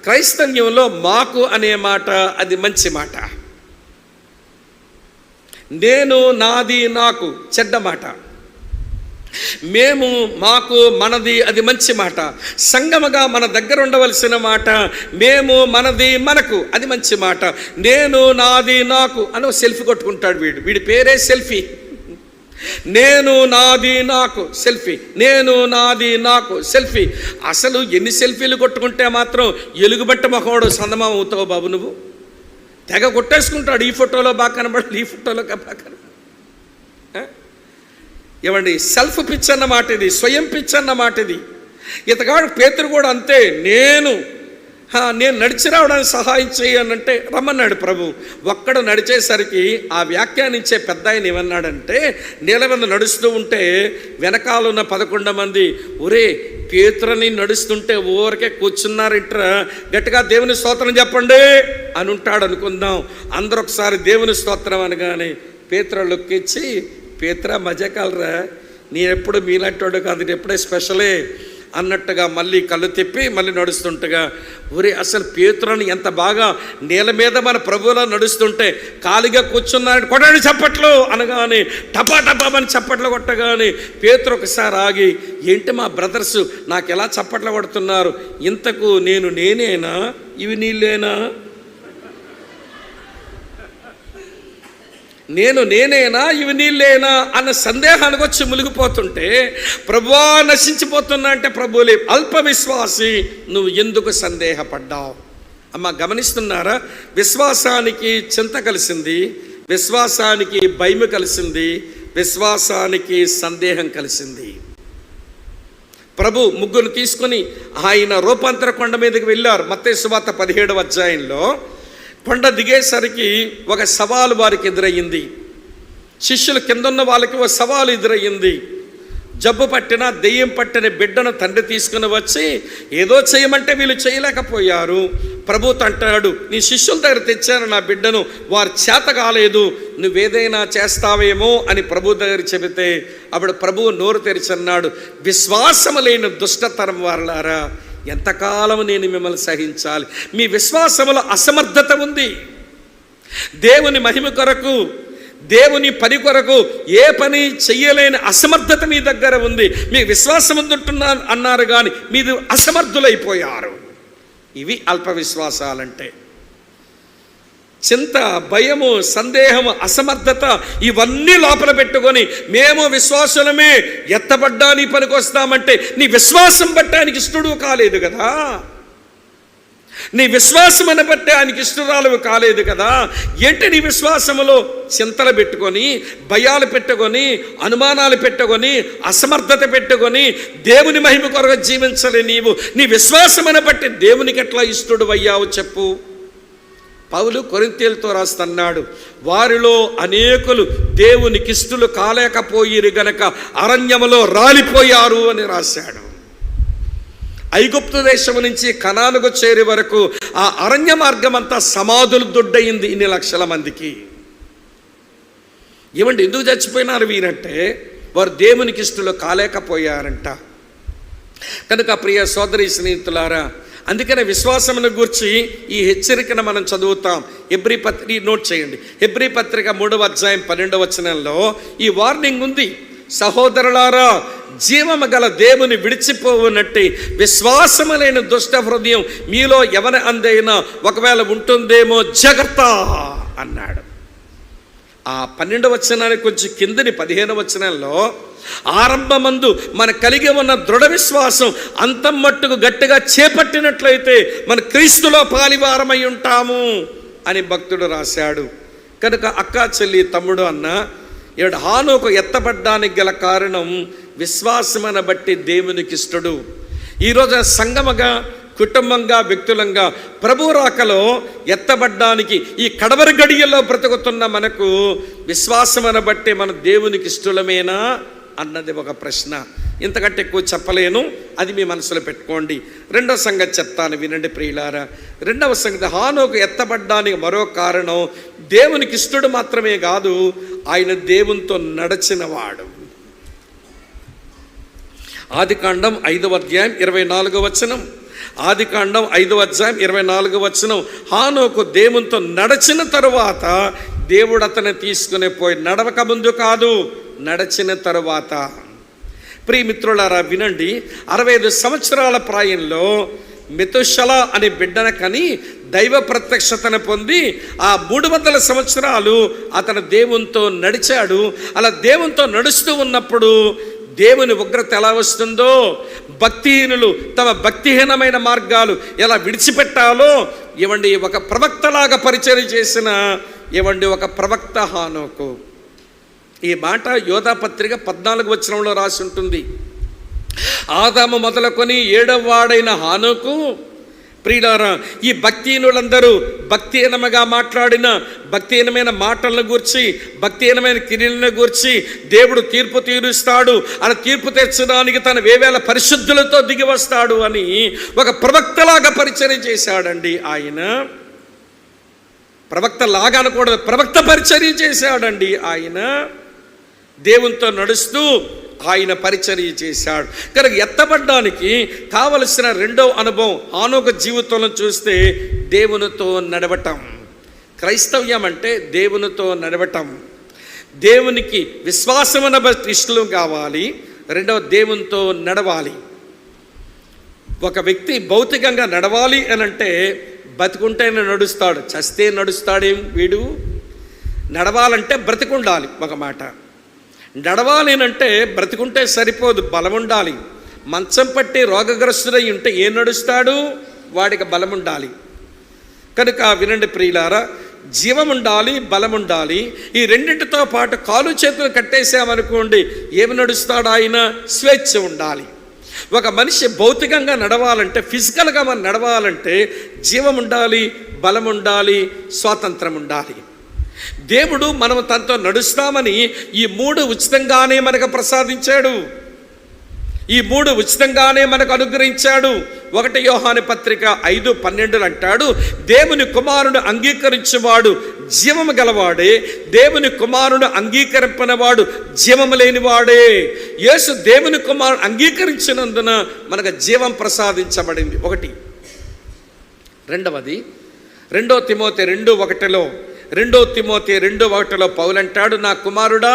క్రైస్తవ్యంలో మాకు అనే మాట అది మంచి మాట. నేను, నాది, నాకు చెడ్డ మాట, మేము, మాకు, మనది అది మంచి మాట. సంగమగా మన దగ్గర ఉండవలసిన మాట మేము, మనది, మనకు అది మంచి మాట. నేను, నాది, నాకు అని సెల్ఫీ కొట్టుకుంటాడు వీడి పేరే సెల్ఫీ. నేను, నాది, నాకు సెల్ఫీ, నేను, నాది, నాకు సెల్ఫీ. అసలు ఎన్ని సెల్ఫీలు కొట్టుకుంటే మాత్రం ఎలుగుబట్ట మొహోడు సందమామ అవుతావు బాబు నువ్వు. తెగ కొట్టేసుకుంటాడు, ఈ ఫోటోలో బాగా కనబడాలి, ఈ ఫోటోలో బాగా కనబడాలి. ఏమండి, సెల్ఫ్ పిచ్ అన్న మాట ఇది, స్వయం పిచ్ అన్న మాట ఇది. ఇతగాడు పేతురు కూడా అంతే. నేను నడిచి రావడానికి సహాయం చేయనంటే రమ్మన్నాడు ప్రభు. ఒక్కడు నడిచేసరికి ఆ వ్యాఖ్యానించే పెద్ద ఆయన ఏమన్నాడంటే, నీళ్ళ మీద నడుస్తూ ఉంటే వెనకాలన్న 11 మంది ఒరే పేతురుని నడుస్తుంటే ఊరికే కూర్చున్నారంటరా, గట్టిగా దేవుని స్తోత్రం చెప్పండి అని ఉంటాడు అనుకుందాం. అందరూ ఒకసారి దేవుని స్తోత్రం అనగానే పేతురు లొక్కిచ్చి, పేతురా మజాకాలరా, నేనెప్పుడు మీలాంటి కాదు, నేను ఎప్పుడే స్పెషలే అన్నట్టుగా మళ్ళీ కళ్ళు తిప్పి మళ్ళీ నడుస్తుంటగా, ఒరే అసలు పేతురుని ఎంత బాగా నేల మీద మన ప్రభువులో నడుస్తుంటే ఖాళీగా కూర్చున్నాడు, కొట్టండి చప్పట్లు అనగానే టపా టపామని చప్పట్లు కొట్టగానే పేతురు ఒకసారి ఆగి, ఏంటి మా బ్రదర్స్ నాకు ఎలా చప్పట్లు కొడుతున్నారు, ఇంతకు నేనేనా ఇవి నీళ్ళేనా, నేనేనా ఇవి నీళ్ళేనా అన్న సందేహానికి వచ్చి మునిగిపోతుంటే, ప్రభువా నశించిపోతున్నా అంటే ప్రభువులే అల్ప విశ్వాసి నువ్వు ఎందుకు సందేహపడ్డావు. అమ్మ గమనిస్తున్నారా, విశ్వాసానికి చింత కలిసింది, విశ్వాసానికి భయం కలిసింది, విశ్వాసానికి సందేహం కలిసింది. ప్రభు ముగ్గురు తీసుకుని ఆయన రూపాంతర కొండ మీదకి వెళ్ళారు. మత్తయి సువార్త 17వ అధ్యాయంలో కొండ దిగేసరికి ఒక సవాలు వారికి ఎదురయ్యింది. శిష్యులు కిందన్న వాళ్ళకి ఒక సవాలు ఎదురయ్యింది. జబ్బు పట్టిన దెయ్యం పట్టిన బిడ్డను తండ్రి తీసుకుని వచ్చి ఏదో చేయమంటే వీళ్ళు చేయలేకపోయారు. ప్రభుతో అంటాడు, నీ శిష్యుల దగ్గర తెచ్చాను నా బిడ్డను, వారు చేత కాలేదు, నువ్వేదైనా చేస్తావేమో అని ప్రభు దగ్గర చెబితే అప్పుడు ప్రభువు నోరు తెరిచన్నాడు, విశ్వాసము లేని దుష్టతరం వారలారా, ఎంతకాలం నేను మిమ్మల్ని సహించాలి. మీ విశ్వాసములో అసమర్థత ఉంది. దేవుని మహిమ కొరకు, దేవుని పని కొరకు ఏ పని చెయ్యలేని అసమర్థత మీ దగ్గర ఉంది. మీ విశ్వాసం ఉంటున్నా అన్నారు కానీ మీరు అసమర్థులైపోయారు. ఇవి అల్ప విశ్వాసాలంటే. చింత, భయము, సందేహము, అసమర్థత ఇవన్నీ లోపల పెట్టుకొని మేము విశ్వాసులమే, ఎత్తబడ్డా నీ పనికి వస్తామంటే నీ విశ్వాసం బట్టి ఆయనకి ఇష్టడు కాలేదు కదా, నీ విశ్వాసమని బట్టి ఆయనకి ఇష్టరాలు కాలేదు కదా. ఏంటి నీ విశ్వాసములో చింతలు పెట్టుకొని, భయాలు పెట్టుకొని, అనుమానాలు పెట్టుకొని, అసమర్థత పెట్టుకొని దేవుని మహిమ కొరకు జీవించలే నీవు. నీ విశ్వాసమని బట్టి దేవునికి ఎట్లా ఇష్టడు అయ్యావు చెప్పు. పౌలు కొరింథీయులతో రాస్తున్నాడు, వారిలో అనేకులు దేవునికి ఇష్టలు కాలేకపోయిరు గనక అరణ్యములో రాలిపోయారు అని రాశాడు. ఐగుప్తు దేశం నుంచి కనానుకు చేరే వరకు ఆ అరణ్య మార్గం అంతా సమాధులు దొడ్డయింది ఇన్ని లక్షల మందికి. ఏమండి ఎందుకు చచ్చిపోయినారు వీరంటే వారు దేవునికి ఇష్టలు కాలేకపోయారంట. కనుక ప్రియ సోదరి స్నేహితులారా, అందుకనే విశ్వాసమును గూర్చి ఈ హెచ్చరికను మనం చదువుతాం. హెబ్రీ పత్రిక నోట్ చేయండి. హెబ్రీ పత్రిక 3వ అధ్యాయం 12వ వచనంలో ఈ వార్నింగ్ ఉంది. సహోదరులారా, జీవము గల దేవుని విడిచిపోవునట్టి విశ్వాసము లేని దుష్ట హృదయం మీలో ఎవరి అందైనా ఒకవేళ ఉంటుందేమో జాగ్రత్త అన్నాడు. ఆ 12వ వచనానికి కొంచెం కిందని 15వ వచనంలో ఆరంభమందు మన కలిగి ఉన్న దృఢ విశ్వాసం అంతం మట్టుకు గట్టిగా చేపట్టినట్లయితే మన క్రీస్తులో పాలివారమై ఉంటాము అని భక్తుడు రాశాడు. కనుక అక్క, చెల్లి, తమ్ముడు అన్న, ఈడు హానోకు ఎత్తబడ్డానికి గల కారణం విశ్వాసమని బట్టి దేవునికి ఇష్టడు. ఈరోజు సంగమగా, కుటుంబంగా, వ్యక్తులంగా ప్రభు రాకలో ఎత్తబడ్డానికి ఈ కడవరి గడియల్లో బ్రతుకుతున్న మనకు విశ్వాసమని బట్టి మన దేవునికి ఇష్టలమేనా అన్నది ఒక ప్రశ్న. ఇంతకంటే ఎక్కువ చెప్పలేను, అది మీ మనసులో పెట్టుకోండి. రెండవ సంగతి చెప్తాను, వినండి ప్రియులారా. రెండవ సంగతి, హానోకు ఎత్తబడ్డానికి మరో కారణం దేవునికి ఇష్టడు మాత్రమే కాదు, ఆయన దేవునితో నడిచినవాడు. ఆదికాండం 5వ అధ్యాయం 24వ వచనం. ఆదికాండం 5వ అధ్యాయం 24వ వచనం. హానోకు దేవునితో నడిచిన తరువాత దేవుడు అతన్ని తీసుకుని పోయి, నడవక ముందు కాదు, నడిచిన తరువాత. ప్రియమిత్రులారా వినండి, 65 సంవత్సరాల ప్రాయంలో మెతుషల అనే బిడ్డను కని దైవ ప్రత్యక్షతను పొంది ఆ 300 సంవత్సరాలు అతను దేవునితో నడిచాడు. అలా దేవునితో నడుస్తూ ఉన్నప్పుడు దేవుని ఉగ్రత ఎలా వస్తుందో, భక్తిహీనులు తమ భక్తిహీనమైన మార్గాలు ఎలా విడిచిపెట్టాలో ఒక ప్రవక్తలాగా పరిచయం చేసిన ఒక ప్రవక్త హానోకు. ఈ మాట యోధా పత్రిక 14వ వచనంలో రాసి ఉంటుంది. ఆదాము మొదలుకొని 7వ వాడైన హానోకు, ప్రియులారా, ఈ భక్తిహీనులందరూ భక్తిహీనముగా మాట్లాడిన భక్తిహీనమైన మాటలను గూర్చి, భక్తిహీనమైన క్రియలను గూర్చి దేవుడు తీర్పు తీరుస్తాడు, అలా తీర్పు తెచ్చడానికి తన వేవేల పరిశుద్ధులతో దిగి వస్తాడు అని ఒక ప్రవక్తలాగా పరిచయం చేశాడండి ఆయన. ప్రవక్త లాగా అనకూడదు, ప్రవక్త పరిచర్య చేశాడండి ఆయన. దేవునితో నడుస్తూ ఆయన పరిచర్య చేశాడు. కనుక ఎత్తబడ్డానికి కావలసిన రెండవ అనుభవం హానోకు జీవితంలో చూస్తే దేవునితో నడవటం. క్రైస్తవ్యం అంటే దేవునితో నడవటం. దేవునికి విశ్వాసమైన ఇష్టలు కావాలి. రెండవ, దేవునితో నడవాలి. ఒక వ్యక్తి భౌతికంగా నడవాలి అని అంటే బతికుంటేనే నడుస్తాడు, చస్తే నడుస్తాడేం వీడు? నడవాలంటే బ్రతికుండాలి. ఒక మాట, నడవాలి అంటే బ్రతికుంటే సరిపోదు, బలం ఉండాలి. మంచం పట్టి రోగగ్రస్తుడై ఉంటే ఏం నడుస్తాడు? వాడికి బలం ఉండాలి. కనుక వినండి ప్రియులారా, జీవం ఉండాలి, బలం ఉండాలి. ఈ రెండింటితో పాటు కాలు చేతులు కట్టేసామనుకోండి, ఏమి నడుస్తాడు ఆయన? స్వేచ్ఛ ఉండాలి. ఒక మనిషి భౌతికంగా నడవాలంటే, ఫిజికల్గా మనం నడవాలంటే జీవం ఉండాలి, బలం ఉండాలి, స్వాతంత్రం ఉండాలి. దేవుడు మనం తనతో నడుస్తామని ఈ 3 ఉచితంగానే మనకు ప్రసాదించాడు. ఈ 3 ఉచితంగానే మనకు అనుగ్రహించాడు. 1 యోహాను పత్రిక 5:12 అంటాడు, దేవుని కుమారుడు అంగీకరించేవాడు జీవము గలవాడే, దేవుని కుమారుడు అంగీకరింపనవాడు జీవము లేనివాడే. యేసు దేవుని కుమారుడు అంగీకరించినందున మనకు జీవం ప్రసాదించబడింది. 1. రెండవది 2 తిమోతి 2:1లో 2 తిమోతి 2:1లో పౌలు అంటాడు, నా కుమారుడా,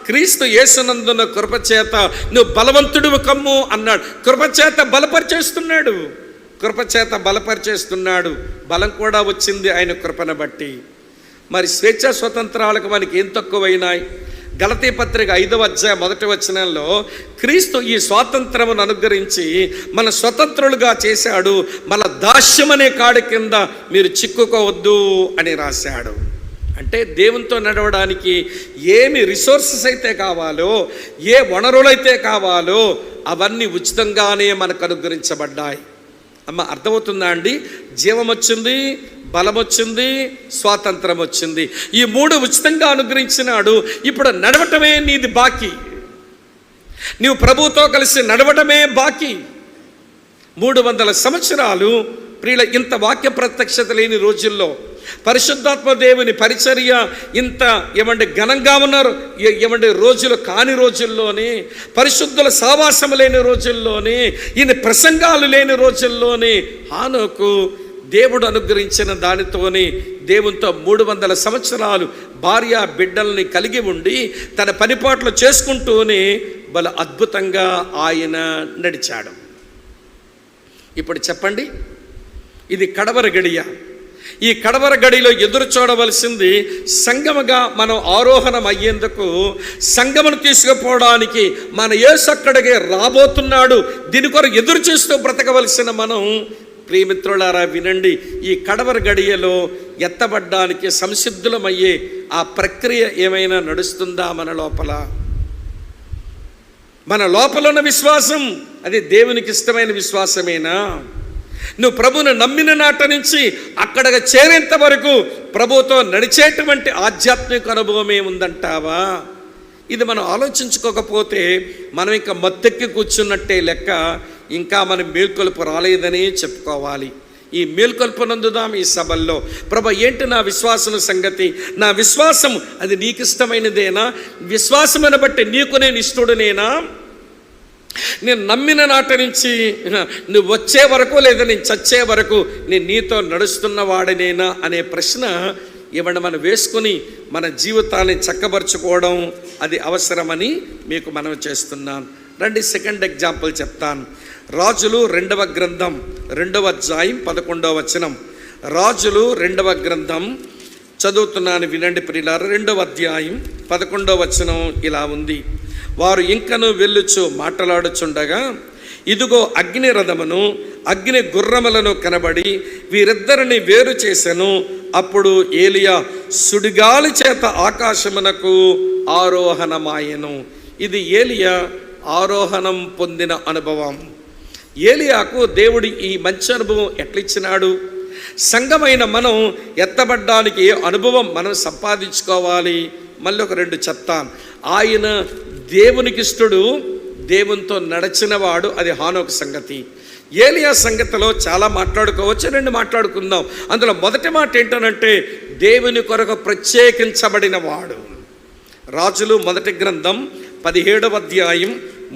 క్రీస్తు యేసునందున కృపచేత నువ్వు బలవంతుడు కమ్ము అన్నాడు. కృపచేత బలపరిచేస్తున్నాడు, కృపచేత బలపరిచేస్తున్నాడు. బలం కూడా వచ్చింది ఆయన కృపను బట్టి. మరి స్వేచ్ఛ స్వతంత్రాలకు మనకి ఏం తక్కువైనాయి? గలతీ పత్రిక 5వ అధ్యాయం 1వ వచనంలో క్రీస్తు ఈ స్వాతంత్రమును అనుగ్రహించి మన స్వతంత్రులుగా చేశాడు, మన దాస్యమనే కాడి కింద మీరు చిక్కుకోవద్దు అని రాశాడు. అంటే దేవునితో నడవడానికి ఏమి రిసోర్సెస్ అయితే కావాలో, ఏ వనరులైతే కావాలో అవన్నీ ఉచితంగానే మనకు అనుగ్రహించబడ్డాయి. అమ్మ, అర్థమవుతుందా అండి? జీవం వచ్చింది, బలం వచ్చింది, స్వాతంత్రం వచ్చింది. ఈ 3 ఉచితంగా అనుగ్రహించినాడు. ఇప్పుడు నడవటమే నీది బాకీ. నీవు ప్రభువుతో కలిసి నడవటమే బాకీ. 300 సంవత్సరాలు ప్రియుల ఇంత వాక్య ప్రత్యక్షత లేని రోజుల్లో, పరిశుద్ధాత్మ దేవుని పరిచర్య ఇంత ఘనంగా ఉన్నారు రోజులు కాని రోజుల్లోనే, పరిశుద్ధుల సావాసము లేని రోజుల్లోనే, ఈయన ప్రసంగాలు లేని రోజుల్లోనే హానోకు దేవుడు అనుగ్రహించిన దానితోనే దేవునితో 300 సంవత్సరాలు భార్య బిడ్డల్ని కలిగి ఉండి తన పనిపాట్లు చేసుకుంటూనే బల అద్భుతంగా ఆయన నడిచాడు. ఇప్పుడు చెప్పండి, ఇది కడవర గడియ. ఈ కడవర గడిలో ఎదురు చూడవలసింది సంగముగా మనం ఆరోహణం అయ్యేందుకు, సంగమును తీసుకుపోవడానికి మన యేసు అక్కడికే రాబోతున్నాడు. దీని కొరకు ఎదురు చూస్తూ బ్రతకవలసిన మనం, ప్రియమిత్రులారా వినండి, ఈ కడవర గడియలో ఎత్తబడ్డానికి సంసిద్ధులమయ్యే ఆ ప్రక్రియ ఏమైనా నడుస్తుందా మన లోపల? మన లోపల ఉన్న విశ్వాసం అది దేవునికి ఇష్టమైన విశ్వాసమేనా? నువ్వు ప్రభువును నమ్మిన నాటి నుంచి అక్కడికి చేరేంత వరకు ప్రభువుతో నడిచేటువంటి ఆధ్యాత్మిక అనుభవమే ఉందంటావా? ఇది మనం ఆలోచించుకోకపోతే మనం ఇంకా మత్తెక్కి కూర్చున్నట్టే లెక్క. ఇంకా మనం మేల్కొలుపు రాలేదని చెప్పుకోవాలి. ఈ మేల్కొల్పు నందుదాం ఈ సభల్లో. ప్రభు, ఏంటి నా విశ్వాసం సంగతి? నా విశ్వాసం అది నీకు ఇష్టమైనదేనా? విశ్వాసమని బట్టి నీకు నేను ఇష్టడునేనా? నేను నమ్మిన నాటి నుంచి నువ్వు వచ్చే వరకు లేదా నేను చచ్చే వరకు నేను నీతో నడుస్తున్న వాడినేనా అనే ప్రశ్న ఇవ్వండి మనం వేసుకుని మన జీవితాన్ని చక్కబరుచుకోవడం అది అవసరమని మీకు మనం చేస్తున్నాను. రండి, సెకండ్ ఎగ్జాంపుల్ చెప్తాను. రాజులు 2వ గ్రంథం 2వ అధ్యాయం 11వ వచనం. రాజులు 2వ గ్రంథం చదువుతున్నాను, వినండి ప్రియులారా. 2వ అధ్యాయం 11వ వచనం ఇలా ఉంది. వారు ఇంకను వెళ్ళుచు మాట్లాడుచుండగా ఇదిగో అగ్ని రథమును అగ్ని గుర్రములను కనబడి వీరిద్దరిని వేరు చేసెను. అప్పుడు ఏలియా సుడిగాలి చేత ఆకాశమునకు ఆరోహణమాయెను. ఇది ఏలియా ఆరోహణం పొందిన అనుభవం. ఏలియాకు దేవుడు ఈ మంచి అనుభవం ఎట్లిచ్చినాడు? సంఘమైన మనం ఎత్తబడ్డానికి ఏ అనుభవం మనం సంపాదించుకోవాలి? మళ్ళీ ఒక 2 చెప్తాను. ఆయన దేవునికిష్టుడు, దేవునితో నడిచినవాడు, అది హానోకు సంగతి. ఏలియా సంగతిలో చాలా మాట్లాడుకోవచ్చు, 2 మాట్లాడుకుందాం. అందులో మొదటి మాట ఏంటనంటే దేవుని కొరకు ప్రత్యేకించబడిన వాడు. రాజులు మొదటి గ్రంథం 17వ అధ్యాయం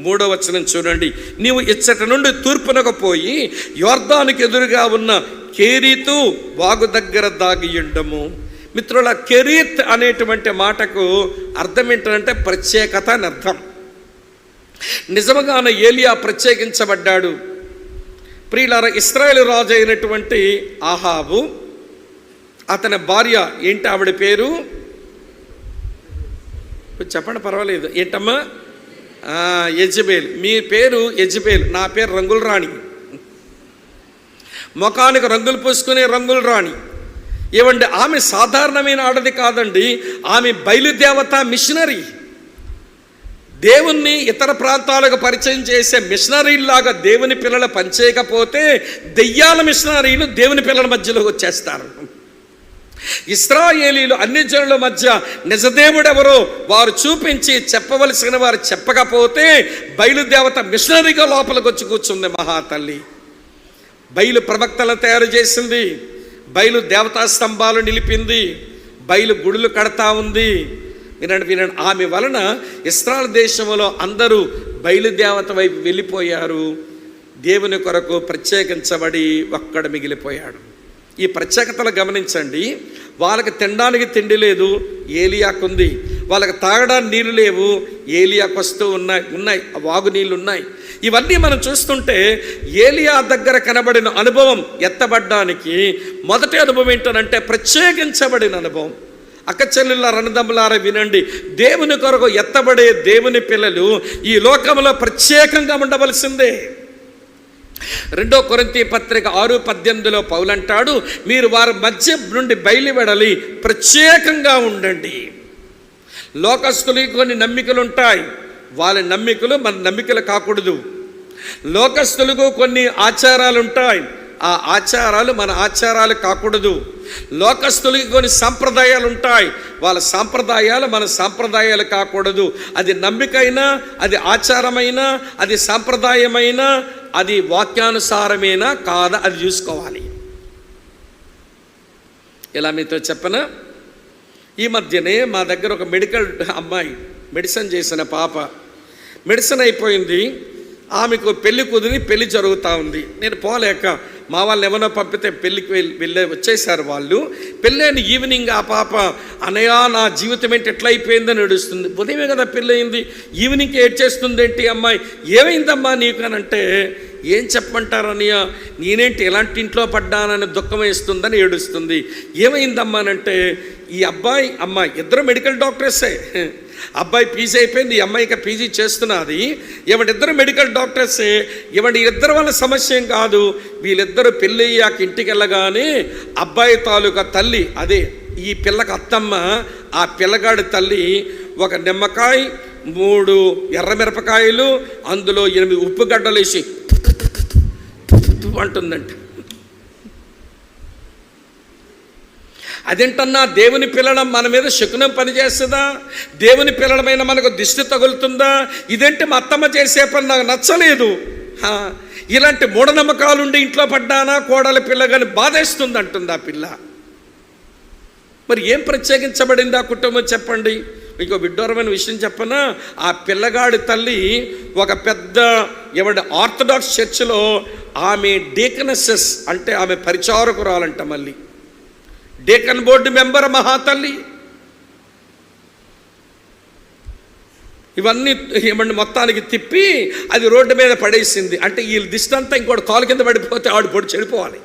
3వ వచనం చూడండి. నీవు ఇచ్చట నుండి తూర్పునకు పోయి యోర్దానుకు ఎదురుగా ఉన్న కెరీతు వాగు దగ్గర దాగియుండము. మిత్రుల, కెరీత్ అనేటువంటి మాటకు అర్థం ఏంటంటే ప్రత్యేకత అని అర్థం. నిజముగానే ఏలియా ప్రత్యేకించబడ్డాడు. ప్రియులారా, ఇశ్రాయేలు రాజు అయినటువంటి ఆహాబు, అతని భార్య ఏంటి ఆవిడ పేరు? చెప్పండి, పర్వాలేదు. ఏంటమ్మా? యెజబేల్. మీ పేరు యెజబేల్, నా పేరు రంగుల రాణి. ముఖానికి రంగులు పూసుకునే రంగుల రాణి. ఏమండి, ఆమె సాధారణమైన ఆడది కాదండి. ఆమె బయలుదేవత మిషనరీ. దేవుణ్ణి ఇతర ప్రాంతాలకు పరిచయం చేసే మిషనరీలాగా దేవుని పిల్లలు పనిచేయకపోతే దెయ్యాల మిషనరీలు దేవుని పిల్లల మధ్యలోకి వచ్చేస్తారు. ఇశ్రాయేలీలు అన్ని జనుల మధ్య నిజదేవుడు ఎవరో వారు చూపించి చెప్పవలసిన వారు చెప్పకపోతే బయలుదేవత మిషనరీగా లోపలికి వచ్చి కూర్చుంది మహాతల్లి. బయలు ప్రవక్తలను తయారు చేసింది, బయలు దేవతా స్తంభాలు నిలిపింది, బయలు గుడులు కడతా ఉంది. వినండి. ఆమె వలన ఇశ్రాయేలు దేశంలో అందరూ బయలుదేవత వైపు వెళ్ళిపోయారు. దేవుని కొరకు ప్రత్యేకించబడి ఒక్కడు మిగిలిపోయాడు. ఈ ప్రత్యేకతలు గమనించండి. వాళ్ళకి తినడానికి తిండి లేదు, ఏలియాకుంది. వాళ్ళకి తాగడానికి నీళ్ళు లేవు, ఏలియాకు వస్తూ ఉన్నాయి వాగు నీళ్ళు ఉన్నాయి. ఇవన్నీ మనం చూస్తుంటే ఏలియా దగ్గర కనబడిన అనుభవం ఎత్తబడ్డానికి మొదటి అనుభవం ఏంటంటే ప్రత్యేకించబడిన అనుభవం. అక్క చెల్లెళ్ళ రణదమ్ములారా వినండి. దేవుని కొరకు ఎత్తబడే దేవుని పిల్లలు ఈ లోకంలో ప్రత్యేకంగా ఉండవలసిందే. 2 కొరింథీ పత్రిక 6:18 పౌలు అంటాడు, మీరు వారి మధ్య నుండి బయలువెడలి ప్రత్యేకంగా ఉండండి. లోకస్తులకి కొన్ని నమ్మికలు ఉంటాయి, వాళ్ళ నమ్మికలు మన నమ్మికలు కాకూడదు. లోకస్తులకు కొన్ని ఆచారాలు ఉంటాయి, ఆ ఆచారాలు మన ఆచారాలు కాకూడదు. లోకస్తులకి కొన్ని సాంప్రదాయాలు ఉంటాయి, వాళ్ళ సాంప్రదాయాలు మన సాంప్రదాయాలు కాకూడదు. అది నమ్మికైనా, అది ఆచారమైనా, అది సాంప్రదాయమైనా, అది వాక్యానుసారమేనా కాదా అది చూసుకోవాలి. ఇలా మీతో చెప్పనా, ఈ మధ్యనే మా దగ్గర ఒక మెడికల్ అమ్మాయి, మెడిసిన్ చేసిన పాప, మెడిసిన్ అయిపోయింది, ఆమెకు పెళ్లి కుదిరి పెళ్లి జరుగుతూ ఉంది. నేను పోలేక మా వాళ్ళని ఏమైనా పంపితే పెళ్ళికి వచ్చేసారు వాళ్ళు. పెళ్ళైన ఈవినింగ్ ఆ పాప, అనయ్య నా జీవితం ఏంటి ఎట్లా అయిపోయిందని ఏడుస్తుంది. ఉదయమే కదా పెళ్ళయింది, ఈవినింగ్కి ఏడ్చేస్తుంది ఏంటి అమ్మాయి, ఏమైందమ్మా నీకు అని అంటే, ఏం చెప్పమంటారు అన్నయ్య, నేనేంటి ఎలాంటి ఇంట్లో పడ్డానని దుఃఖం వేస్తుందని ఏడుస్తుంది. ఏమైందమ్మా అంటే, ఈ అబ్బాయి అమ్మాయి ఇద్దరు మెడికల్ డాక్టర్సే. అబ్బాయి పీజీ అయిపోయింది, ఈ అమ్మాయి ఇక పీజీ చేస్తున్నది. ఇద్దరు మెడికల్ డాక్టర్సే. ఇద్దరు వాళ్ళ సమస్య ఏం కాదు. వీళ్ళిద్దరూ పెళ్ళయ్యాక ఇంటికి వెళ్ళగానే అబ్బాయి తాలూకా తల్లి, అదే ఈ పిల్లకి అత్తమ్మ, ఆ పిల్లగాడి తల్లి ఒక నిమ్మకాయ, 3 ఎర్రమిరపకాయలు, అందులో 8 ఉప్పు గడ్డలు వేసి అంటుందంట. అదేంటన్నా దేవుని పిల్లడం మన మీద శకునం పనిచేస్తుందా? దేవుని పిల్లడమైన మనకు దిష్టి తగులుతుందా? ఇదేంటి మా అత్తమ్మ చేసే పని నాకు నచ్చలేదు. ఇలాంటి మూఢనమ్మకాలుండి ఇంట్లో పడ్డానా కోడల పిల్ల కానీ బాధేస్తుంది అంటుంది ఆ పిల్ల. మరి ఏం ప్రత్యేకించబడింది ఆ కుటుంబం చెప్పండి? ఇంకో విడ్డూరమైన విషయం చెప్పనా? ఆ పిల్లగాడి తల్లి ఒక పెద్ద ఆర్థడాక్స్ చర్చిలో ఆమె డీకనెసెస్, అంటే ఆమె పరిచారకురాలంట. మళ్ళీ డీకన్ బోర్డు మెంబర్ మహాతల్లి. ఇవన్నీ మొత్తానికి తిప్పి అది రోడ్డు మీద పడేసింది. అంటే వీళ్ళ దిష్టి అంతా ఇంకోటి కాలు కింద పడిపోతే ఆడు పొడి చెడిపోవాలి,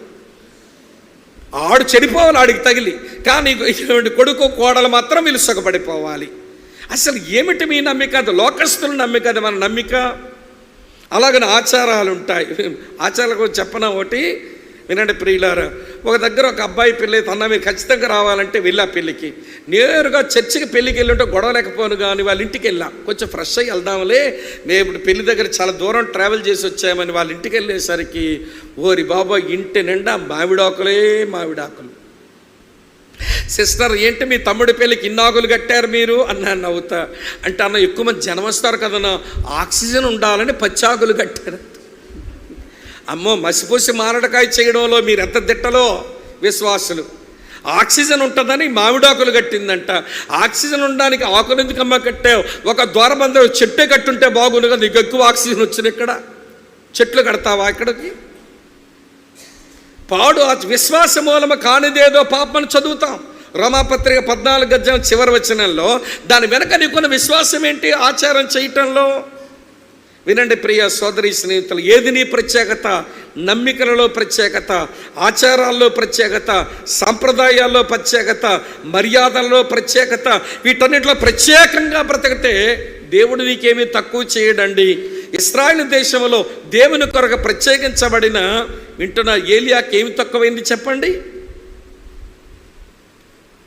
ఆడు చెడిపోవాలి ఆడికి తగిలి. కానీ కొడుకు కోడలు మాత్రం వీళ్ళు సుఖపడిపోవాలి. అసలు ఏమిటి మీ నమ్మిక? అది లోకస్తుల నమ్మిక, అది మన నమ్మిక. అలాగని ఆచారాలు ఉంటాయి. ఆచారాల గురించి చెప్పనా ఒకటి వినండి ప్రియులారా. ఒక దగ్గర ఒక అబ్బాయి పెళ్ళి తన మీరు ఖచ్చితంగా రావాలంటే వెళ్ళా పెళ్ళికి. నేరుగా చర్చికి పెళ్ళికి వెళ్ళి గొడవ లేకపోను కానీ వాళ్ళ ఇంటికి వెళ్ళాం. కొంచెం ఫ్రెష్ అయ్యి వెళ్దాంలే, మేము ఇప్పుడు పెళ్లి దగ్గర చాలా దూరం ట్రావెల్ చేసి వచ్చామని వాళ్ళ ఇంటికి వెళ్ళేసరికి ఓరి బాబా ఇంటి నిండా మామిడాకులే మామిడాకులు. సిస్టర్ ఏంటి మీ తమ్ముడి పెళ్ళికి ఇన్నాకులు కట్టారు మీరు అన్నాను నవ్వుతా. అంటే అన్న ఎక్కువ మంది జనం వస్తారు కదన్నా, ఆక్సిజన్ ఉండాలని పచ్చాకులు కట్టారు. అమ్మో మసిపూసి మారడకాయ చేయడంలో మీరు ఎంత దిట్టలో విశ్వాసులు. ఆక్సిజన్ ఉంటుందని మామిడాకులు కట్టిందంట. ఆక్సిజన్ ఉండడానికి ఆకులు ఎందుకమ్మ కట్టావు? ఒక ద్వారబంధం చెట్టే కట్టుంటే బాగుంది కదా, నీకు ఎక్కువ ఆక్సిజన్ వచ్చింది. ఇక్కడ చెట్లు కడతావా? ఇక్కడికి పాడు విశ్వాస మూలము కానిదేదో పాపమని చదువుతాం. రోమాపత్రిక 14 చివరి వచనంలో దాని వెనక నీకున్న విశ్వాసం ఏంటి? ఆచారం చేయటంలో. వినండి ప్రియ సోదరి స్నేహితులు, ఏది నీ ప్రత్యేకత? నమ్మికలలో ప్రత్యేకత, ఆచారాల్లో ప్రత్యేకత, సాంప్రదాయాల్లో ప్రత్యేకత, మర్యాదల్లో ప్రత్యేకత, వీటన్నిటిలో ప్రత్యేకంగా బ్రతకటే దేవుడు నీకేమీ తక్కువ చేయడండి. ఇశ్రాయేలు దేశంలో దేవుని కొరకు ప్రత్యేకించబడిన వింటున్న ఏలియాకి ఏమి తక్కువైంది చెప్పండి?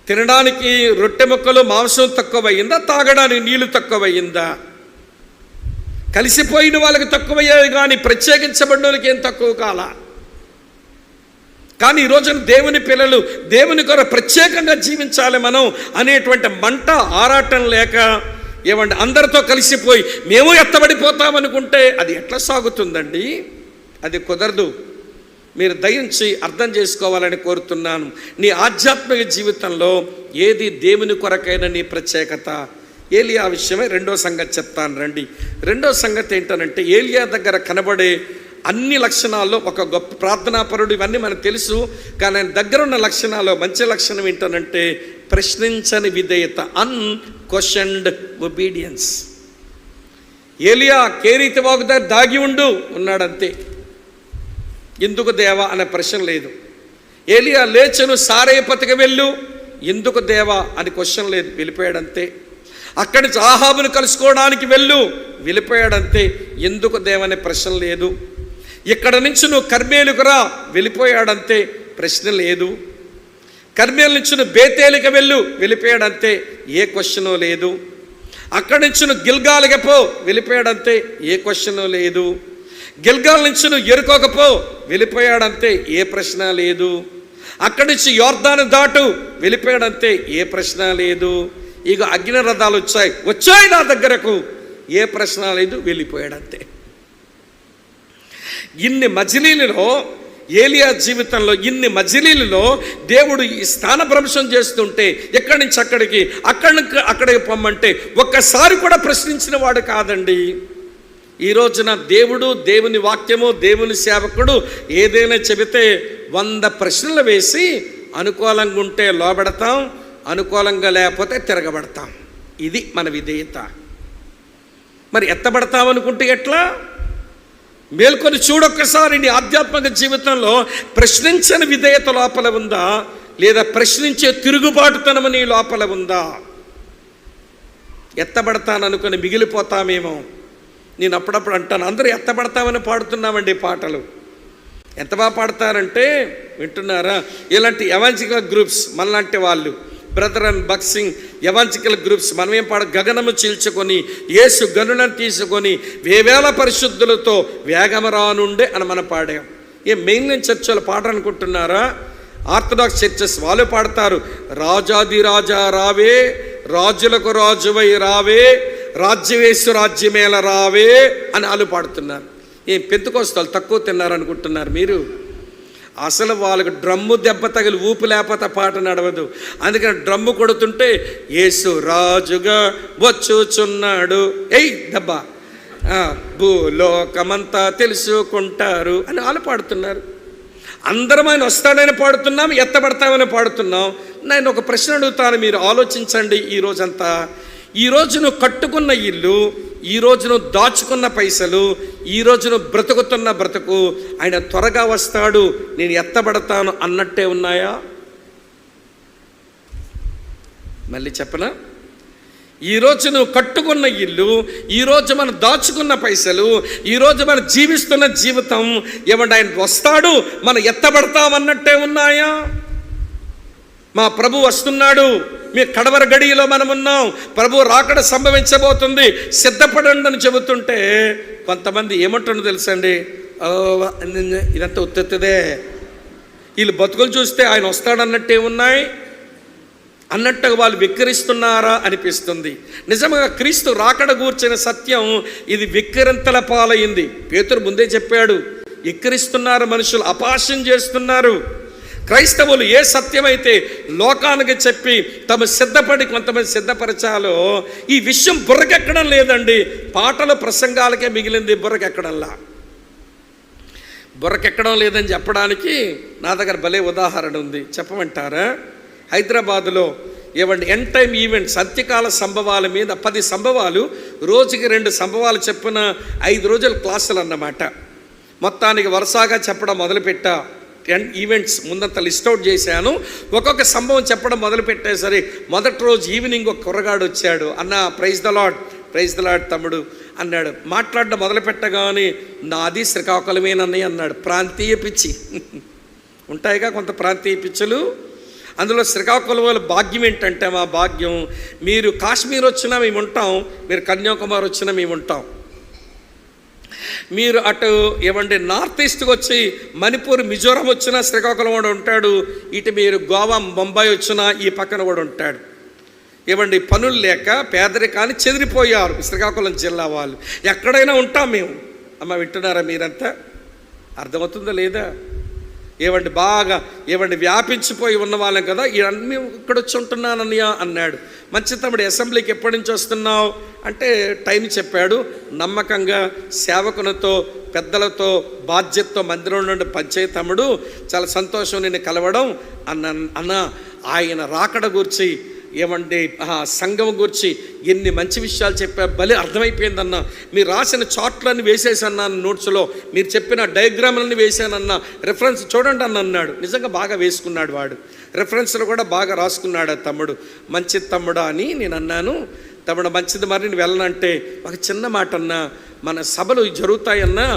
తినడానికి రొట్టె ముక్కలు మాంసం తక్కువయ్యిందా? తాగడానికి నీళ్లు తక్కువయ్యిందా? కలిసిపోయిన వాళ్ళకి తక్కువయ్యాయి కానీ ప్రత్యేకించబడిన వాళ్ళకి ఏం తక్కువ కాలా. కానీ ఈరోజున దేవుని పిల్లలు దేవుని కొరకు ప్రత్యేకంగా జీవించాలి మనం అనేటువంటి మంట ఆరాటం లేక అందరితో కలిసిపోయి మేము ఎత్తబడిపోతామనుకుంటే అది ఎట్లా సాగుతుందండి? అది కుదరదు. మీరు దయించి అర్థం చేసుకోవాలని కోరుతున్నాను. నీ ఆధ్యాత్మిక జీవితంలో ఏది దేవుని కొరకైనా నీ ప్రత్యేకత? ఏలియా విషయమే రెండో సంగతి చెప్తాను రండి. రెండో సంగతి ఏంటనంటే ఏలియా దగ్గర కనబడే అన్ని లక్షణాల్లో ఒక గొప్ప ప్రార్థనాపరుడు, ఇవన్నీ మనకు తెలుసు. కానీ ఆయన దగ్గర ఉన్న లక్షణాల్లో మంచి లక్షణం ఏంటనంటే ప్రశ్నించని విధేయత, అన్క్వశ్చన్డ్ ఒబీడియన్స్. ఏలియా కేరీతి వాగు దగ్గర దాగి ఉన్నాడంతే. ఎందుకు దేవా అనే ప్రశ్న లేదు. ఏలియా లేచెను సారేపతికి వెళ్ళు, ఎందుకు దేవా అని క్వశ్చన్ లేదు, వెళ్ళిపోయాడంతే. అక్కడి నుంచి ఆహాబును కలుసుకోవడానికి వెళ్ళు, వెళ్ళిపోయాడంతే. ఎందుకు దేవనే ప్రశ్న లేదు. ఇక్కడ నుంచి నువ్వు కర్మేలుకు రా, వెళ్ళిపోయాడంతే, ప్రశ్న లేదు. కర్మేలు నుంచి నువ్వు బేతేలికి వెళ్ళు, వెళ్ళిపోయాడంతే, ఏ క్వశ్చను లేదు. అక్కడి నుంచి నువ్వు గిల్గాలికి పో, వెళ్ళిపోయాడంతే, ఏ క్వశ్చను లేదు. గిల్గాల్ నుంచి నువ్వు ఎరుకోక పో, వెళ్ళిపోయాడంతే, ఏ ప్రశ్న లేదు. అక్కడి నుంచి యోర్దాను దాటు, వెళ్ళిపోయాడంతే, ఏ ప్రశ్న లేదు. ఇక అగ్ని రథాలు వచ్చాయి నా దగ్గరకు, ఏ ప్రశ్న లేదు, వెళ్ళిపోయాడంతే. ఇన్ని మజిలీలలో ఏలియా జీవితంలో ఇన్ని మజిలీలలో దేవుడు ఈ స్థానభ్రంశం చేస్తుంటే ఎక్కడి నుంచి అక్కడికి పొమ్మంటే ఒక్కసారి కూడా ప్రశ్నించిన వాడు కాదండి. ఈ రోజున దేవుడు, దేవుని వాక్యము, దేవుని సేవకుడు ఏదైనా చెబితే 100 ప్రశ్నలు వేసి అనుకూలంగా ఉంటే లోబడతాం, అనుకూలంగా లేకపోతే తిరగబడతాం. ఇది మన విధేయత. మరి ఎత్తబడతామనుకుంటే ఎట్లా? మేల్కొని చూడొక్కసారి నీ ఆధ్యాత్మిక జీవితంలో ప్రశ్నించని విధేయత లోపల ఉందా, లేదా ప్రశ్నించే తిరుగుబాటుతనం నీ లోపల ఉందా? ఎత్తబడతాననుకుని మిగిలిపోతామేమో. నేను అప్పుడప్పుడు అంటాను, అందరూ ఎత్తబడతామని పాడుతున్నామండి పాటలు. ఎంత బాగా పాడతారంటే, వింటున్నారా? ఇలాంటి ఎవాంజలికల్ గ్రూప్స్ మనలాంటి వాళ్ళు, బ్రదర్ అండ్ బక్సింగ్ ఎవాంజలికల్ గ్రూప్స్, మనమేం గగనము చీల్చుకొని యేసు గనులను తీసుకొని వేవేల పరిశుద్ధులతో వేగమరానుండే అని మనం పాడాం. మెయిన్ చర్చలు పాట అనుకుంటున్నారా? ఆర్థడాక్స్ చర్చెస్ వాళ్ళు పాడతారు, రాజాది రాజా రావే, రాజులకు రాజువై రావే, రాజ్యవేసు రాజ్యమేల రావే అని వాళ్ళు పాడుతున్నారు. ఏం పెంతెకొస్తేలు తక్కువ తిన్నారనుకుంటున్నారు మీరు? అసలు వాళ్ళకి డ్రమ్ము దెబ్బ తగిలి ఊపు లేకపోతే పాట నడవదు. అందుకని డ్రమ్ము కొడుతుంటే యేసు రాజుగా వచ్చుచున్నాడు, ఎయ్ దెబ్బ, భూలోకమంతా తెలుసుకుంటారు అని వాళ్ళు పాడుతున్నారు. అందరం ఆయన వస్తాడని పాడుతున్నాం, ఎత్తబడతామని పాడుతున్నాం. నేను ఒక ప్రశ్న అడుగుతాను, మీరు ఆలోచించండి. ఈరోజంతా, ఈరోజు నువ్వు కట్టుకున్న ఇల్లు, ఈరోజు నువ్వు దాచుకున్న పైసలు, ఈరోజు నువ్వు బ్రతుకుతున్న బ్రతుకు, ఆయన త్వరగా వస్తాడు, నేను ఎత్తబడతాను అన్నట్టే ఉన్నాయా? మళ్ళీ చెప్పనా? ఈరోజు నువ్వు కట్టుకున్న ఇల్లు, ఈరోజు మనం దాచుకున్న పైసలు, ఈరోజు మనం జీవిస్తున్న జీవితం, ఏమంటే ఆయన వస్తాడు మనం ఎత్తబడతామన్నట్టే ఉన్నాయా? మా ప్రభు వస్తున్నాడు, మీ కడవర గడియలో మనం ఉన్నాం, ప్రభు రాకడ సంభవించబోతుంది, సిద్ధపడండి అని చెబుతుంటే కొంతమంది ఏమంటుండో తెలుసండి, ఇదంతా ఉత్తెత్తదే, వీళ్ళు బతుకులు చూస్తే ఆయన వస్తాడన్నట్టే ఉన్నాయి అన్నట్టుగా వాళ్ళు వెక్కిరిస్తున్నారా అనిపిస్తుంది. నిజంగా క్రీస్తు రాకడ గూర్చిన సత్యం ఇది వెక్కిరింతల పాలైంది. పేతురు ముందే చెప్పాడు, వెక్కిరిస్తున్నారు మనుషులు, అపహాస్యం చేస్తున్నారు. క్రైస్తవులు ఏ సత్యమైతే లోకానికి చెప్పి తమ సిద్ధపడి కొంతమంది సిద్ధపరచాలో ఈ విషయం బుర్రకెక్కడం లేదండి. పాటలు ప్రసంగాలకే మిగిలింది, బుర్రకెక్కడంలా. బుర్రకెక్కడం లేదని చెప్పడానికి నా దగ్గర భలే ఉదాహరణ ఉంది, చెప్పమంటారా? హైదరాబాదులో ఏమండి ఎండ్ టైమ్ ఈవెంట్స్, అంత్యకాల సంభవాల మీద 10 సంభవాలు, రోజుకి 2 సంభవాలు చెప్పున 5 రోజుల క్లాసులు అన్నమాట. మొత్తానికి వరుసగా చెప్పడం మొదలుపెట్టా. 10 ఈవెంట్స్ ముందంతా లిస్ట్ అవుట్ చేశాను. ఒక్కొక్క సంభవం చెప్పడం మొదలుపెట్టేసరి మొదటి రోజు ఈవినింగ్ ఒక కుర్రగాడు వచ్చాడు. అన్న praise the Lord, praise the Lord తమ్ముడు అన్నాడు. మాట్లాడడం మొదలుపెట్టగానే నాది శ్రీకాకుళమేనన్నయ్య అన్నాడు. ప్రాంతీయ పిచ్చి ఉంటాయిగా కొంత ప్రాంతీయ పిచ్చులు. అందులో శ్రీకాకుళం వాళ్ళ భాగ్యం ఏంటంటే, మా భాగ్యం, మీరు కాశ్మీర్ వచ్చినా మేము ఉంటాం, మీరు కన్యాకుమారి వచ్చినా మేము ఉంటాం, మీరు అటు ఏమంటే నార్త్ ఈస్ట్కి వచ్చి మణిపూర్ మిజోరాం వచ్చినా శ్రీకాకుళం వాడు ఉంటాడు, ఇటు మీరు గోవా ముంబై వచ్చినా ఈ పక్కన కూడా ఉంటాడు. ఏమండి పనులు లేక పేదరికాన్ని చెదిరిపోయారు శ్రీకాకుళం జిల్లా వాళ్ళు. ఎక్కడైనా ఉంటాం మేము. అమ్మ వింటున్నారా మీరంతా? అర్థమవుతుందా లేదా? ఏమండి బాగా ఏమండి వ్యాపించిపోయి ఉన్న వాళ్ళం కదా, ఇవన్నీ ఇక్కడ వచ్చి ఉంటున్నానన్నయ్య అన్నాడు. మంచి తమ్ముడు, అసెంబ్లీకి ఎప్పటి నుంచి వస్తున్నావు అంటే టైం చెప్పాడు. నమ్మకంగా సేవకులతో పెద్దలతో బాధ్యతతో మందిరం నుండి పంచాయతీ తమ్ముడు, చాలా సంతోషం నిన్ను కలవడం అన్న. ఆయన రాకడ గురించి ఏమండి సంఘం గురించి ఎన్ని మంచి విషయాలు చెప్పా, భలే అర్థమైపోయిందన్న. మీరు రాసిన చార్ట్లన్నీ వేసేసన్నాను, నోట్స్లో మీరు చెప్పిన డయాగ్రామ్లన్నీ వేసానన్నా, రెఫరెన్స్ చూడండి అని అన్నాడు. నిజంగా బాగా వేసుకున్నాడు వాడు, రెఫరెన్స్లు కూడా బాగా రాసుకున్నాడు తమ్ముడు. మంచిది తమ్ముడా అని నేను అన్నాను. తమ్ముడు మంచిది, మరి నేను వెళ్ళనంటే ఒక చిన్న మాట అన్నా, మన సభలు జరుగుతాయన్నా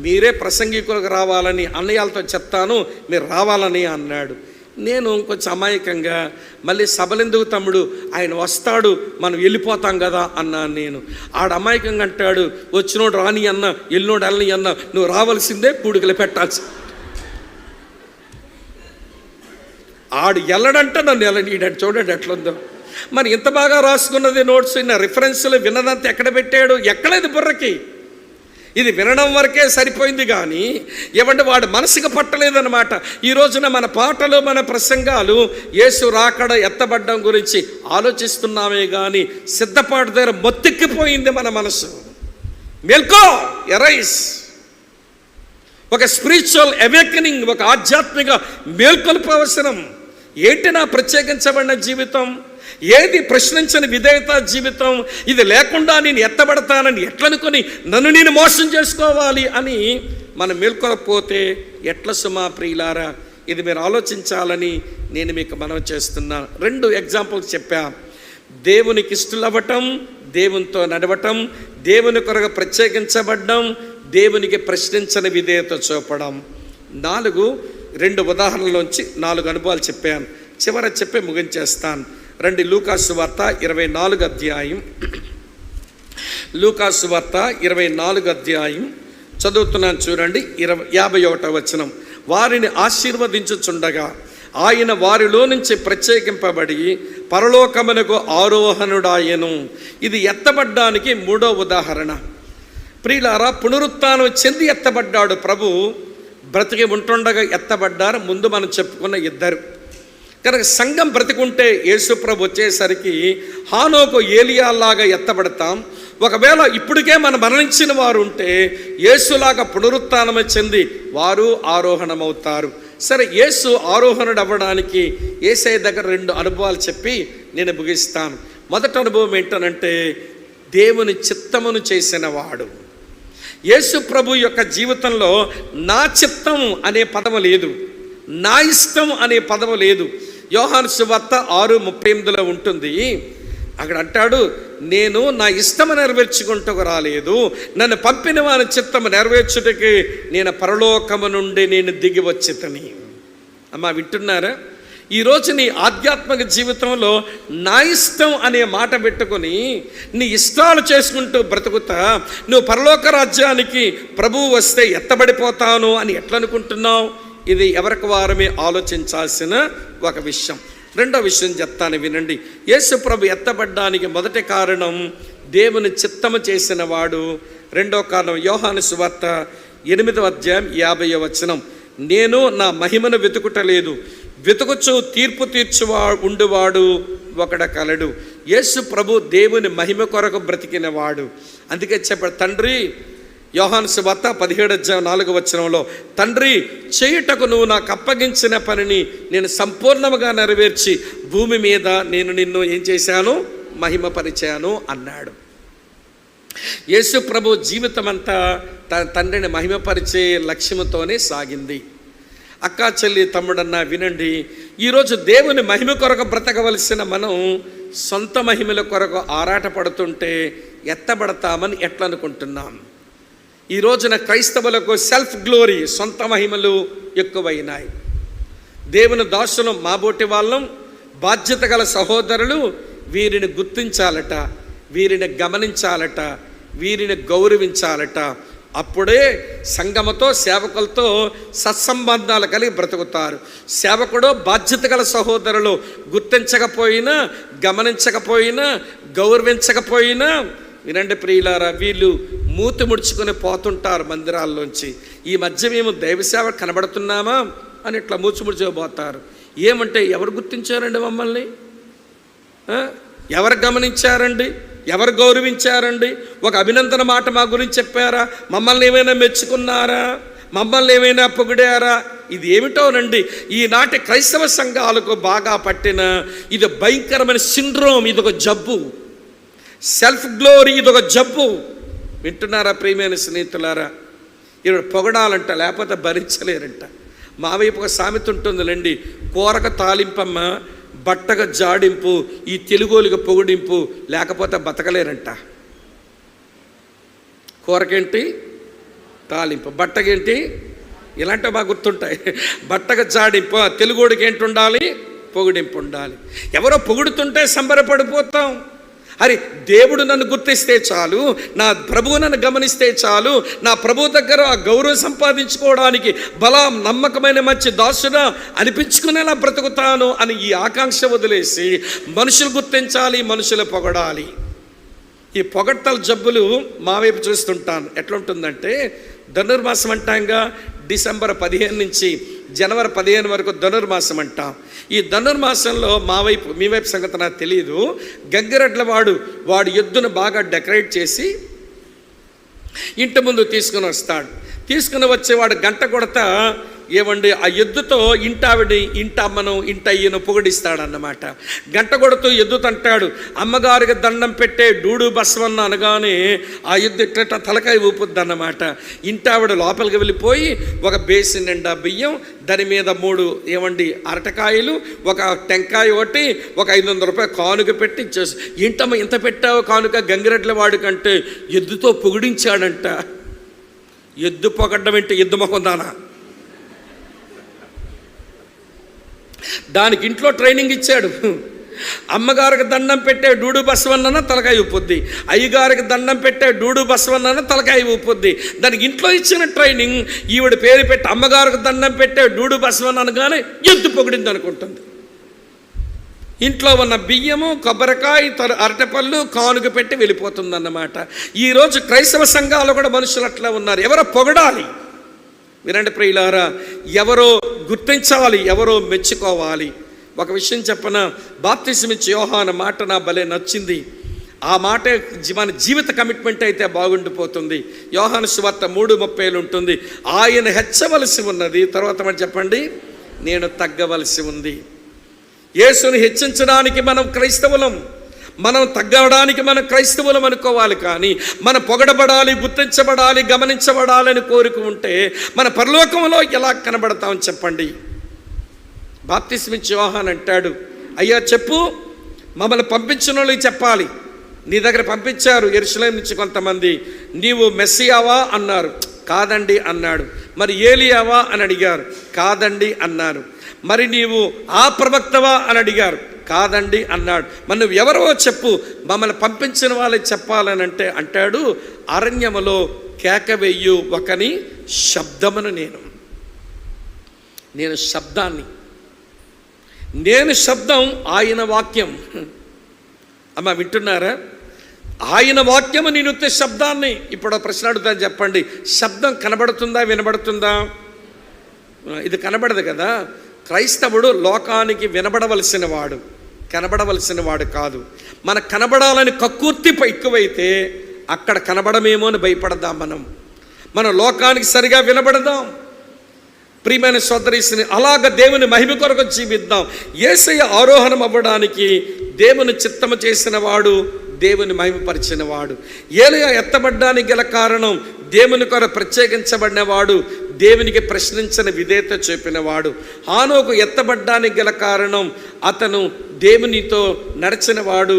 మీరే ప్రసంగికులకు రావాలని అన్నయ్యలతో చెప్తాను, మీరు రావాలని అన్నాడు. నేను కొంచెం అమాయకంగా మళ్ళీ సభలెందుకు తమ్ముడు, ఆయన వస్తాడు మనం వెళ్ళిపోతాం కదా అన్నాను నేను. ఆడు అమాయకంగా అంటాడు, వచ్చినోడు రాని అన్న, వెళ్ళినోడు వెళ్ళని అన్న, నువ్వు రావాల్సిందే, కూడికలు పెట్టాల్సి. ఆడు వెళ్ళడంటే నన్ను వెళ్ళనీయడంటే చూడండి ఎట్లుందో. మరి ఇంత బాగా రాసుకున్నది నోట్స్, ఇన్న రిఫరెన్స్లు విన్నదంతా ఎక్కడ పెట్టాడు? ఎక్కలేదు బుర్రకి. ఇది వినడం వరకే సరిపోయింది కానీ ఏమంటే వాడు మనసుకు పట్టలేదన్నమాట. ఈ రోజున మన పాటలు మన ప్రసంగాలు యేసు రాకడ ఎత్తబడ్డం గురించి ఆలోచిస్తున్నామే కానీ సిద్ధపాటు దగ్గర మొత్తెక్కిపోయింది మన మనసు. మేల్కో, ఎరైస్. ఒక స్పిరిచువల్ అవేకనింగ్, ఒక ఆధ్యాత్మిక మేల్కొలుపు అవసరం. ఏంటి నా ప్రత్యేకించబడిన జీవితం? ఏది ప్రశ్నించని విధేయత జీవితం? ఇది లేకుండా నేను ఎత్తబడతానని ఎట్లనుకొని నన్ను నేను మోసం చేసుకోవాలి అని మనం మేల్కొనకపోతే ఎట్ల సుమా ప్రియులారా? ఇది మీరు ఆలోచించాలని నేను మీకు మనవి చేస్తున్నాను. 2 ఎగ్జాంపుల్స్ చెప్పా. దేవునికి ఇష్టలవ్వటం, దేవునితో నడవటం, దేవుని కొరకు ప్రత్యేకించబడ్డం, దేవునికి ప్రశ్నించని విధేయత చూపడం. 2 ఉదాహరణలోంచి 4 అనుభవాలు చెప్పాను. చివర చెప్పి ముగించేస్తాను. రండి, లూకాసు వార్త 24వ అధ్యాయం. లూకాసు వార్త 24వ అధ్యాయం చదువుతున్నాను చూడండి. 51వ వచనం. వారిని ఆశీర్వదించుచుండగా ఆయన వారిలో నుంచి ప్రత్యేకింపబడి పరలోకమునకు ఆరోహణుడాయెను. ఇది ఎత్తబడ్డానికి మూడో ఉదాహరణ. ప్రియులారా, పునరుత్థానం చెంది ఎత్తబడ్డాడు ప్రభు. బ్రతికి ఉంటుండగా ఎత్తబడ్డారు ముందు మనం చెప్పుకున్న ఇద్దరు. కనుక సంఘం బ్రతికుంటే యేసు ప్రభు వచ్చేసరికి హానోకు ఏలియాలాగా ఎత్తబడతాం. ఒకవేళ ఇప్పటికే మనం మరణించిన వారు ఉంటే యేసులాగా పునరుత్థానం చెంది వారు ఆరోహణమవుతారు. సరే, యేసు ఆరోహణుడు అవ్వడానికి యేసయ్య దగ్గర 2 అనుభవాలు చెప్పి నేను ముగిస్తాను. మొదటి అనుభవం ఏంటనంటే, దేవుని చిత్తమును చేసిన వాడు. యేసు ప్రభు యొక్క జీవితంలో నా చిత్తం అనే పదము లేదు, నా ఇష్టం అనే పదము లేదు. యోహాను సువార్త 6:38 ఉంటుంది. అక్కడ అంటాడు, నేను నా ఇష్టము నెరవేర్చుకుంటూ రాలేదు, నన్ను పంపిన వారి చిత్తము నెరవేర్చుటకి నేను పరలోకము నుండి నేను దిగి వచ్చితని. అమ్మా, వింటున్నారా? ఈరోజు నీ ఆధ్యాత్మిక జీవితంలో నా ఇష్టం అనే మాట పెట్టుకొని నీ ఇష్టాలు చేసుకుంటూ బ్రతుకుతా నువ్వు పరలోక రాజ్యానికి ప్రభువు వస్తే ఎత్తబడిపోతాను అని ఎట్లా అనుకుంటున్నావు? ఇది ఎవరికి వారమే ఆలోచించాల్సిన ఒక విషయం. రెండో విషయం చెప్తాను, వినండి. యేసు ప్రభు ఎత్తబడ్డానికి మొదటి కారణం దేవుని చిత్తము చేసిన వాడు. రెండో కారణం యోహాను సువార్త 8:50. నేను నా మహిమను వెతుకుటలేదు, వెతుకుచు తీర్పు ఉండువాడు ఒకడ కలడు. యేసు ప్రభు దేవుని మహిమ కొరకు బ్రతికినవాడు. అందుకే చెప్పాడు, తండ్రి, యోహాను సువార్త 17:4 తండ్రి, చేయుటకు నువ్వు నాకు అప్పగించిన పనిని నేను సంపూర్ణముగా నెరవేర్చి భూమి మీద నేను నిన్ను ఏం చేశాను? మహిమపరిచాను అన్నాడు. యేసు ప్రభు జీవితం అంతా తన తండ్రిని మహిమపరిచే లక్ష్యముతోనే సాగింది. అక్కా, చెల్లి, తమ్ముడన్నా వినండి. ఈరోజు దేవుని మహిమ కొరకు బ్రతకవలసిన మనం సొంత మహిమల కొరకు ఆరాటపడుతుంటే ఎత్తబడతామని ఎట్లా అనుకుంటున్నాం? ఈ రోజున క్రైస్తవులకు సెల్ఫ్ గ్లోరీ, సొంత మహిమలు ఎక్కువైనాయి. దేవుని దాసులం, మాబోటి వాళ్ళం, బాధ్యత గల సహోదరులు వీరిని గుర్తించాలట, వీరిని గమనించాలట, వీరిని గౌరవించాలట. అప్పుడే సంఘముతో, సేవకులతో సత్సంబంధాలు కలిగి బ్రతుకుతారు. సేవకుడు బాధ్యత గల సహోదరులు గుర్తించకపోయినా, గమనించకపోయినా, గౌరవించకపోయినా, వినండి ప్రియులారా, వీళ్ళు మూతి ముడుచుకొని పోతుంటారు మందిరాల్లోంచి. ఈ మధ్య మేము దైవ సేవ కనబడుతున్నామా అని ఇట్లా ముడుచుకుపోతారు. ఏమంటే ఎవరు గుర్తించారండి మమ్మల్ని? ఎవరు గమనించారండి? ఎవరు గౌరవించారండి? ఒక అభినందన మాట మా గురించి చెప్పారా? మమ్మల్ని ఏమైనా మెచ్చుకున్నారా? మమ్మల్ని ఏమైనా పొగిడారా? ఇది ఏమిటోనండి, ఈనాటి క్రైస్తవ సంఘాలకు బాగా పట్టిన ఇది భయంకరమైన సిండ్రోమ్. ఇది ఒక జబ్బు. సెల్ఫ్ గ్లోరీ ఇదొక జబ్బు. వింటున్నారా ప్రియమైన స్నేహితులారా? ఇప్పుడు పొగడాలంట, లేకపోతే భరించలేరంట. మా వైపు ఒక సామెత ఉంటుందిలేండి, కూరక తాలింపమ్మ, బట్టగా జాడింపు, ఈ తెలుగోలిగా పొగిడింపు, లేకపోతే బతకలేరంట. కూరకేంటి తాలింపు, బట్టకేంటి, ఇలాంటివి బాగా గుర్తుంటాయి. బట్టగా జాడింపు, తెలుగోడికి ఏంటి ఉండాలి? పొగిడింపు ఉండాలి. ఎవరో పొగుడుతుంటే సంబరపడిపోతాం. అరే, దేవుడు నన్ను గుర్తిస్తే చాలు, నా ప్రభువు నన్ను గమనిస్తే చాలు, నా ప్రభు దగ్గర ఆ గౌరవం సంపాదించుకోవడానికి బలం, నమ్మకమైన మంచి దాసుడా అనిపించుకునేలా బ్రతుకుతాను అని ఈ ఆకాంక్ష వదిలేసి మనుషులు గుర్తించాలి, మనుషులు పొగడాలి. ఈ పొగడ్తల జబ్బులు మా వైపు చూస్తుంటాను. ఎట్లుంటుందంటే, ధనుర్మాసం అంటాంగా, డిసెంబర్ 15 నుంచి జనవరి 15 వరకు ధనుర్మాసం అంటాం. ఈ ధనుర్మాసంలో మా వైపు, మీ వైపు సంగతి నాకు తెలియదు, గంగిరెడ్ల వాడు ఎద్దును బాగా డెకరేట్ చేసి ఇంటి ముందు తీసుకుని వస్తాడు. తీసుకుని వచ్చేవాడు గంట కొడతా, ఏమండి ఆ ఎద్దుతో ఇంటావిడి, ఇంటమ్మను, ఇంటయ్యను పొగిడిస్తాడన్నమాట. గంట కొడుతూ ఎద్దుతంటాడు, అమ్మగారికి దండం పెట్టే డూడు బస్వన్న అనగానే ఆ ఎద్దు ఇట్లా తలకాయ ఊపుద్దన్నమాట. ఇంటావిడ లోపలికి వెళ్ళిపోయి ఒక బేసిన్ నిండా బియ్యం, దాని మీద 3 ఏమండి అరటకాయలు, ఒక టెంకాయ ఒకటి, ఒక 500 రూపాయలు కానుక పెట్టి ఇచ్చేసి, ఏంటమ్మ ఇంత పెట్టావు కానుక గంగిరెడ్ల వాడికంటే ఎద్దుతో పొగిడించాడంట. ఎద్దు పొగడ్డం ఏంటి? ఎద్దు మొహం దానా? దానికి ఇంట్లో ట్రైనింగ్ ఇచ్చాడు. అమ్మగారికి దండం పెట్టే డూడు బసవన్న తలకాయ ఊపుద్ది, అయ్యగారికి దండం పెట్టే డూడు బసవన్న తలకాయ ఊపుద్ది. దానికి ఇంట్లో ఇచ్చిన ట్రైనింగ్, ఈవిడ పేరు పెట్టి అమ్మగారికి దండం పెట్టే డూడు బసవన్న అనగానే ఎద్దు పొగిడింది అనుకుంటుంది. ఇంట్లో ఉన్న బియ్యము, కొబ్బరికాయ, అరటిపళ్ళు కానుక పెట్టి వెళ్ళిపోతుందన్నమాట. ఈరోజు క్రైస్తవ సంఘాలు కూడా మనుషులు అట్లా ఉన్నారు. ఎవరో పొగడాలి. వినండి ప్రియులారా, ఎవరో గుర్తించాలి, ఎవరో మెచ్చుకోవాలి. ఒక విషయం చెప్పన, బాప్తిసం ఇచ్చే యోహాను మాట నా భలే నచ్చింది. ఆ మాట మన జీవిత కమిట్మెంట్ అయితే బాగుండిపోతుంది. యోహాను సువార్త 3:30 ఉంటుంది. ఆయన హెచ్చవలసి ఉన్నది, తర్వాత మనం చెప్పండి, నేను తగ్గవలసి ఉంది. యేసుని హెచ్చించడానికి మనం క్రైస్తవులం, మనం తగ్గడానికి మనం క్రైస్తవులం అనుకోవాలి. కానీ మనం పొగడబడాలి, గుర్తించబడాలి, గమనించబడాలని కోరిక ఉంటే మన పరలోకంలో ఎలా కనబడతామని చెప్పండి. బాప్తిసం ఇచ్చే యోహాను అంటాడు, అయ్యా చెప్పు, మమ్మల్ని పంపించిన వాళ్ళకి చెప్పాలి. నీ దగ్గర పంపించారు యెరూషలేము నుంచి కొంతమంది, నీవు మెస్సియావా అన్నారు, కాదండి అన్నాడు. మరి ఏలియావా అని అడిగారు, కాదండి అన్నారు. మరి నీవు ఆ ప్రవక్తవా అని అడిగారు, కాదండి అన్నాడు. మరి నువ్వు ఎవరో చెప్పు, మమ్మల్ని పంపించిన వాళ్ళకి చెప్పాలని అంటాడు, అరణ్యములో కేకవెయ్యు ఒకని శబ్దమును నేను శబ్దాన్ని, నేను శబ్దం, ఆయన వాక్యం. అమ్మ వింటున్నారా? ఆయన వాక్యము నేనుతే శబ్దాన్ని. ఇప్పుడు ప్రశ్న అడుగుతాను, చెప్పండి, శబ్దం కనబడుతుందా, వినబడుతుందా? ఇది కనబడదు కదా. క్రైస్తవుడు లోకానికి వినబడవలసిన వాడు, కనబడవలసిన వాడు కాదు. మన కనబడాలని కక్కుర్తి ఎక్కువైతే అక్కడ కనబడమేమో అని భయపడదాం. మనం లోకానికి సరిగా వినబడదాం. ప్రియమైన సోదరీసుని, అలాగ దేవుని మహిమ కొరకు జీవిద్దాం. యేసయ్య ఆరోహణం అవ్వడానికి దేవుని చిత్తము చేసిన వాడు, దేవుని మహిమపరిచిన వాడు. ఏలియా ఎత్తబడ్డానికి గల కారణం, దేవుని కొరకు ప్రత్యేకించబడిన వాడు, దేవునికి ప్రశ్నించిన విధేయత చూపినవాడు. హానోకు ఎత్తబడ్డానికి గల కారణం, అతను దేవునితో నడిచిన వాడు,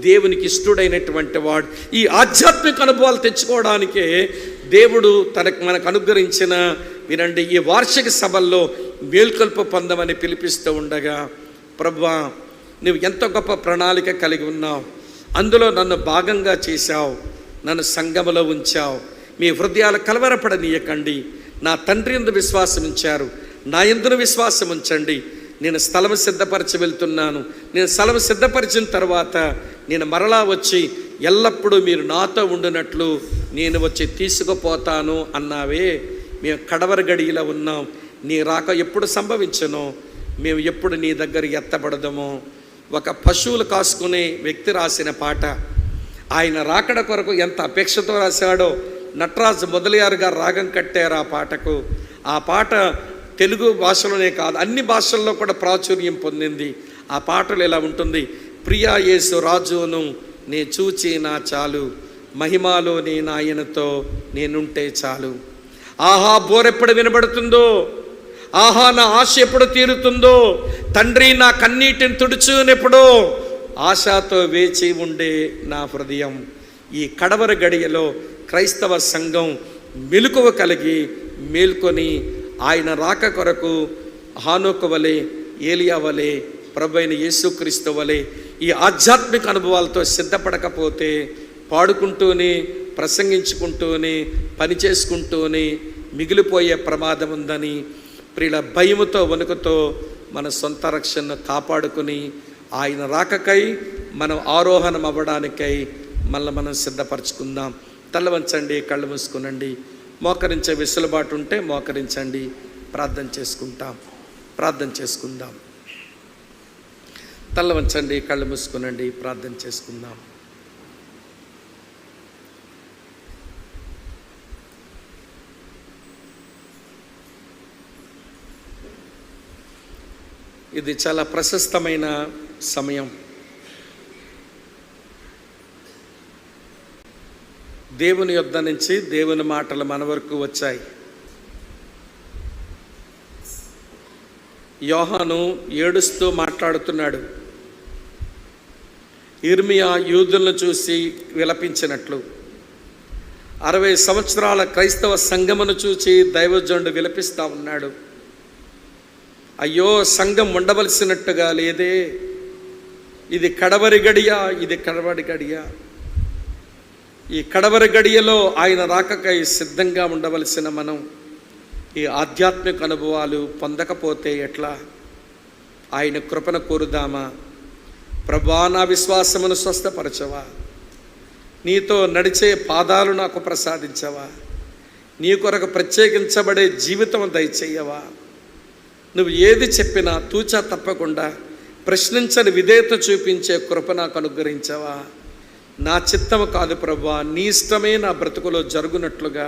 దేవునికి ఇష్టడైనటువంటి వాడు. ఈ ఆధ్యాత్మిక అనుభవాలు తెచ్చుకోవడానికే దేవుడు మనకు అనుగ్రహించిన, వినండి, ఈ వార్షిక సభల్లో మేల్కొల్పు పొందమని పిలిపిస్తూ ఉండగా, ప్రభువా నువ్వు ఎంత గొప్ప ప్రణాళిక కలిగి ఉన్నావు, అందులో నన్ను భాగంగా చేశావు, నన్ను సంఘములో ఉంచావు. మీ హృదయాలు కలవరపడనీయకండి. నా తండ్రి యందు విశ్వాసం ఉంచారు, నా యందును విశ్వాసం ఉంచండి. నేను స్థలం సిద్ధపరిచి వెళ్తున్నాను. నేను స్థలం సిద్ధపరిచిన తర్వాత నేను మరలా వచ్చి ఎల్లప్పుడూ మీరు నాతో ఉండినట్లు నేను వచ్చి తీసుకుపోతాను అన్నావే. మేము కడవరి గడియలో ఉన్నాం. నీ రాక ఎప్పుడు సంభవించనో, మేము ఎప్పుడు నీ దగ్గర ఎత్తబడదమో. ఒక పశువులు కాసుకునే వ్యక్తి రాసిన పాట. ఆయన రాకడ కొరకు ఎంత అపేక్షతో రాశాడో నటరాజు మొదలయారు గారు రాగం కట్టారు ఆ పాటకు. ఆ పాట తెలుగు భాషలోనే కాదు, అన్ని భాషల్లో కూడా ప్రాచుర్యం పొందింది. ఆ పాటలు ఎలా ఉంటుంది, ప్రియా యేసు రాజును నే చూచి నా చాలు, మహిమాలో నీ నాయనతో నేనుంటే చాలు. ఆహా బోరెప్పుడు వినబడుతుందో, ఆహా నా ఆశ ఎప్పుడు తీరుతుందో, తండ్రి నా కన్నీటిని తుడుచునెప్పుడో, ఆశతో వేచి ఉండే నా హృదయం. ఈ కడవరి గడియలో క్రైస్తవ సంఘం మెలకువ కలిగి మేల్కొని ఆయన రాక కొరకు హానోకు వలె, ఏలియా వలె, ప్రభువైన యేసుక్రీస్తు వలె ఈ ఆధ్యాత్మిక అనుభవాలతో సిద్ధపడకపోతే పాడుకుంటూనే, ప్రసంగించుకుంటూనే, పని చేసుకుంటూనే మిగిలిపోయే ప్రమాదం ఉందని ప్రియుల భయముతో, వణుకుతో మన సొంత రక్షణను కాపాడుకుని ఆయన రాకకై మనం ఆరోహణం అవ్వడానికై మనం సిద్ధపరచుకుందాం. తల వంచండి, కళ్ళు మూసుకునండి. మోకరించే వెసులుబాటు ఉంటే మోకరించండి. ప్రార్థన చేసుకుందాం. తల వంచండి, కళ్ళు మూసుకునండి, ప్రార్థన చేసుకుందాం. ఇది చాలా ప్రశస్తమైన సమయం. దేవుని యొద్ద నుంచి దేవుని మాటలు మన వరకు వచ్చాయి. యోహాను ఏడుస్తూ మాట్లాడుతున్నాడు. ఇర్మియా యూదులను చూసి విలపించినట్లు 60 సంవత్సరాల క్రైస్తవ సంఘమును చూసి దైవజనుడు విలపిస్తూ ఉన్నాడు. అయ్యో సంఘం ఉండవలసినట్టుగా లేదే, ఇది కడవరి గడియ, ఇది కడవరి గడియ. ఈ కడవరి గడియలో ఆయన రాకకై సిద్ధంగా ఉండవలసిన మనం ఈ ఆధ్యాత్మిక అనుభవాలు పొందకపోతే ఎట్లా? ఆయన కృపను కోరుదామా? ప్రభువా, నా విశ్వాసమును స్వస్థపరచవా, నీతో నడిచే పాదాలు నాకు ప్రసాదించవా, నీ కొరకు ప్రత్యేకించబడే జీవితం దయచేయవా, నువ్వు ఏది చెప్పినా తూచా తప్పకుండా ప్రశ్నించని విధేయత చూపించే కృప నాకు అనుగ్రహించవా. నా చిత్తము కాదు ప్రభువా, నీ ఇష్టమే నా బ్రతుకులో జరుగునట్లుగా,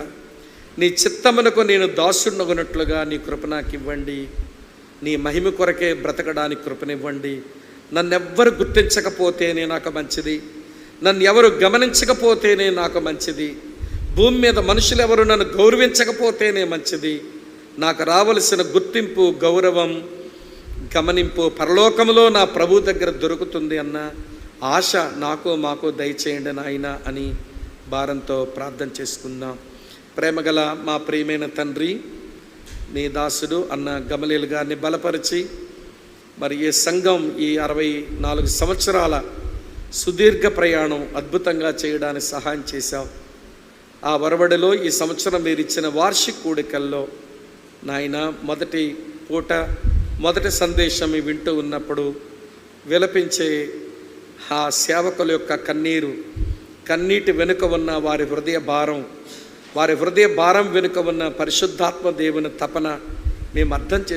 నీ చిత్తమునకు నేను దాసుడనగునట్లుగా నీ కృప నాకు ఇవ్వండి. నీ మహిమ కొరకే బ్రతకడానికి కృపనివ్వండి. నన్నెవ్వరు గుర్తించకపోతేనే నాకు మంచిది, నన్ను ఎవరు గమనించకపోతేనే నాకు మంచిది, భూమి మీద మనుషులు ఎవరు నన్ను గౌరవించకపోతేనే మంచిది. నాకు రావలసిన గుర్తింపు, గౌరవం, గమనింపు పరలోకంలో నా ప్రభు దగ్గర దొరుకుతుంది అన్న ఆశ నాకు మాకు దయచేయండి నాయన అని భారంతో ప్రార్థన చేసుకుందాం. ప్రేమగల మా ప్రియమైన తండ్రి, నీ దాసుడు అన్న గమలీలు గారిని బలపరిచి, మరి ఈ సంఘం ఈ 64 సంవత్సరాల సుదీర్ఘ ప్రయాణం అద్భుతంగా చేయడానికి సహాయం చేశావు. ఆ వరవడిలో ఈ సంవత్సరం మీరు ఇచ్చిన వార్షిక కూడికల్లో నాయన మొదటి పూట మొదటి సందేశం వింటూ ఉన్నప్పుడు విలపించే ఆ సేవకుల యొక్క కన్నీటి వెనుక ఉన్న వారి హృదయ భారం వెనుక ఉన్న పరిశుద్ధాత్మ దేవుని తపన మేము అర్థం